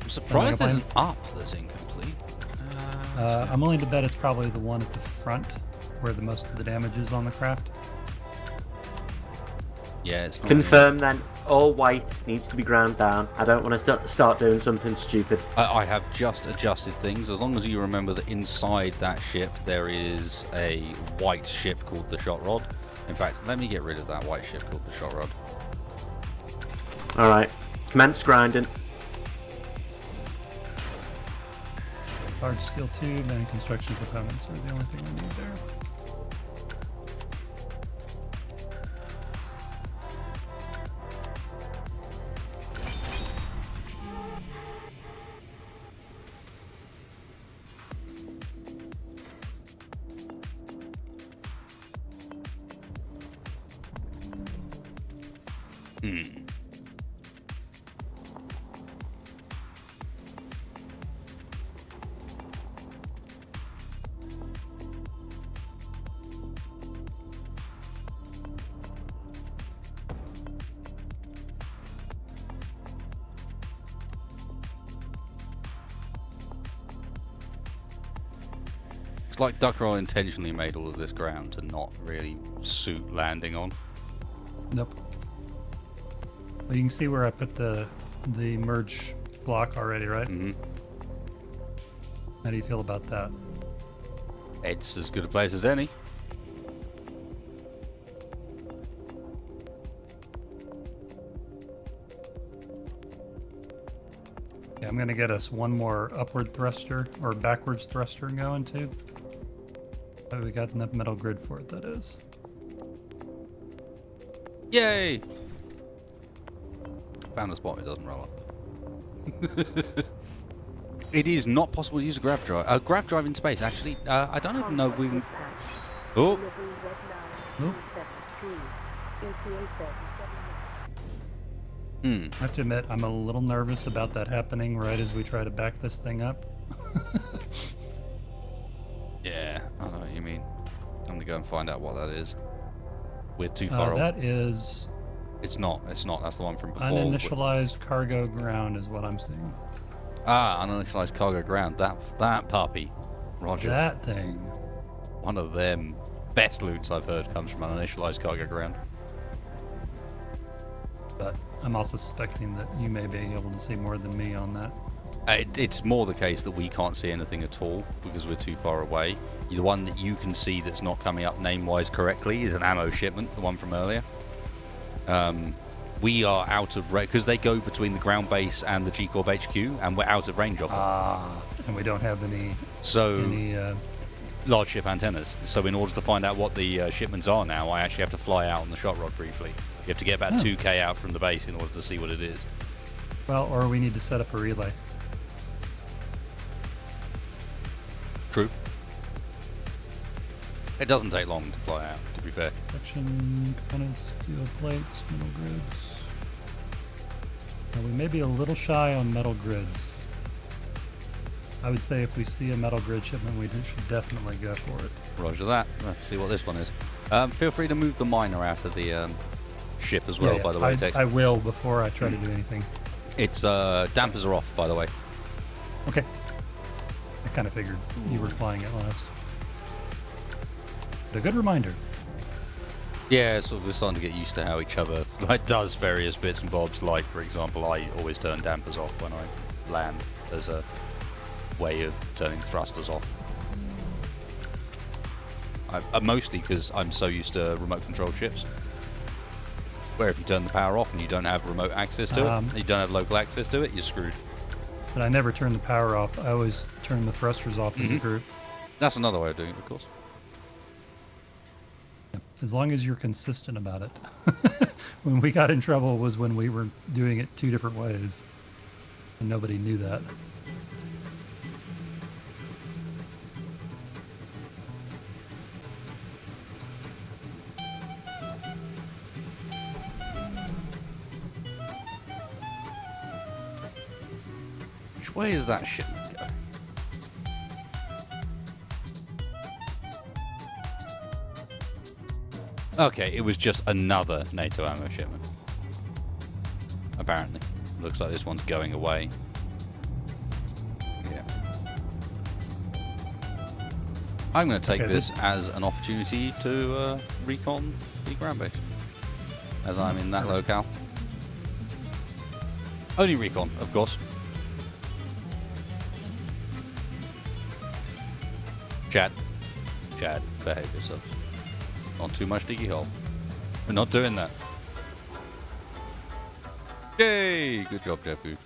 I'm surprised I'm there's gonna an up that's incomplete. I'm willing to bet it's probably the one at the front where the most of the damage is on the craft. Yeah, it's not Confirm then, all white needs to be ground down. I don't want to start doing something stupid. I have just adjusted things. As long as you remember that inside that ship there is a white ship called the Shot Rod. In fact, let me get rid of that white ship called the Shot Rod. Alright, commence grinding. Large skill tube and construction components are the only thing I need there. It's like Duckroll intentionally made all of this ground to not really suit landing on. Nope. Well, you can see where I put the merge block already, right? Mm-hmm. How do you feel about that? It's as good a place as any. Yeah, I'm gonna get us 1 more upward thruster or backwards thruster going too. But we got enough metal grid for it, that is. Yay! Found a spot it doesn't roll up. It is not possible to use a grav drive. A grav drive in space, actually. I don't even know if we can... Oh! Oop. I have to admit, I'm a little nervous about that happening right as we try to back this thing up. Yeah, I know what you mean. I'm gonna go and find out what that is. We're too far away. That is It's not. It's not. That's the one from before. Uninitialized cargo ground is what I'm seeing. Uninitialized cargo ground. That puppy. Roger. That thing. One of them best loots I've heard comes from uninitialized cargo ground. But I'm also suspecting that you may be able to see more than me on that. It's more the case that we can't see anything at all because we're too far away. The one that you can see that's not coming up name-wise correctly is an ammo shipment, the one from earlier. We are out of range because they go between the ground base and the G-Corp HQ, and we're out of range of them. And we don't have any large ship antennas. So in order to find out what the shipments are now, I actually have to fly out on the shot rod briefly. You have to get about 2k out from the base in order to see what it is. Well, or we need to set up a relay. True. It doesn't take long to fly out, to be fair. Section components, steel plates, metal grids. Now we may be a little shy on metal grids. I would say if we see a metal grid shipment, we should definitely go for it. Roger that. Let's see what this one is. Feel free to move the miner out of the ship as well, by the way, Tex. I will before I try to do anything. It's dampers are off, by the way. Okay. I kind of figured you were flying it last. But a good reminder. Yeah, so we're starting to get used to how each other does various bits and bobs. Like, for example, I always turn dampers off when I land as a way of turning thrusters off. Mostly because I'm so used to remote control ships, where if you turn the power off and you don't have remote access to it, you don't have local access to it, you're screwed. But I never turn the power off. I always turn the thrusters off as a group. That's another way of doing it, of course. As long as you're consistent about it. When we got in trouble was when we were doing it two different ways. And nobody knew that. Which way is that shipment going? Okay, it was just another NATO ammo shipment. Apparently. Looks like this one's going away. Yeah. I'm going to take this as an opportunity to recon the ground base. As I'm in that locale. Only recon, of course. Chad, behave yourselves. Not too much diggy hole. We're not doing that. Yay! Good job, Jefu.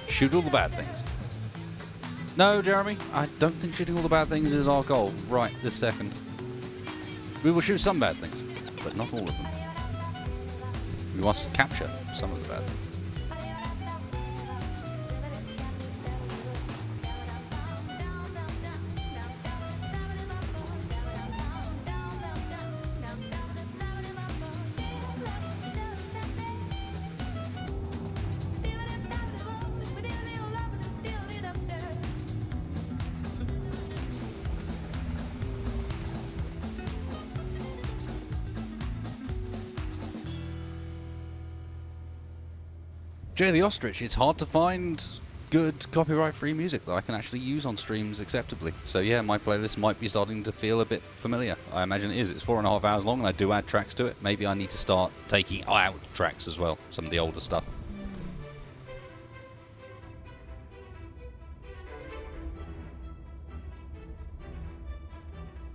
Shoot all the bad things. No, Jeremy, I don't think shooting all the bad things is our goal right this second. We will shoot some bad things, but not all of them. We must capture some of the bad things. Jay the Ostrich, it's hard to find good copyright-free music that I can actually use on streams acceptably. So yeah, my playlist might be starting to feel a bit familiar. I imagine it is. It's 4.5 hours long and I do add tracks to it. Maybe I need to start taking out tracks as well, some of the older stuff.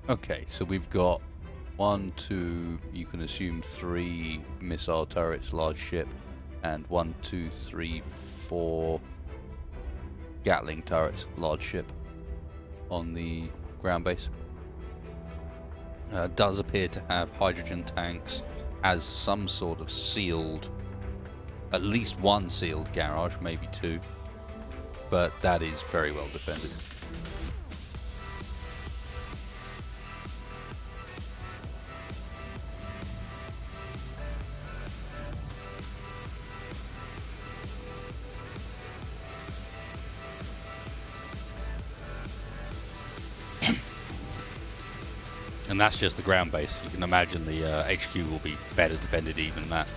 Okay, so we've got 1, 2, you can assume 3 missile turrets, large ship, and 1, 2, 3, 4 Gatling turrets, large ship, on the ground base. Does appear to have hydrogen tanks, as some sort of sealed, at least one sealed garage, maybe 2, but that is very well defended. And that's just the ground base. You can imagine the HQ will be better defended even than that.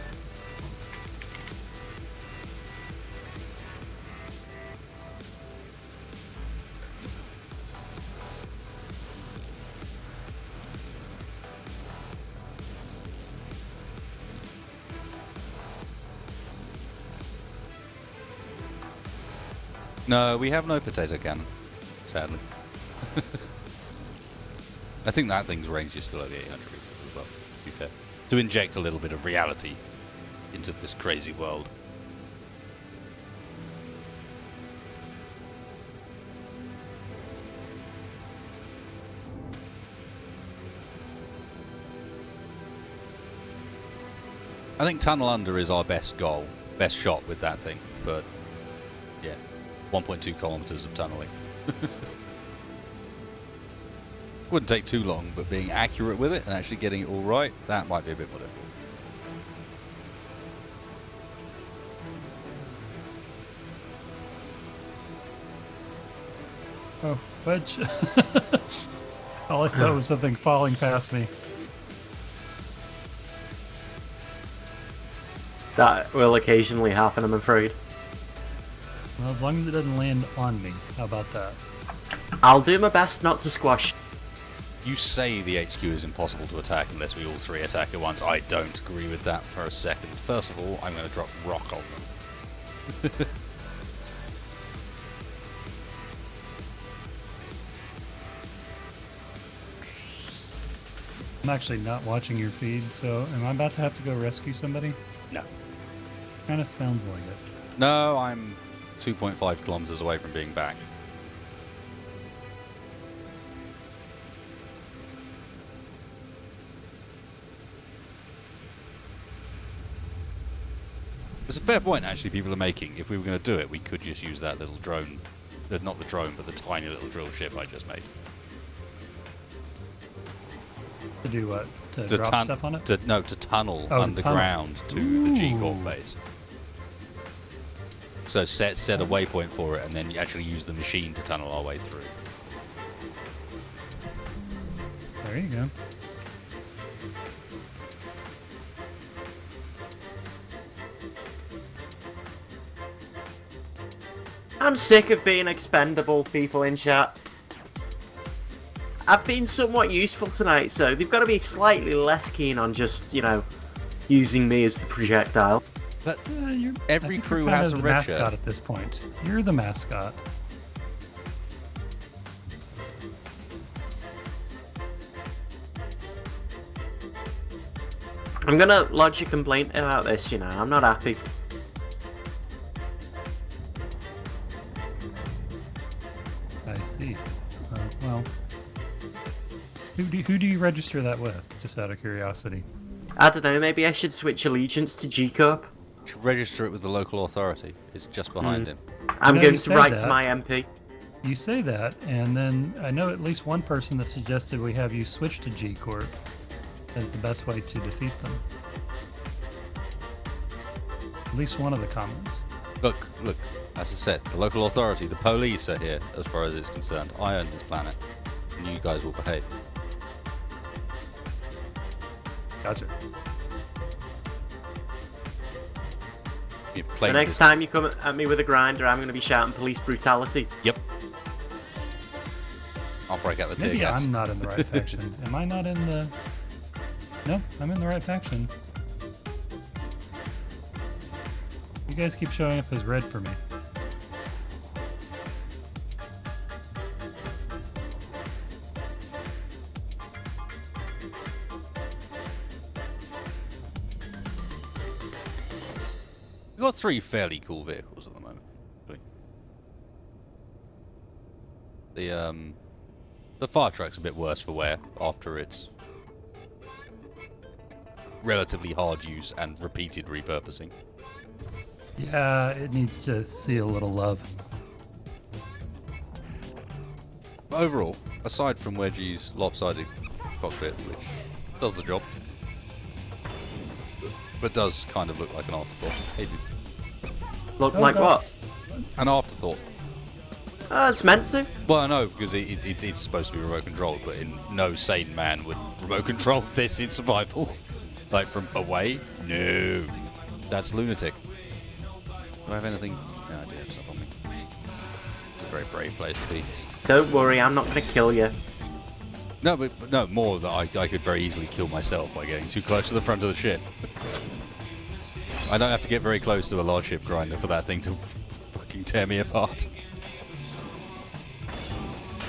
No, we have no potato cannon, sadly. I think that thing's range is still at the 800 meters as well, to be fair. To inject a little bit of reality into this crazy world. I think tunnel under is our best goal, best shot with that thing, but yeah, 1.2 kilometers of tunneling. Wouldn't take too long, but being accurate with it and actually getting it all right, that might be a bit more difficult. Oh, wedge. All I saw was something falling past me. That will occasionally happen, I'm afraid. Well, as long as it doesn't land on me. How about that? I'll do my best not to squash. You say the HQ is impossible to attack unless we all three attack at once. I don't agree with that for a second. First of all, I'm going to drop rock on them. I'm actually not watching your feed, so am I about to have to go rescue somebody? No. Kind of sounds like it. No, I'm 2.5 kilometers away from being back. It's a fair point, actually, people are making. If we were going to do it, we could just use that little drone. Not the drone, but the tiny little drill ship I just made. To do what? To drop stuff on it? To tunnel Oh, underground to the G-Corp base. So set a waypoint for it, and then you actually use the machine to tunnel our way through. There you go. I'm sick of being expendable, people in chat. I've been somewhat useful tonight, so they've got to be slightly less keen on just, using me as the projectile. But I every think crew you're kind has of a the Richard. mascot at this point. You're the mascot. I'm gonna lodge a complaint about this, I'm not happy. I see. Well, who do you register that with? Just out of curiosity. I don't know, maybe I should switch allegiance to G-Corp. You should register it with the local authority. It's just behind him. I'm know, going you to said write to that. my MP. You say that, and then I know at least one person that suggested we have you switch to G Corp as the best way to defeat them. At least one of the comments. Look, as I said, the local authority, the police are here as far as it's concerned. I own this planet, and you guys will behave. Gotcha. You've So played next this- time you come at me with a grinder, I'm going to be shouting police brutality. Yep. I'll break out the tear Maybe gas. I'm not in the right faction. Am I not in the... No, I'm in the right faction. You guys keep showing up as red for me. We've got 3 fairly cool vehicles at the moment. The fire truck's a bit worse for wear after its relatively hard use and repeated repurposing. Yeah, it needs to see a little love. But overall, aside from Wedgie's lopsided cockpit, which does the job, but does kind of look like an afterthought. Hey, dude. Look Oh, like God. what? An afterthought. It's meant to. Well, I know, because it's supposed to be remote controlled, but no sane man would remote control this in survival. Like, from away? No. That's lunatic. Do I have anything? No, I do have stuff on me. It's a very brave place to be. Don't worry, I'm not going to kill you. No, but no, more that I could very easily kill myself by getting too close to the front of the ship. I don't have to get very close to a large ship grinder for that thing to fucking tear me apart.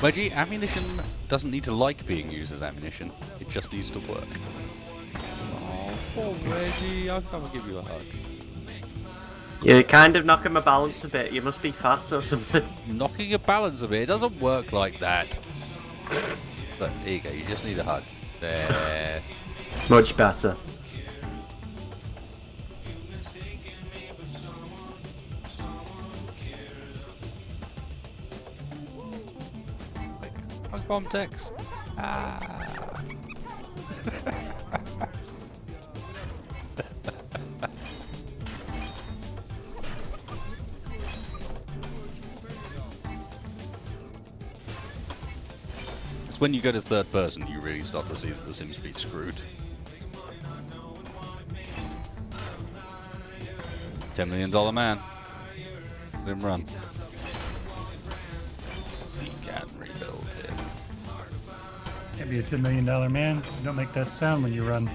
Wedgie, ammunition doesn't need to like being used as ammunition. It just needs to work. Oh, poor Wedgie. I'll come and give you a hug. You're kind of knocking my balance a bit. You must be fat or something. Knocking your balance a bit. It doesn't work like that. But there you go. You just need a hug. There. Much better. Hug bomb Tex. Ah. It's when you go to third person you really start to see that the Sims beat screwed. $10 million man. Let him run. We can rebuild him. Can't be a $10 million man. You don't make that sound when you run.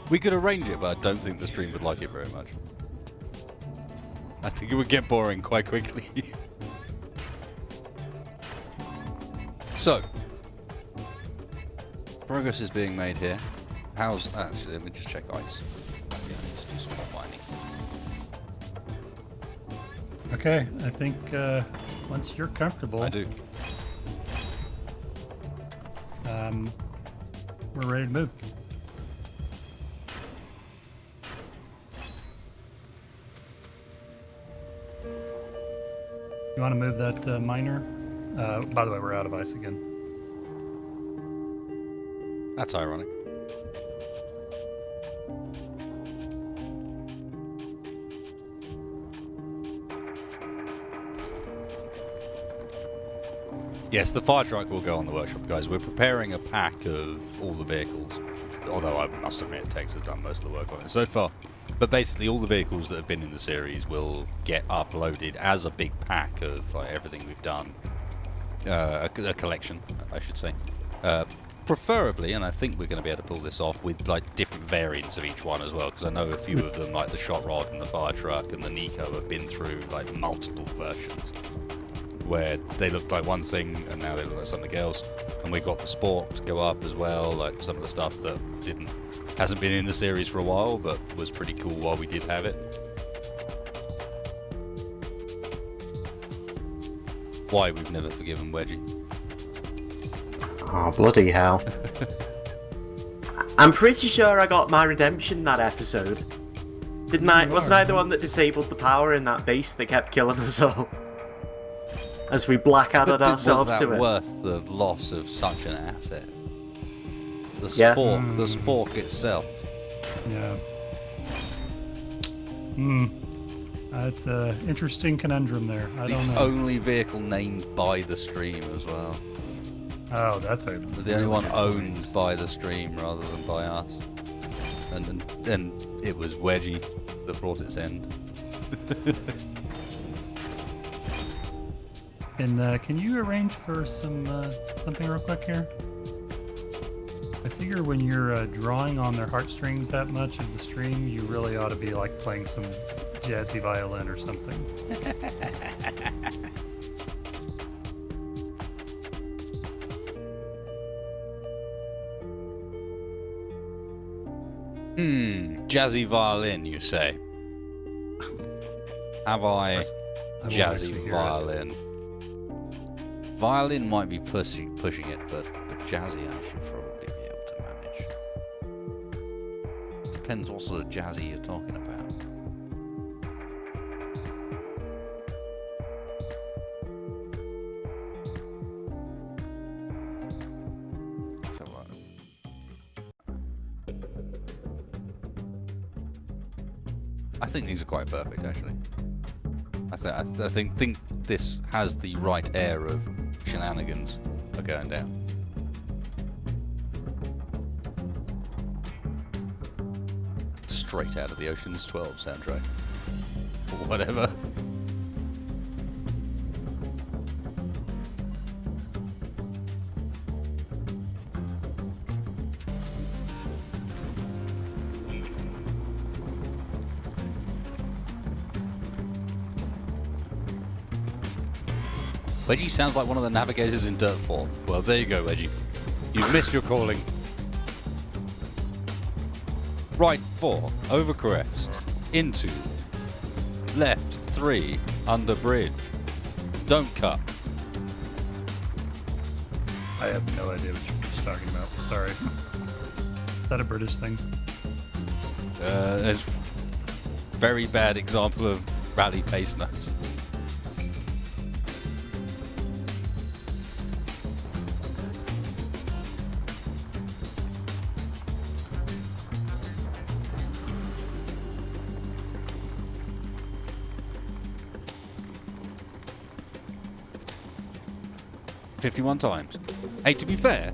We could arrange it, but I don't think the stream would like it very much. I think it would get boring quite quickly. So, progress is being made here. How's... Actually, let me just check ice. Yeah, I need to do some more mining. Okay, I think once you're comfortable, I do. We're ready to move. You want to move that miner? By the way, we're out of ice again. That's ironic. Yes, the fire truck will go on the workshop, guys. We're preparing a pack of all the vehicles. Although I must admit, Tex has done most of the work on it so far. But basically, all the vehicles that have been in the series will get uploaded as a big pack of like everything we've done. A collection, I should say. Preferably, and I think we're going to be able to pull this off with like different variants of each one as well, because I know a few of them, like the Shot Rod and the Fire Truck and the Nico, have been through like multiple versions, where they looked like one thing and now they look like something else. And we got the Sport to go up as well, like some of the stuff that hasn't been in the series for a while, but was pretty cool while we did have it. Why we've never forgiven Wedgie. Oh, bloody hell. I'm pretty sure I got my redemption that episode. Didn't I? Wasn't I the one that disabled the power in that base that kept killing us all? As we blackouted ourselves was to that it. worth the loss of such an asset? The Yeah. Spork, the Spork itself. Yeah. It's an interesting conundrum there. I don't The know. only vehicle named by the stream as well. Oh, that's a. It was the only one owned by the stream rather than by us. And it was Wedgie that brought its end. And can you arrange for something real quick here? I figure when you're drawing on their heartstrings that much of the stream, you really ought to be like playing some jazzy violin or something. Jazzy violin, you say? Have I won't actually jazzy hear it. violin? Violin might be pushing it, but jazzy I should probably be able to manage. Depends what sort of jazzy you're talking about. I think these are quite perfect, actually. I think this has the right air of shenanigans are going down. Straight out of the Ocean's 12 soundtrack. Or whatever. Wedgie sounds like one of the navigators in Dirt 4. Well, there you go, Wedgie. You've missed your calling. Right 4, over crest, into, left 3, under bridge. Don't cut. I have no idea what you're just talking about. Sorry. Is that a British thing? It's very bad example of rally pace notes. $51 times. Hey, to be fair,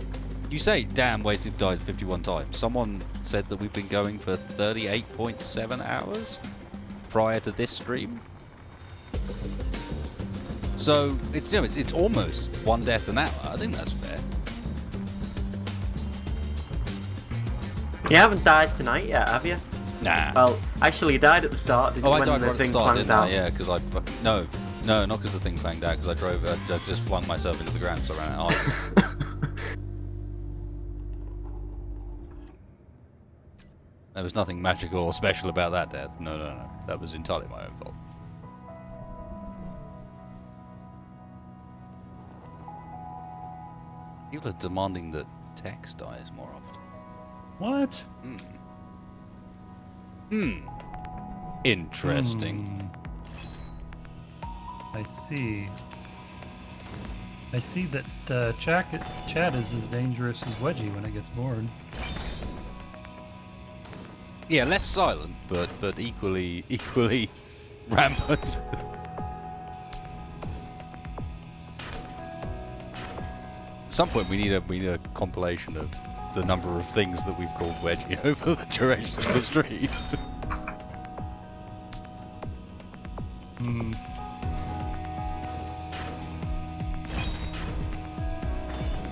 you say damn wasted died 51 times. Someone said that we've been going for 38.7 hours prior to this stream. So it's, you know, it's almost one death an hour. I think that's fair. You haven't died tonight yet, have you? Nah. Well, actually, you died at the start, didn't Oh, you? I When died the right at the thing start, clanged didn't I? out. Yeah, because I fucking... No, not because the thing clanged out, because I just flung myself into the ground because I ran out of iron. There was nothing magical or special about that death. No. That was entirely my own fault. People are demanding that Tex dies more often. What? Interesting. I see. I see that Chad is as dangerous as Wedgie when it gets bored. Yeah, less silent, but equally rampant. At some point, we need a compilation of the number of things that we've called Wedgie over the duration of the stream.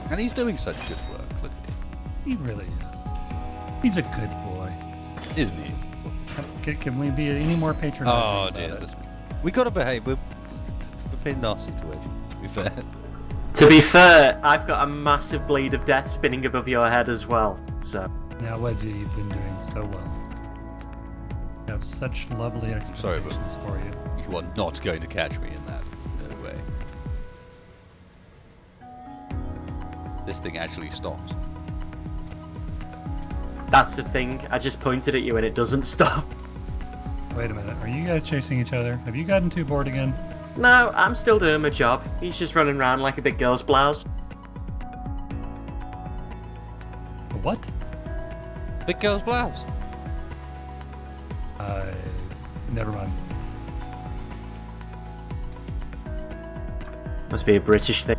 And he's doing such good work. Look at him, He really is. He's a good boy. isn't he? Can we be any more patronizing? Oh, about Jesus. it? We gotta behave. We're being nasty to Wedgie, to be fair. To be fair, I've got a massive blade of death spinning above your head as well, so... Now, Wedgie, you've been doing so well. I have such lovely Sorry, but- expectations for you. You are not going to catch me in that. No way. This thing actually stops. That's the thing, I just pointed at you and it doesn't stop. Wait a minute. Are you guys chasing each other? Have you gotten too bored again? No, I'm still doing my job. He's just running around like a big girl's blouse. What? Big girl's blouse. Never mind. Must be a British thing.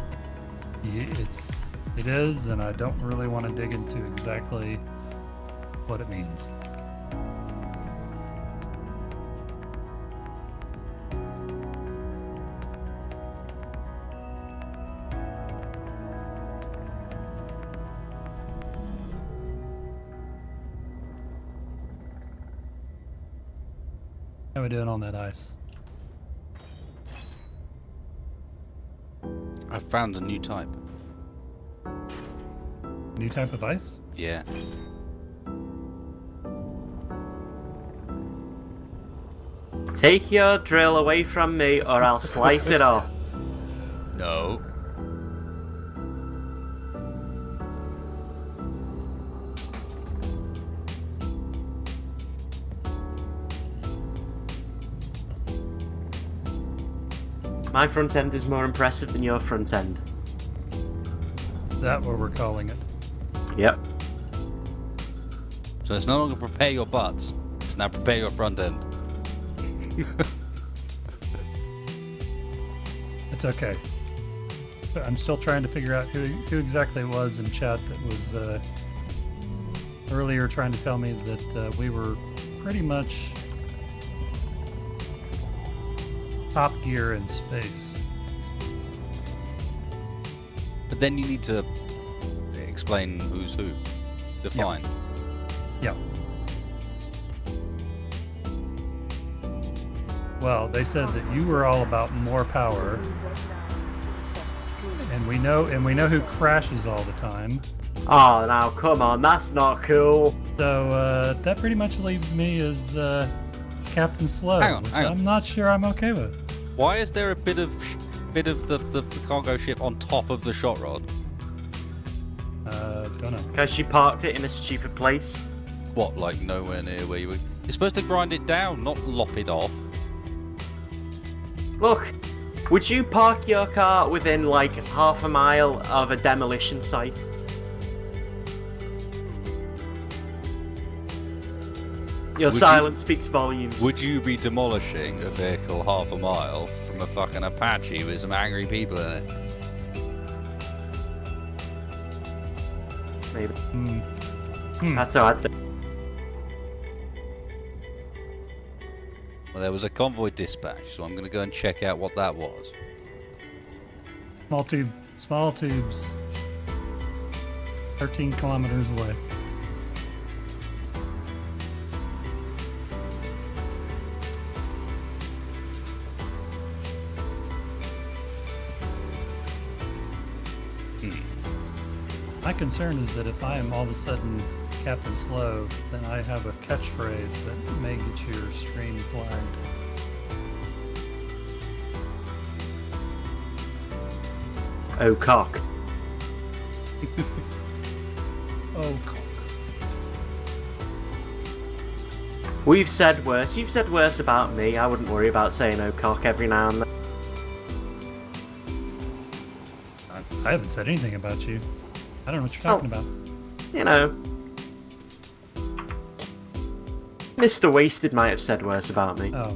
It is, and I don't really want to dig into exactly what it means. How are we doing on that ice? I found a new type. New type of ice? Yeah. Take your drill away from me or I'll slice it off. No. My front end is more impressive than your front end. Is that what we're calling it? Yep. So it's no longer prepare your butts. It's now prepare your front end. It's okay. But I'm still trying to figure out who exactly it was in chat that was earlier trying to tell me that we were pretty much top gear in space. But then you need to explain who's who. Define. Yeah. Well, they said that you were all about more power, and we know who crashes all the time. Oh, now come on, that's not cool. So that pretty much leaves me as Captain Slow, Hang on, which hang on. I'm not sure I'm okay with. Why is there a bit of the cargo ship on top of the shot rod? Don't know. Because she parked it in a stupid place. What, like nowhere near where you were? You're supposed to grind it down, not lop it off. Look, would you park your car within like half a mile of a demolition site? Your silence speaks volumes. Would you be demolishing a vehicle half a mile from a fucking Apache with some angry people in it? Maybe. Hmm. That's how I think. Well, there was a convoy dispatch, so I'm going to go and check out what that was. Small tubes. 13 kilometers away. My concern is that if I am all of a sudden Captain Slow, then I have a catchphrase that may get your stream flagged. Oh, cock. Oh, cock. We've said worse. You've said worse about me. I wouldn't worry about saying oh, cock every now and then. I haven't said anything about you. I don't know what you're talking about. You know. Mr. Wasted might have said worse about me. Oh,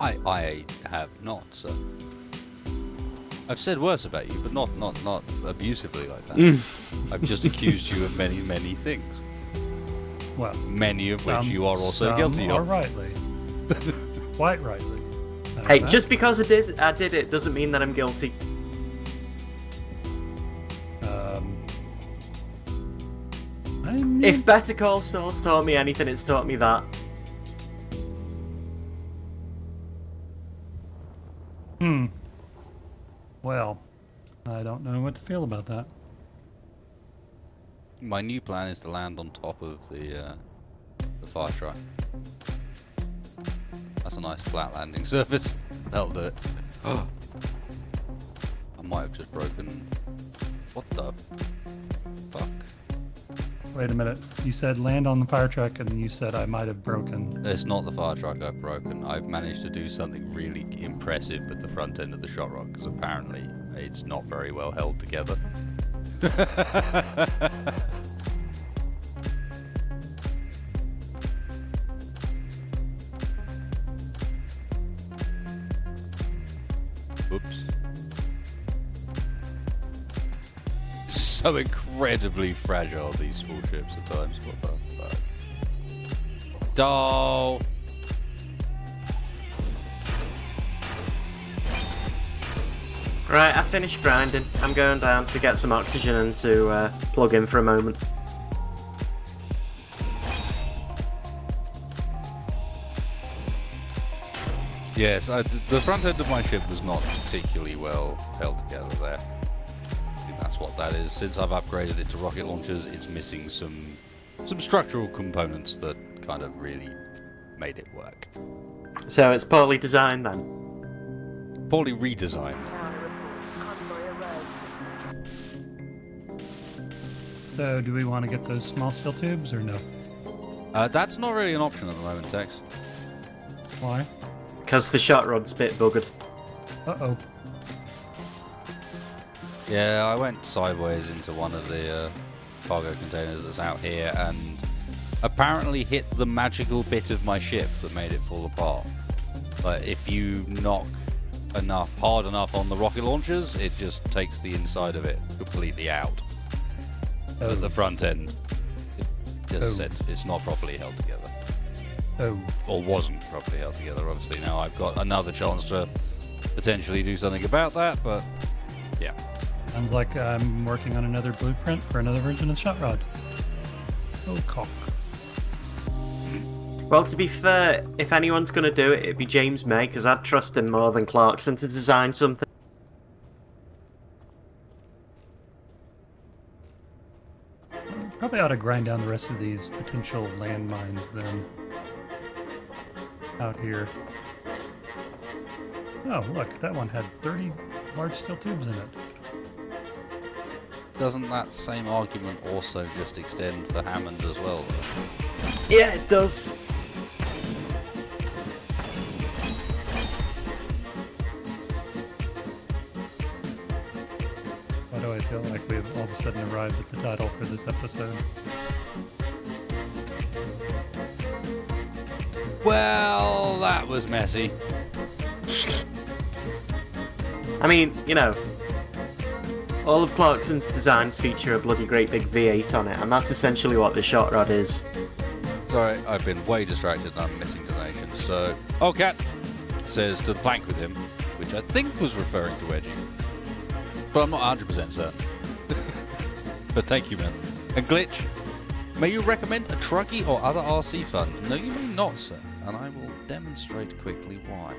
I have not, sir. I've said worse about you, but not abusively like that. I've just accused you of many, many things. well, Many of which some- you are also some guilty are of. rightly. Quite rightly. Hey, That- just because I did it doesn't mean that I'm guilty. I mean, If Better Call Saul's taught me anything, it's taught me that. well, I don't know what to feel about that. My new plan is to land on top of the fire truck. That's a nice flat landing surface. That'll do it. I might have just broken. What the fuck? Wait a minute. You said land on the fire truck, and you said I might have broken. It's not the fire truck I've broken. I've managed to do something really impressive with the front end of the shot rod, because apparently it's not very well held together. Oops. So incredibly fragile, these small ships at times. What the fuck? Doll! Right, I finished grinding. I'm going down to get some oxygen and to plug in for a moment. Yes, the front end of my ship was not particularly well held together there. I think that's what that is. Since I've upgraded it to rocket launchers, it's missing some structural components that kind of really made it work. So it's poorly designed then. Poorly redesigned. So, do we want to get those small steel tubes or no? That's not really an option at the moment, Tex. Why? Because the shot rod's a bit buggered. Uh-oh. Yeah, I went sideways into one of the cargo containers that's out here, and apparently hit the magical bit of my ship that made it fall apart. But if you knock hard enough on the rocket launchers, it just takes the inside of it completely out. At the front end, as I said, it's not properly held together. Or wasn't properly held together, obviously. Now I've got another chance to potentially do something about that, but yeah. Sounds like I'm working on another blueprint for another version of the shot rod. Oh, cock. Well, to be fair, if anyone's going to do it, it'd be James May, because I'd trust him more than Clarkson to design something. Probably ought to grind down the rest of these potential landmines then. Out here. Oh, look, that one had 30 large steel tubes in it. Doesn't that same argument also just extend for Hammond as well, though? Yeah, it does. Why do I feel like we've all of a sudden arrived at the title for this episode? Well, that was messy. I mean, you know, all of Clarkson's designs feature a bloody great big V8 on it, and that's essentially what the shot rod is. Sorry, I've been way distracted and I'm missing donations. So, Cat says to the plank with him, which I think was referring to Edgy, but I'm not 100% certain. But thank you, man. And Glitch, may you recommend a Truggy or other RC fund? No, you may not, sir, and I will demonstrate quickly why.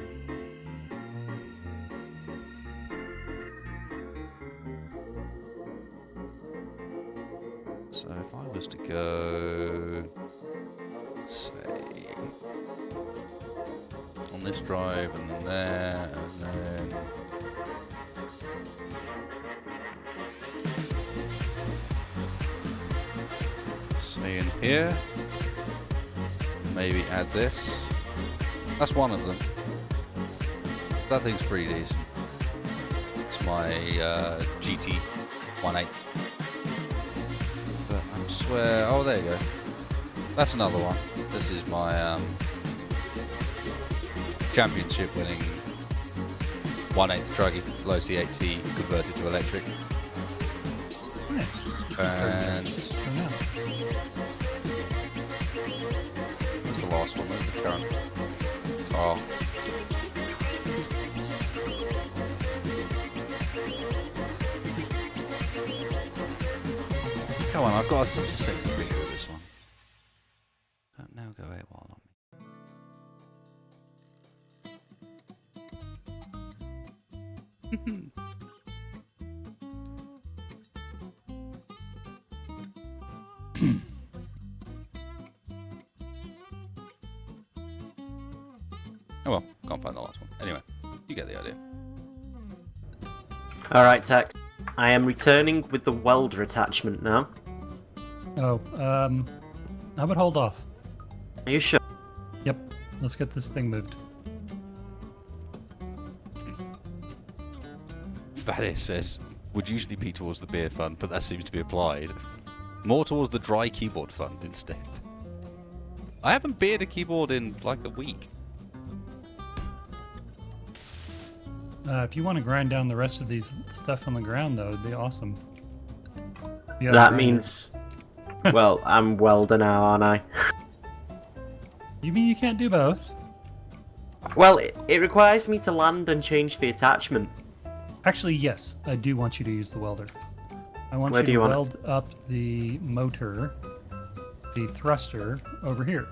So if I was to go, say, on this drive and then there and then say in here, maybe add this. That's one of them. That thing's pretty decent. It's my GT 1/8. But I swear, oh there you go. That's another one. This is my championship winning 1/8 Truggy, low C8T converted to electric. Nice. And Oh, yeah. where's the last one? Where's the current? Oh. Come on, I've got such a sexy picture of this one. Don't now go AWOL on me. Oh well, can't find the last one. Anyway, you get the idea. Alright, Tex. I am returning with the welder attachment now. Oh, I would hold off. Are you sure? Yep, let's get this thing moved. Valis says, would usually be towards the beer fund, but that seems to be applied. More towards the dry keyboard fund instead. I haven't beered a keyboard in like a week. If you want to grind down the rest of these stuff on the ground, though, it'd be awesome. Yeah, That means... Well, I'm welder now, aren't I? You mean you can't do both? Well, it requires me to land and change the attachment. Actually, yes, I do want you to use the welder. I want Where you do to you want it? weld up the motor, the thruster, over here.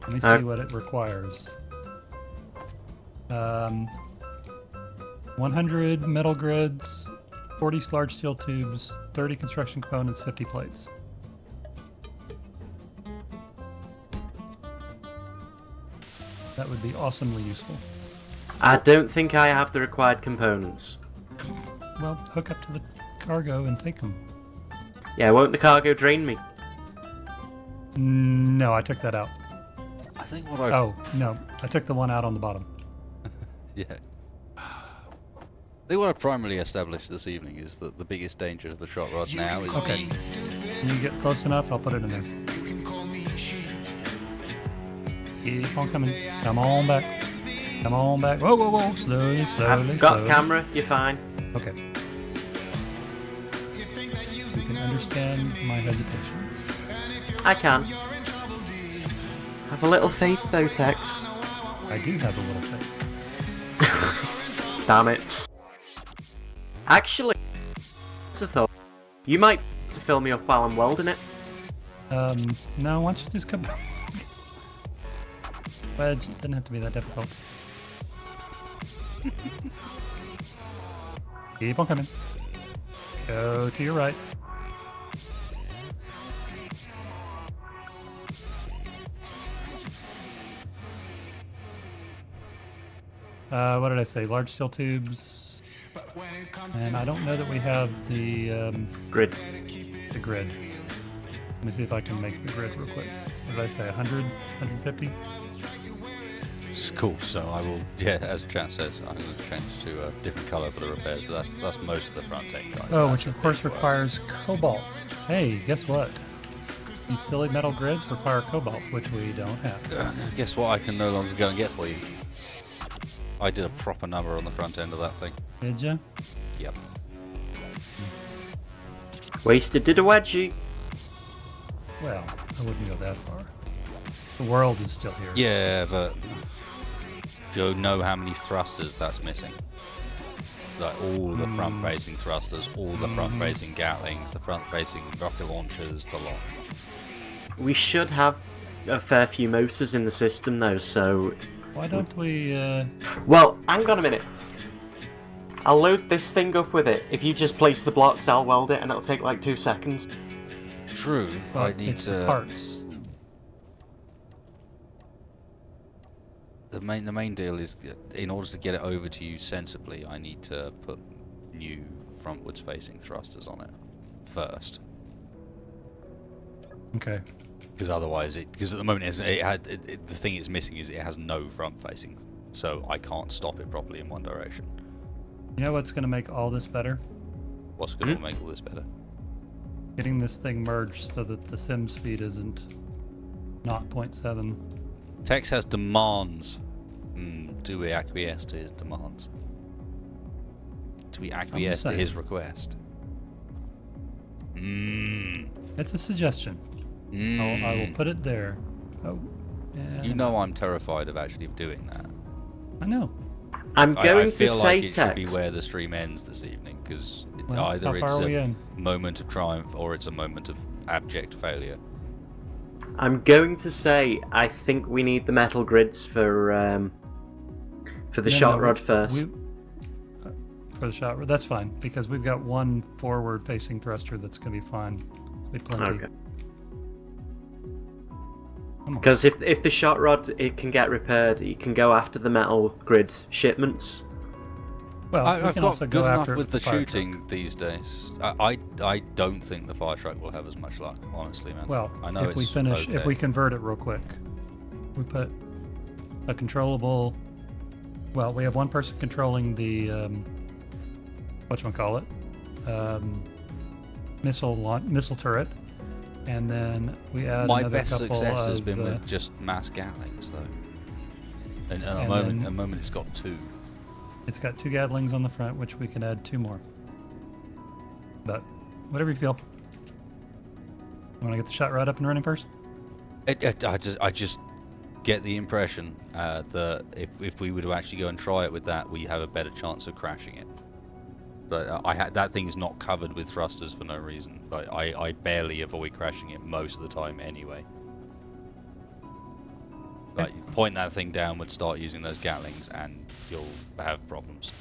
Let me see what it requires. 100 metal grids, 40 large steel tubes, 30 construction components, 50 plates. That would be awesomely useful. I don't think I have the required components. Well, hook up to the cargo and take them. Yeah, won't the cargo drain me? No, I took that out. I think what I... Oh, no, I took the one out on the bottom. Yeah. I think what I primarily established this evening is that the biggest danger of the shot rod now is Okay. me. When you get close enough, I'll put it in there. Keep on coming. Come on back. Come on back. Whoa, whoa, whoa. Slowly, slowly, I've got slowly. camera, you're fine. Okay. You can understand my hesitation. I can. Have a little faith though, Tex. I do have a little faith. Damn it. Actually, it's a thought. You might to fill me up while I'm welding it. No, why don't you just come back? Wedge, it didn't have to be that difficult. Keep on coming. Go to your right. What did I say? Large steel tubes. And I don't know that we have the Grid. grid. Let me see if I can make the grid real quick. What did I say? 100? 150? It's cool. So I will, yeah, as chat says, I'm going to change to a different color for the repairs. But that's most of the front end, guys. Oh, That's which of course requires cobalt. Hey, guess what? These silly metal grids require cobalt, which we don't have. Guess what? I can no longer go and get for you. I did a proper number on the front end of that thing. Did ya? Yep. Wasted did a wedgie. Well, I wouldn't go that far. The world is still here. Yeah, but do you know how many thrusters that's missing? Like all the front-facing thrusters, all the front-facing Gatlings, the front-facing rocket launchers, the lot. We should have a fair few motors in the system though, so... Why don't we, Well, hang on a minute. I'll load this thing up with it. If you just place the blocks, I'll weld it and it'll take like 2 seconds. True, well, I need it's the to. parts. The main deal is, in order to get it over to you sensibly, I need to put new frontwards-facing thrusters on it first. Okay. Because otherwise, because at the moment the thing it's missing is it has no front-facing, so I can't stop it properly in one direction. You know what's going to make all this better? What's going to make all this better? Getting this thing merged so that the sim speed isn't not 0.7. Tex has demands. Do we acquiesce to his demands? Do we acquiesce to saying. his request? It's a suggestion. I will put it there. Oh, and You know I'm terrified of actually doing that. I know. I'm going I to feel say, like it should be Tex, where the stream ends this evening, because Well, either how far it's are we a in? moment of triumph or it's a moment of abject failure. I'm going to say I think we need the metal grids for the shot rod first. For the shot rod, that's fine, because we've got one forward-facing thruster that's going to be fine. Be plenty. Okay. Because if the shot rod it can get repaired, it can go after the metal grid shipments. Well, we I've can got also good go enough after it with the fire shooting truck. these days. I don't think the fire truck will have as much luck, honestly, man. Well, I know if we it's finish, okay. if we convert it real quick, we put a controllable. Well, we have one person controlling the whatchamacallit, missile turret, and then we add My another best couple success has of, been with just mass Gatlings, though. And at And the then- moment it's got 2. It's got 2 Gatlings on the front, which we can add 2 more. But whatever you feel. Want to get the shot right up and running first? I just get the impression that if we were to actually go and try it with that, we have a better chance of crashing it. But that thing's not covered with thrusters for no reason. But I barely avoid crashing it most of the time anyway. Like, you point that thing downward, start using those Gatlings, and you'll have problems.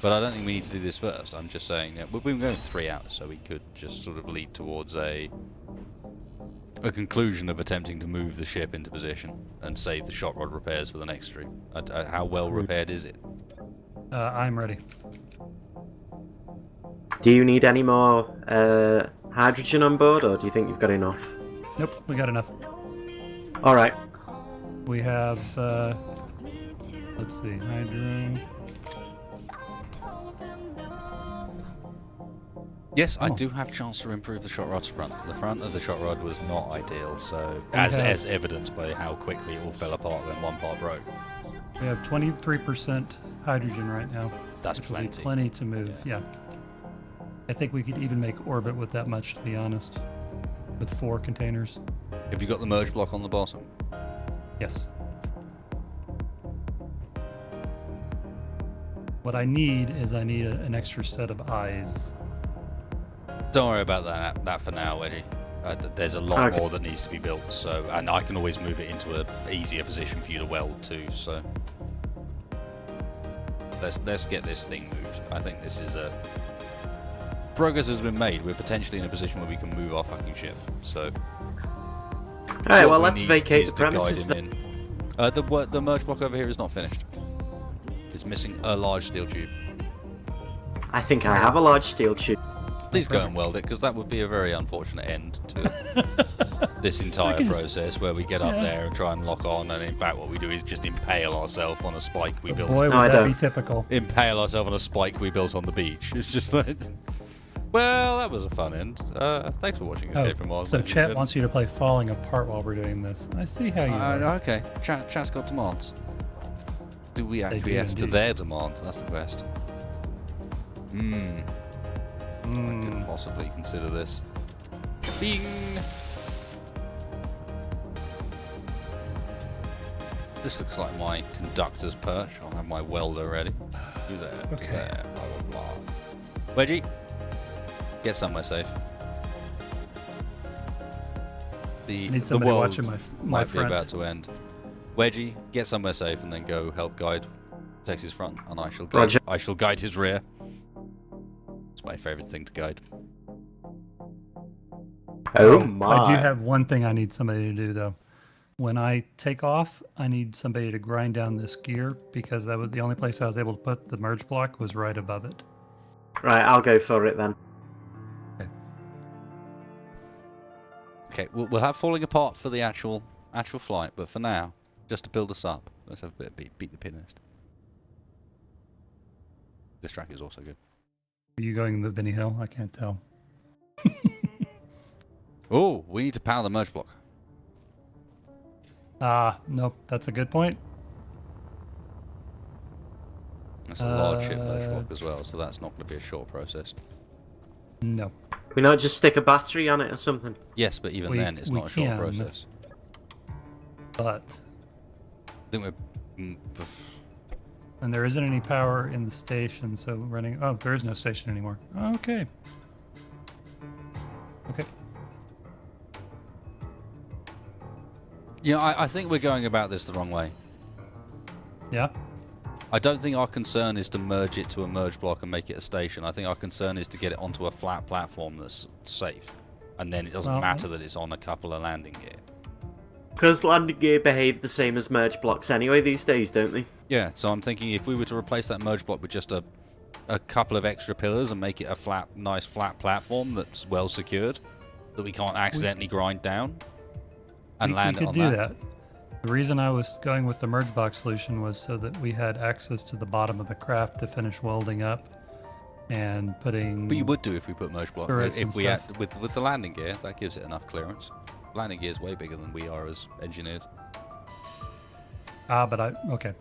But I don't think we need to do this first. I'm just saying that we've been going 3 hours, so we could just sort of lead towards a conclusion of attempting to move the ship into position and save the shot rod repairs for the next stream. How well repaired is it? I'm ready. Do you need any more hydrogen on board, or do you think you've got enough? Nope, we got enough. All right. We have, let's see, hydro. Yes, I Oh. do have chance to improve the shot rod's front. The front of the shot rod was not ideal, so We have- as evidenced by how quickly it all fell apart when one part broke. We have 23% hydrogen right now. That's which will be plenty. plenty to move, yeah. I think we could even make orbit with that much, to be honest. With 4 containers. Have you got the merge block on the bottom? Yes. What I need is an extra set of eyes. Don't worry about that for now, Wedgie. There's a lot Okay. more that needs to be built, so and I can always move it into an easier position for you to weld too. So let's get this thing moved. I think this is a progress has been made. We're potentially in a position where we can move our fucking ship. So Alright, what well, we let's need vacate is the to guide premises him then. in. The merge block over here is not finished. It's missing a large steel tube. I think I have a large steel tube. Please go and weld it, because that would be a very unfortunate end to this entire can just- process, where we get up Yeah. there and try and lock on, and in fact what we do is just impale ourselves on a spike we built. Boy, would No, I that don't. be typical. Impale ourselves on a spike we built on the beach. It's just like, well, that was a fun end. Thanks for watching Escape from Mars. So ladies and chat gentlemen. wants you to play Falling Apart while we're doing this. I see how you are. Okay, chat's got demands. Do we do acquiesce to indeed. their demands? That's the quest. I couldn't possibly consider this. Bing! This looks like my conductor's perch. I'll have my welder ready. Do that, do Okay. that, blah blah blah. Wedgie, get somewhere safe. I need The somebody world watching my might be front. about to end. Wedgie, get somewhere safe and then go help guide Texas front, and I shall guide. Roger. I shall guide his rear. It's my favourite thing to guide. Oh my. I do have one thing I need somebody to do though. When I take off, I need somebody to grind down this gear because that was the only place I was able to put the merge block was right above it. Right, I'll go for it then. Okay, we'll have falling apart for the actual flight, but for now, just to build us up, let's have a bit of beat the pianist. This track is also good. Are you going the Vinny Hill? I can't tell. Oh, we need to power the merge block. Nope, that's a good point. That's a large ship merge block as well, so that's not going to be a short process. No. Can we not just stick a battery on it or something? Yes, but even We- then, it's we not a short can. process. But I think we're. and there isn't any power in the station, so running there is no station anymore. Okay. Okay. Yeah, I think we're going about this the wrong way. Yeah. I don't think our concern is to merge it to a merge block and make it a station. I think our concern is to get it onto a flat platform that's safe. And then it doesn't Well, matter that it's on a couple of landing gear. Because landing gear behave the same as merge blocks anyway these days, don't they? Yeah, so I'm thinking if we were to replace that merge block with just a couple of extra pillars and make it a nice flat platform that's well secured, that we can't accidentally grind down, and land we it could on do that. that. The reason I was going with the merge box solution was so that we had access to the bottom of the craft to finish welding up and putting. But you would do if we put merge block. Turrets If and we had stuff. with the landing gear, that gives it enough clearance. Landing gear is way bigger than we are as engineers. Okay.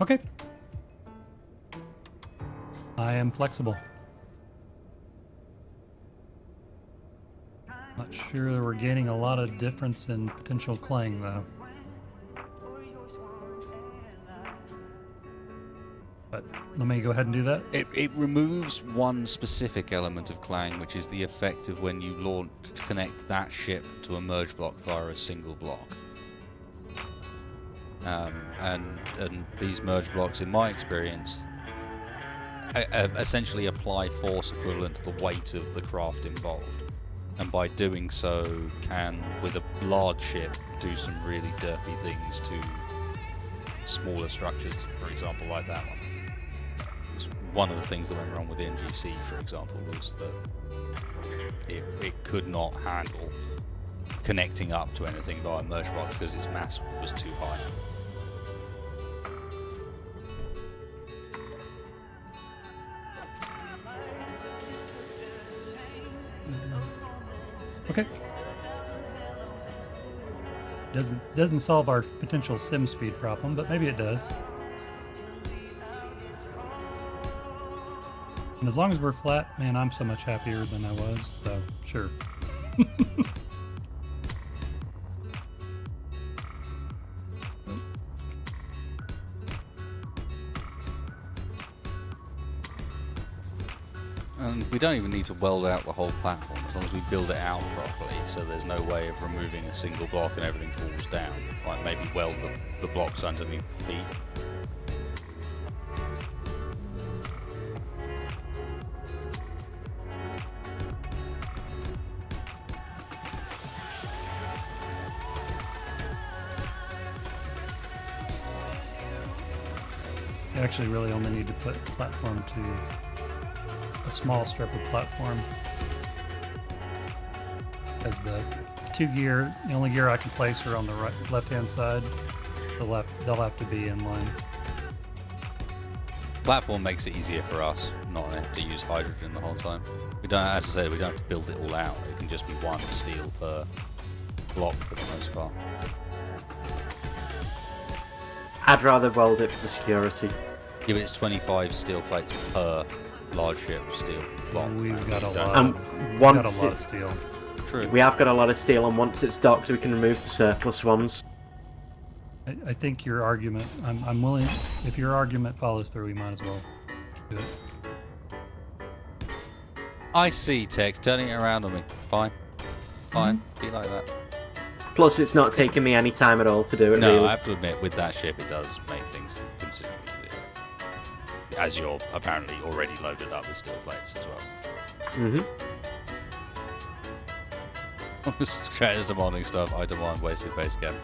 Okay. I am flexible. Not sure that we're gaining a lot of difference in potential clang though. But let me go ahead and do that. It removes one specific element of clang, which is the effect of when you connect that ship to a merge block via a single block. And these merge blocks, in my experience, essentially apply force equivalent to the weight of the craft involved. And by doing so, can, with a large ship, do some really derpy things to smaller structures, for example, like that one. It's one of the things that went wrong with the NGC, for example, was that it could not handle connecting up to anything via merge block because its mass was too high. Okay. Doesn't solve our potential sim speed problem, but maybe it does. And as long as we're flat, man, I'm so much happier than I was. So sure. And we don't even need to weld out the whole platform as long as we build it out properly, so there's no way of removing a single block and everything falls down. Like maybe weld the blocks underneath the feet. You actually really only need to put platform to a small strip of platform. As the two gear, the only gear I can place are on the left-hand side. They'll have to be in line. Platform makes it easier for us, not have to use hydrogen the whole time. We don't, as I said, we don't have to build it all out. It can just be one steel per block for the most part. I'd rather weld it for the security. Yeah, but it's 25 steel plates per large ship steel block. We've got a Don't- lot. And We've got once a lot it, of steel. True. we have got a lot of steel, and once it's docked, we can remove the surplus ones. I think your argument. I'm willing. If your argument follows through, we might as well do it. I see, Tex. Turning it around on me. Fine. Fine. Be like that. Plus, it's not taking me any time at all to do it, No, really. I have to admit, with that ship, it does make things considerably easier. As you're apparently already loaded up with steel plates as well. Chat is demanding stuff. I demand wasted face cam.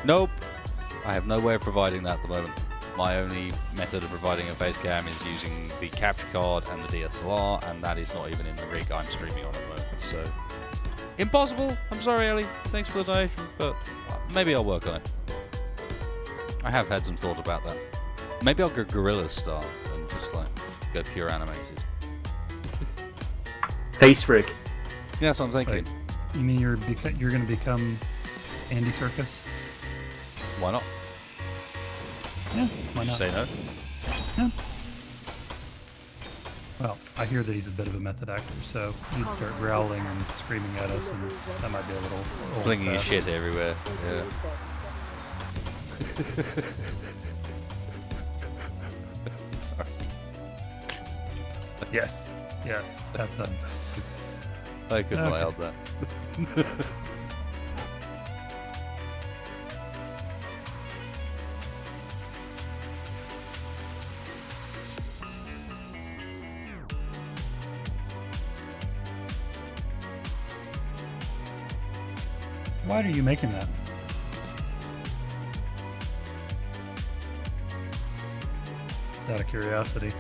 Nope. I have no way of providing that at the moment. My only method of providing a face cam is using the capture card and the DSLR, and that is not even in the rig I'm streaming on at the moment. So, impossible. I'm sorry, Ellie. Thanks for the donation, but maybe I'll work on it. I have had some thought about that. Maybe I'll go Gorilla style and just like go pure animated. Face rig. Yeah, that's what I'm thinking. Wait, you mean you're going to become Andy Serkis? Why not? Yeah, why not? Say no. Yeah. Well, I hear that he's a bit of a method actor, so he'd start growling and screaming at us, and that might be a little old Flinging his fashioned. shit everywhere. Yeah. Sorry. Yes, yes, have some. I could not Okay. help that. Why are you making that? Out of curiosity.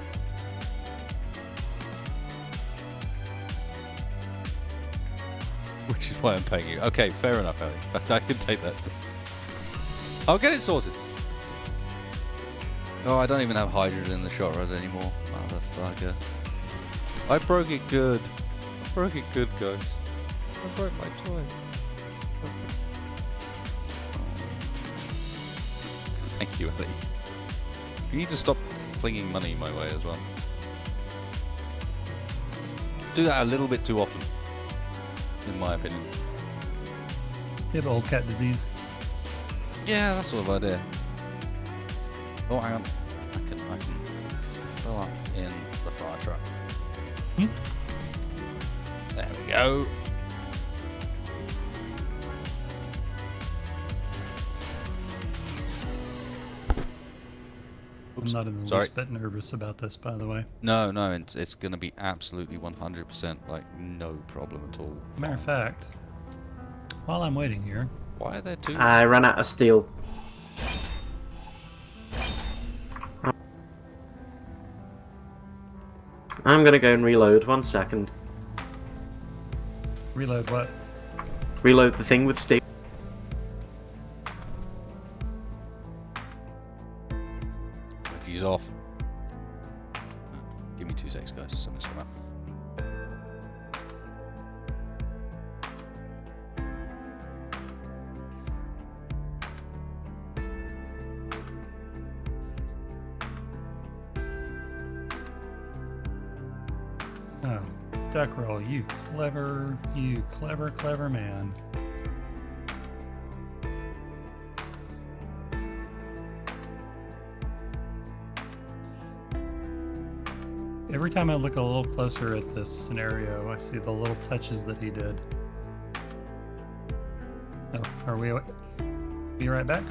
Which is why I'm paying you. Okay, fair enough, Ellie. I can take that. I'll get it sorted. Oh, I don't even have hydrogen in the shot rod anymore. Motherfucker. I broke it good. I broke it good, guys. I broke my toy. Thank you, Ellie. You need to stop flinging money my way as well. Do that a little bit too often, in my opinion. You have old cat disease. Yeah, that sort of idea. Oh, hang on. I can fill up in the fire truck. There we go. I'm not in the Sorry. least bit nervous about this, by the way. No, it's going to be absolutely 100% like no problem at all. Matter of Fine. fact, while I'm waiting here, Why are there two? I ran out of steel. I'm gonna go and reload. 1 second. reload what? Reload the thing with steel. He's off. Give me 2 seconds, guys. Something's come up. Oh, Duckroll, you clever man. Every time I look a little closer at this scenario, I see the little touches that he did. Oh, are we? Be right back.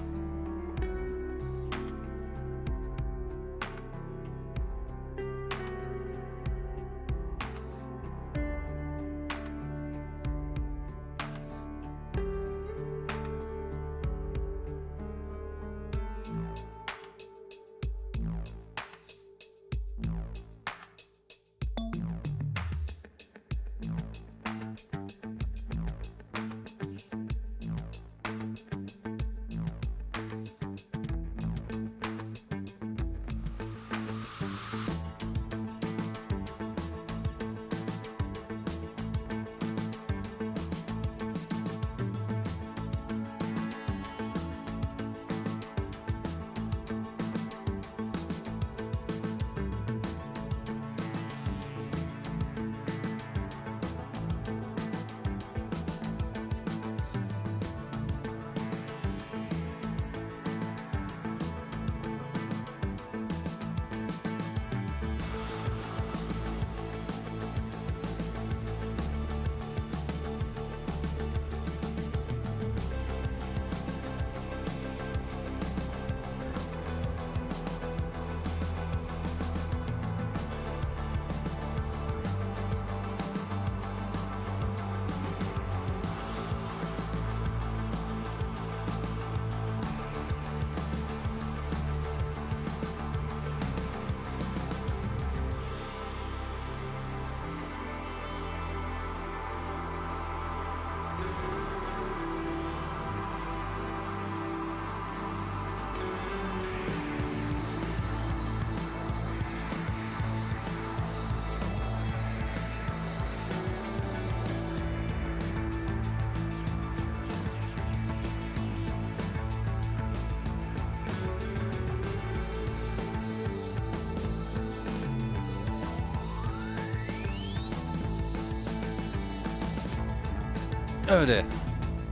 Oh dear.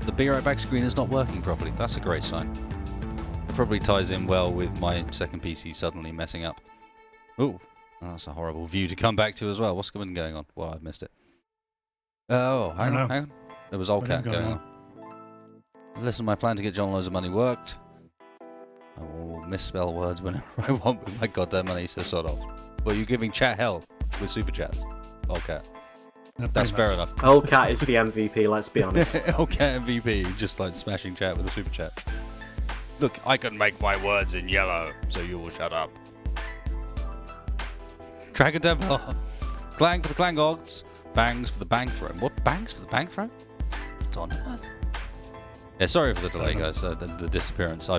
The Be Right Back screen is not working properly. That's a great sign. It probably ties in well with my second PC suddenly messing up. Ooh, that's a horrible view to come back to as well. What's been going on? Well, I've missed it. Oh, hang on. There was Old Cat going on. Listen, my plan to get John loads of money worked. I will misspell words whenever I want with my goddamn money, so sort of. Well, you're giving chat hell with super chats. Old Cat. That's fair enough. Old Cat is the MVP, let's be honest. Old Cat MVP, just like smashing chat with a super chat. Look, I can make my words in yellow, so you will shut up. Dragon Temple. Clang for the clang odds. Bangs for the bang throw. What? Bangs for the bang throw? What on earth? Yeah, sorry for the delay, guys. The disappearance.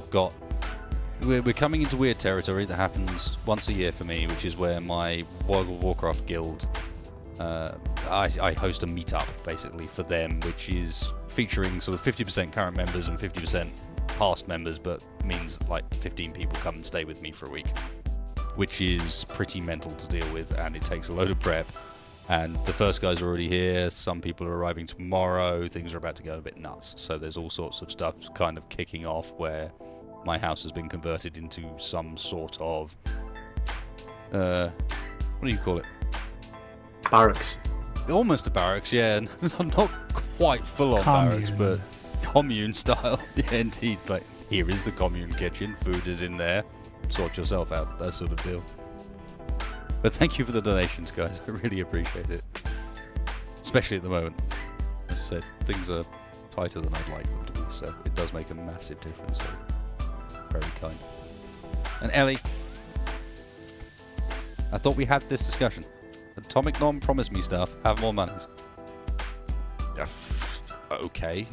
We're coming into weird territory that happens once a year for me, which is where my World of Warcraft guild. I host a meetup basically for them, which is featuring sort of 50% current members and 50% past members, but means like 15 people come and stay with me for a week, which is pretty mental to deal with, and it takes a load of prep. And the first guys are already here. Some people are arriving tomorrow. Things are about to go a bit nuts. So there's all sorts of stuff kind of kicking off where my house has been converted into some sort of what do you call it? Barracks. Almost a barracks, yeah. Not quite full-on barracks, but commune style. Yeah, indeed. Like, here is the commune kitchen. Food is in there. Sort yourself out. That sort of deal. But thank you for the donations, guys. I really appreciate it. Especially at the moment. As I said, things are tighter than I'd like them to be, so it does make a massive difference. So, very kind. And Ellie, I thought we had this discussion. Atomic Nom promised me stuff. Have more monies. Okay.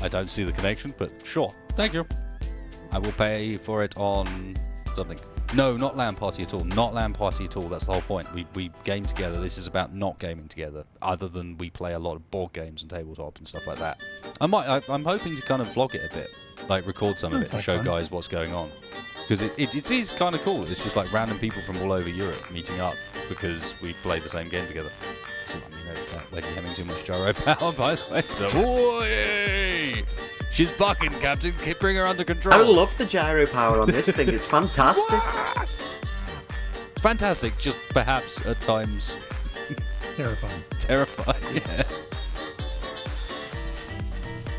I don't see the connection, but sure. Thank you. I will pay for it on something. No, not LAN party at all. Not LAN party at all. That's the whole point. We game together. This is about not gaming together. Other than we play a lot of board games and tabletop and stuff like that. I'm hoping to kind of vlog it a bit, like record some of it and show guys what's going on. Because it is kind of cool. It's just like random people from all over Europe meeting up because we play the same game together. So, I mean, when you're having too much gyro power, by the way. So, Oi! She's bucking, Captain. Bring her under control. I love the gyro power on this thing. It's fantastic. It's fantastic, just perhaps at times Terrifying. terrifying. Yeah.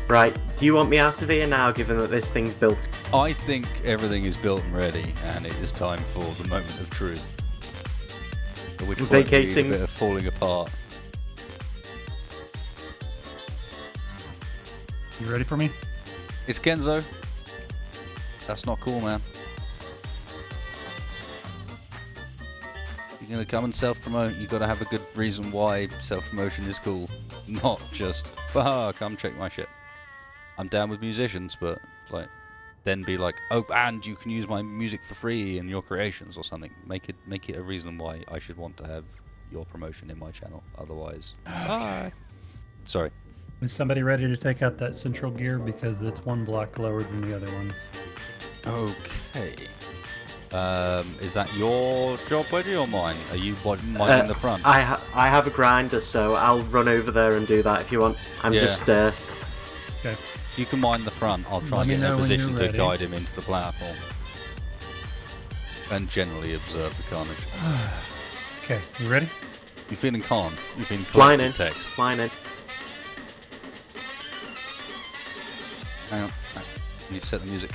Right, do you want me out of here now, given that this thing's built? I think everything is built and ready, and it is time for the moment of truth. At which point we need Vacating. a bit of falling apart. You ready for me? It's Kenzo. That's not cool, man. You're gonna come and self-promote, you gotta have a good reason why self-promotion is cool. Not just, come check my shit. I'm down with musicians, but like, then be like, oh, and you can use my music for free in your creations or something. Make it a reason why I should want to have your promotion in my channel. Otherwise, bye. Sorry. Is somebody ready to take out that central gear because it's one block lower than the other ones? Okay. Is that your job, Wedgie, or mine? Are you mining the front? I have a grinder, so I'll run over there and do that if you want. I'm Yeah. just... Okay. You can mine the front. I'll try Let and me get in know a when position you're to ready. guide him into the platform. And generally observe the carnage. Okay, you ready? You feeling calm? You feeling Flying collected, in. Tex? Flying in. Hang on. I need to set the music.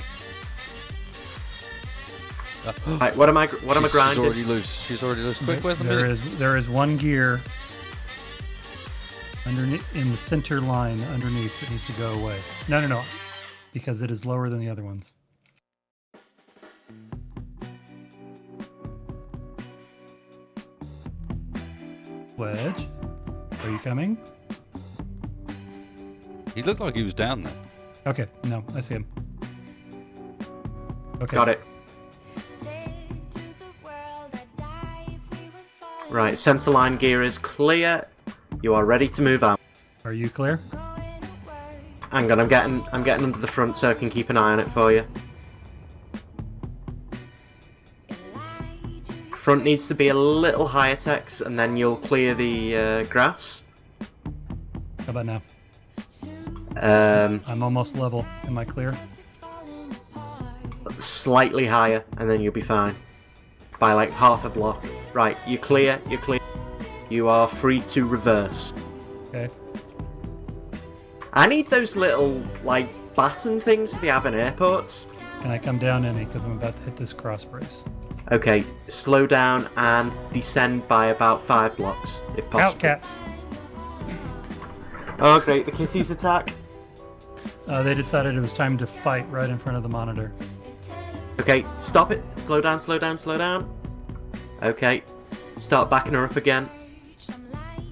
Right, what am I grinding? She's already loose. She's already loose. Quick, where's the music? There is one gear underneath in the center line underneath that needs to go away. No, because it is lower than the other ones. Wedge, are you coming? He looked like he was down there. Okay, no, I see him. Okay, Got it. Right, center line gear is clear. You are ready to move out. Are you clear? Hang on, I'm getting under the front so I can keep an eye on it for you. Front needs to be a little higher, Tex, and then you'll clear the grass. How about now? Um, I'm almost level. Am I clear? slightly higher, and then you'll be fine. By like half a block. Right, you're clear, you're clear. You are free to reverse. Okay. I need those little, like, baton things they have in airports. Can I come down any? Because I'm about to hit this cross brace. Okay, slow down and descend by about 5 blocks, if Out, possible. cats! Oh, great, the kitties attack. They decided it was time to fight right in front of the monitor. Okay, stop it. Slow down, slow down, slow down. Okay, start backing her up again.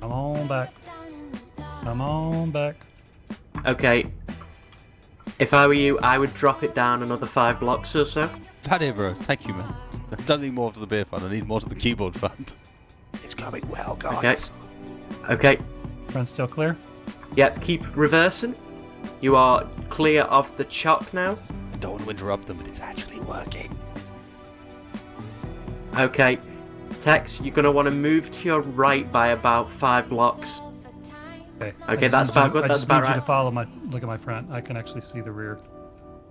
Come on back. Come on back. Okay, if I were you, I would drop it down another 5 blocks or so. Fat here, bro. Thank you, man. I don't need more to the beer fund. I need more to the keyboard fund. It's going well, guys. Okay, Front still clear? yep, keep reversing. You are clear of the chock now. I don't want to interrupt them, but it's actually working. Okay, Tex, you're going to want to move to your right by about 5 blocks. Okay. Okay, that's about good, that's about I just need you right. to follow my look at my front. I can actually see the rear.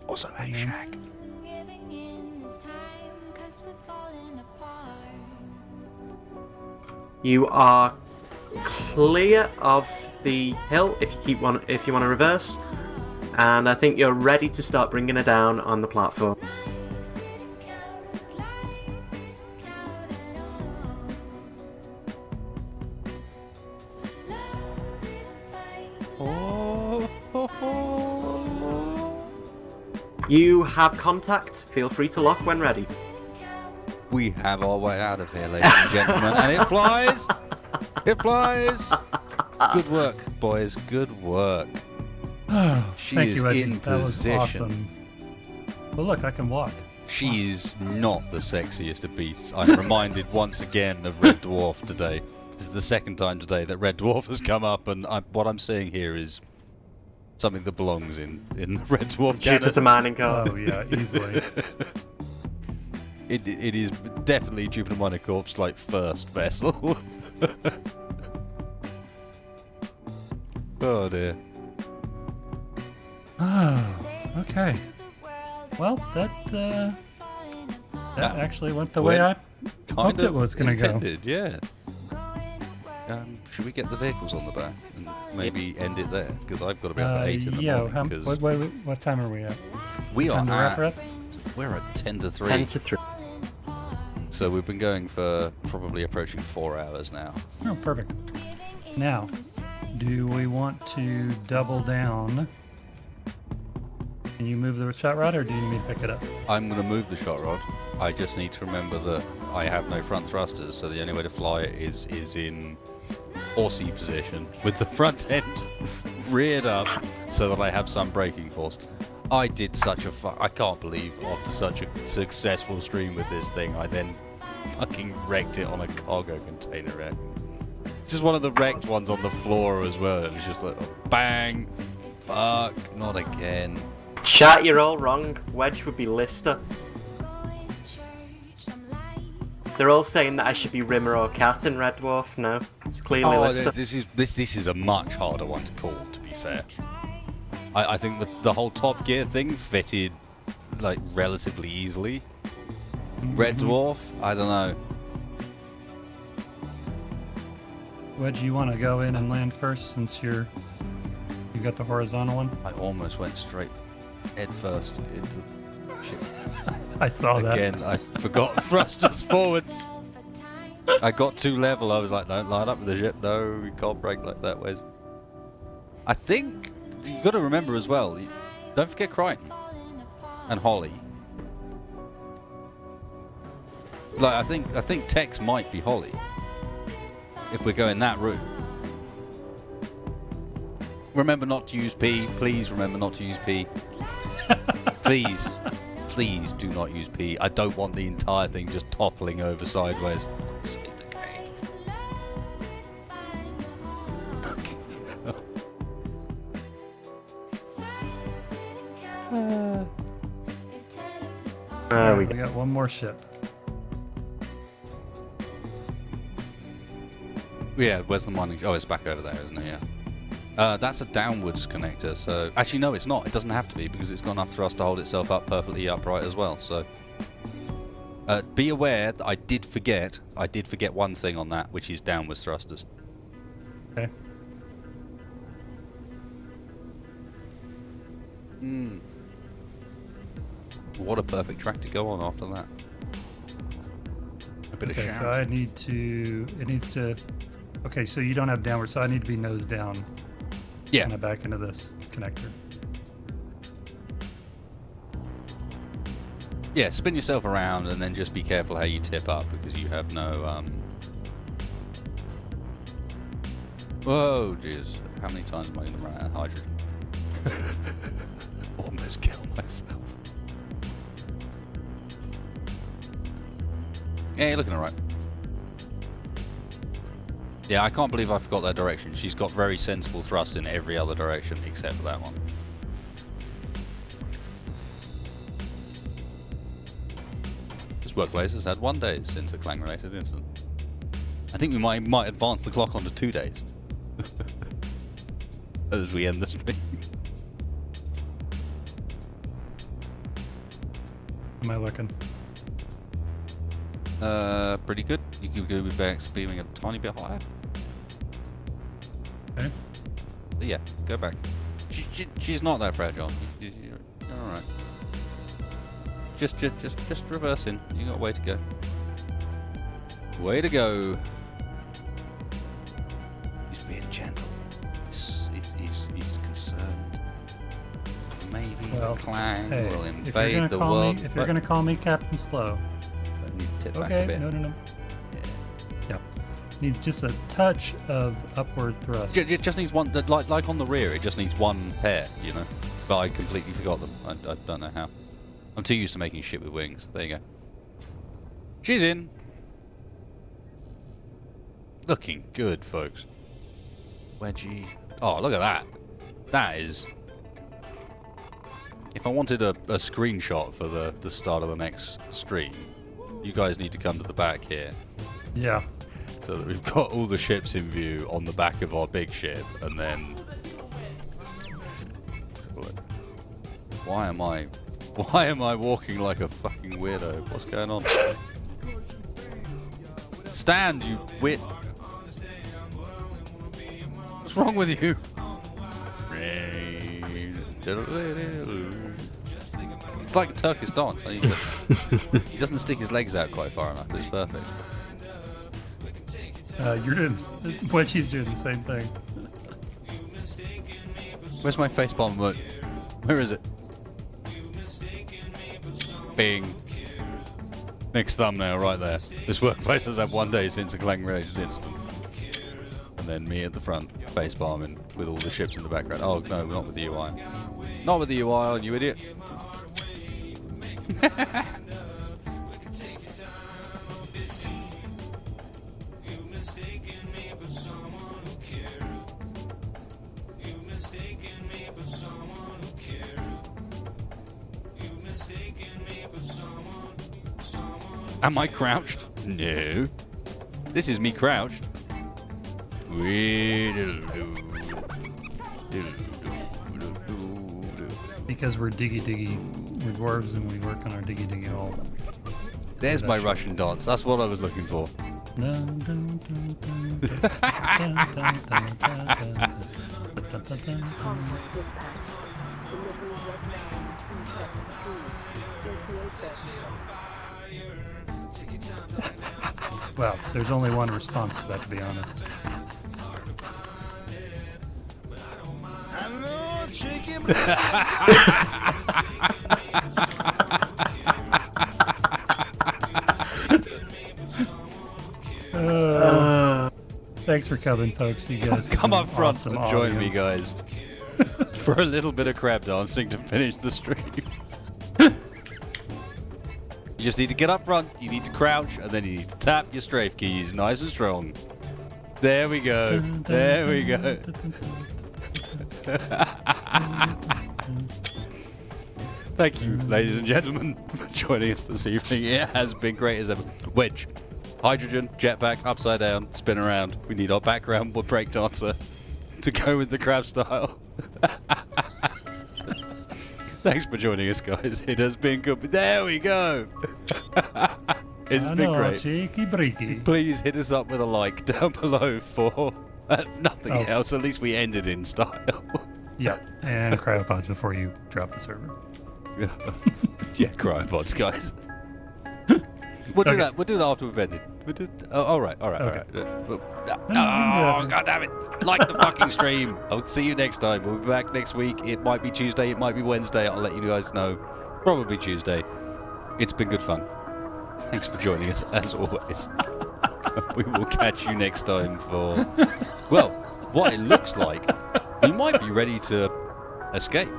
Also, hey, Shaq. You are clear of the hill if you want to reverse, and I think you're ready to start bringing her down on the platform. You have contact. Feel free to lock when ready. We have our way out of here, ladies and gentlemen, and it flies! It flies! Good work, boys. Good work. She Thank is you, Edgy. in That was position. awesome. Well, look, I can walk. She is not the sexiest of beasts. I'm reminded once again of Red Dwarf today. This is the second time today that Red Dwarf has come up, and what I'm seeing here is something that belongs in the Red Dwarf canon. Jupiter mining card. Oh yeah, easily. it is definitely Jupiter Minor Corp's like first vessel. Oh dear. Oh, okay. Well, that actually went the way I hoped it was going to go. intended, yeah. Should we get the vehicles on the back and maybe end it there? Because I've got to be up at 8 in the yeah, morning. what time are we at? We are Time to wrap her at, up? we're at 10 to 3. 10 to 3. So we've been going for probably approaching 4 hours now. Oh, perfect. Now, do we want to double down? Can you move the shot rod, or do you need me to pick it up? I'm going to move the shot rod. I just need to remember that I have no front thrusters, so the only way to fly it is in horsey position with the front end reared up so that I have some braking force. I did such a I can't believe after such a successful stream with this thing, I then fucking wrecked it on a cargo container wreck. Just one of the wrecked ones on the floor as well. It was just like, bang, fuck, not again. Chat, you're all wrong. Wedge would be Lister. They're all saying that I should be Rimmer or Cat in Red Dwarf. No, it's clearly Lister. This is a much harder one to call, to be fair. I think the whole Top Gear thing fitted like relatively easily. Red Dwarf, I don't know. Wedge, you want to go in and land first since you got the horizontal one? I almost went straight head first into the ship. I saw that. Again, I forgot thrusters forwards. I got too level. I was like, don't line up with the ship. No, we can't brake like that, Wes. I think you got to remember as well. Don't forget Crichton and Holly. Like I think Tex might be Holly if we're going that route. Remember not to use P. Please remember not to use P. Please. Please do not use P. I don't want the entire thing just toppling over sideways. Save the game. We got one more ship. Yeah, where's the mining? Oh, it's back over there, isn't it? Yeah. That's a downwards connector, so... Actually, no, it's not. It doesn't have to be, because it's got enough thrust to hold itself up perfectly upright as well, so... be aware that I did forget one thing on that, which is downwards thrusters. Okay. What a perfect track to go on after that. A bit of Okay, shout. so I need to... It needs to... Okay, so you don't have downward, so I need to be nose down. Yeah. Kind of back into this connector. Yeah, spin yourself around and then just be careful how you tip up because you have no, Whoa, jeez. How many times am I going to run out of hydrogen? Almost kill myself. Yeah, you're looking alright. Yeah, I can't believe I forgot that direction. She's got very sensible thrust in every other direction except for that one. This workplace has had 1 day since a clang-related incident. I think we might advance the clock onto 2 days. As we end the stream. Am I looking? Pretty good. You could go back beaming a tiny bit higher. Okay. But yeah, go back. She's not that fragile. You're all right. Just reverse in. You got a way to go. Way to go. He's being gentle. He's concerned. Maybe Well, the clang hey, will if invade you're the gonna call world. me, if you're gonna call me Captain Slow, I need to tip back a okay, bit. no. Yeah. Yeah, needs just a touch of upward thrust. It just needs one, like on the rear, it just needs one pair, you know? But I completely forgot them. I don't know how. I'm too used to making shit with wings. There you go. She's in. Looking good, folks. Wedgie. Oh, look at that. That is... If I wanted a screenshot for the start of the next stream, you guys need to come to the back here. Yeah. So that we've got all the ships in view on the back of our big ship, and then... Why am I walking like a fucking weirdo? What's going on? Stand, you wit! What's wrong with you? It's like a Turkish dance. He doesn't stick his legs out quite far enough, but it's perfect. You're doing... Wedgie's doing the same thing. Where's my facepalm remote? Where is it? Bing. Next thumbnail right there. This workplace has had 1 day since a clang-related incident. And then me at the front, facepalming with all the ships in the background. Oh no, not with the UI. Not with the UI, you idiot. Am I crouched? No. This is me crouched. Because we're diggy. We're dwarves and we work on our diggy hole. There's my Russian dance. That's what I was looking for. Well, there's only one response to that, to be honest. Thanks for coming, folks. You guys Come up front awesome and join me, audience. guys. For a little bit of crab dancing to finish the stream. You just need to get up front, you need to crouch, and then you need to tap your strafe keys nice and strong. There we go. There we go. Thank you, ladies and gentlemen, for joining us this evening. It has been great as ever. Wedge. Hydrogen, jetpack, upside down, spin around. We need our background break dancer to go with the crab style. Thanks for joining us, guys. It has been good. There we go. It's been great. Cheeky breaky. Please hit us up with a like down below for nothing else. At least we ended in style. Yeah, and cryopods before you drop the server. Yeah, cryopods, guys. We'll do that. We'll do that after we've ended. We'll do all right. Okay. Oh, God damn it! Like the fucking stream. I'll see you next time. We'll be back next week. It might be Tuesday. It might be Wednesday. I'll let you guys know. Probably Tuesday. It's been good fun. Thanks for joining us as always. We will catch you next time for, well, what it looks like. We might be ready to escape.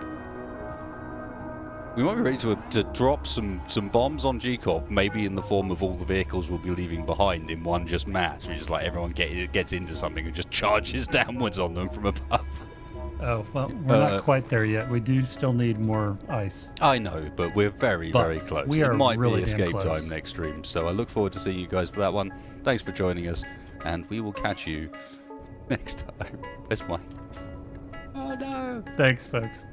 We might be ready to drop some bombs on G-Corp, maybe in the form of all the vehicles we'll be leaving behind in one just mass. We just like everyone gets into something and just charges downwards on them from above. Oh, well, we're not quite there yet. We do still need more ice. I know, but we're very close. We are It might really be escape damn close. time next stream, so I look forward to seeing you guys for that one. Thanks for joining us, and we will catch you next time. Where's my... Oh no! Thanks, folks.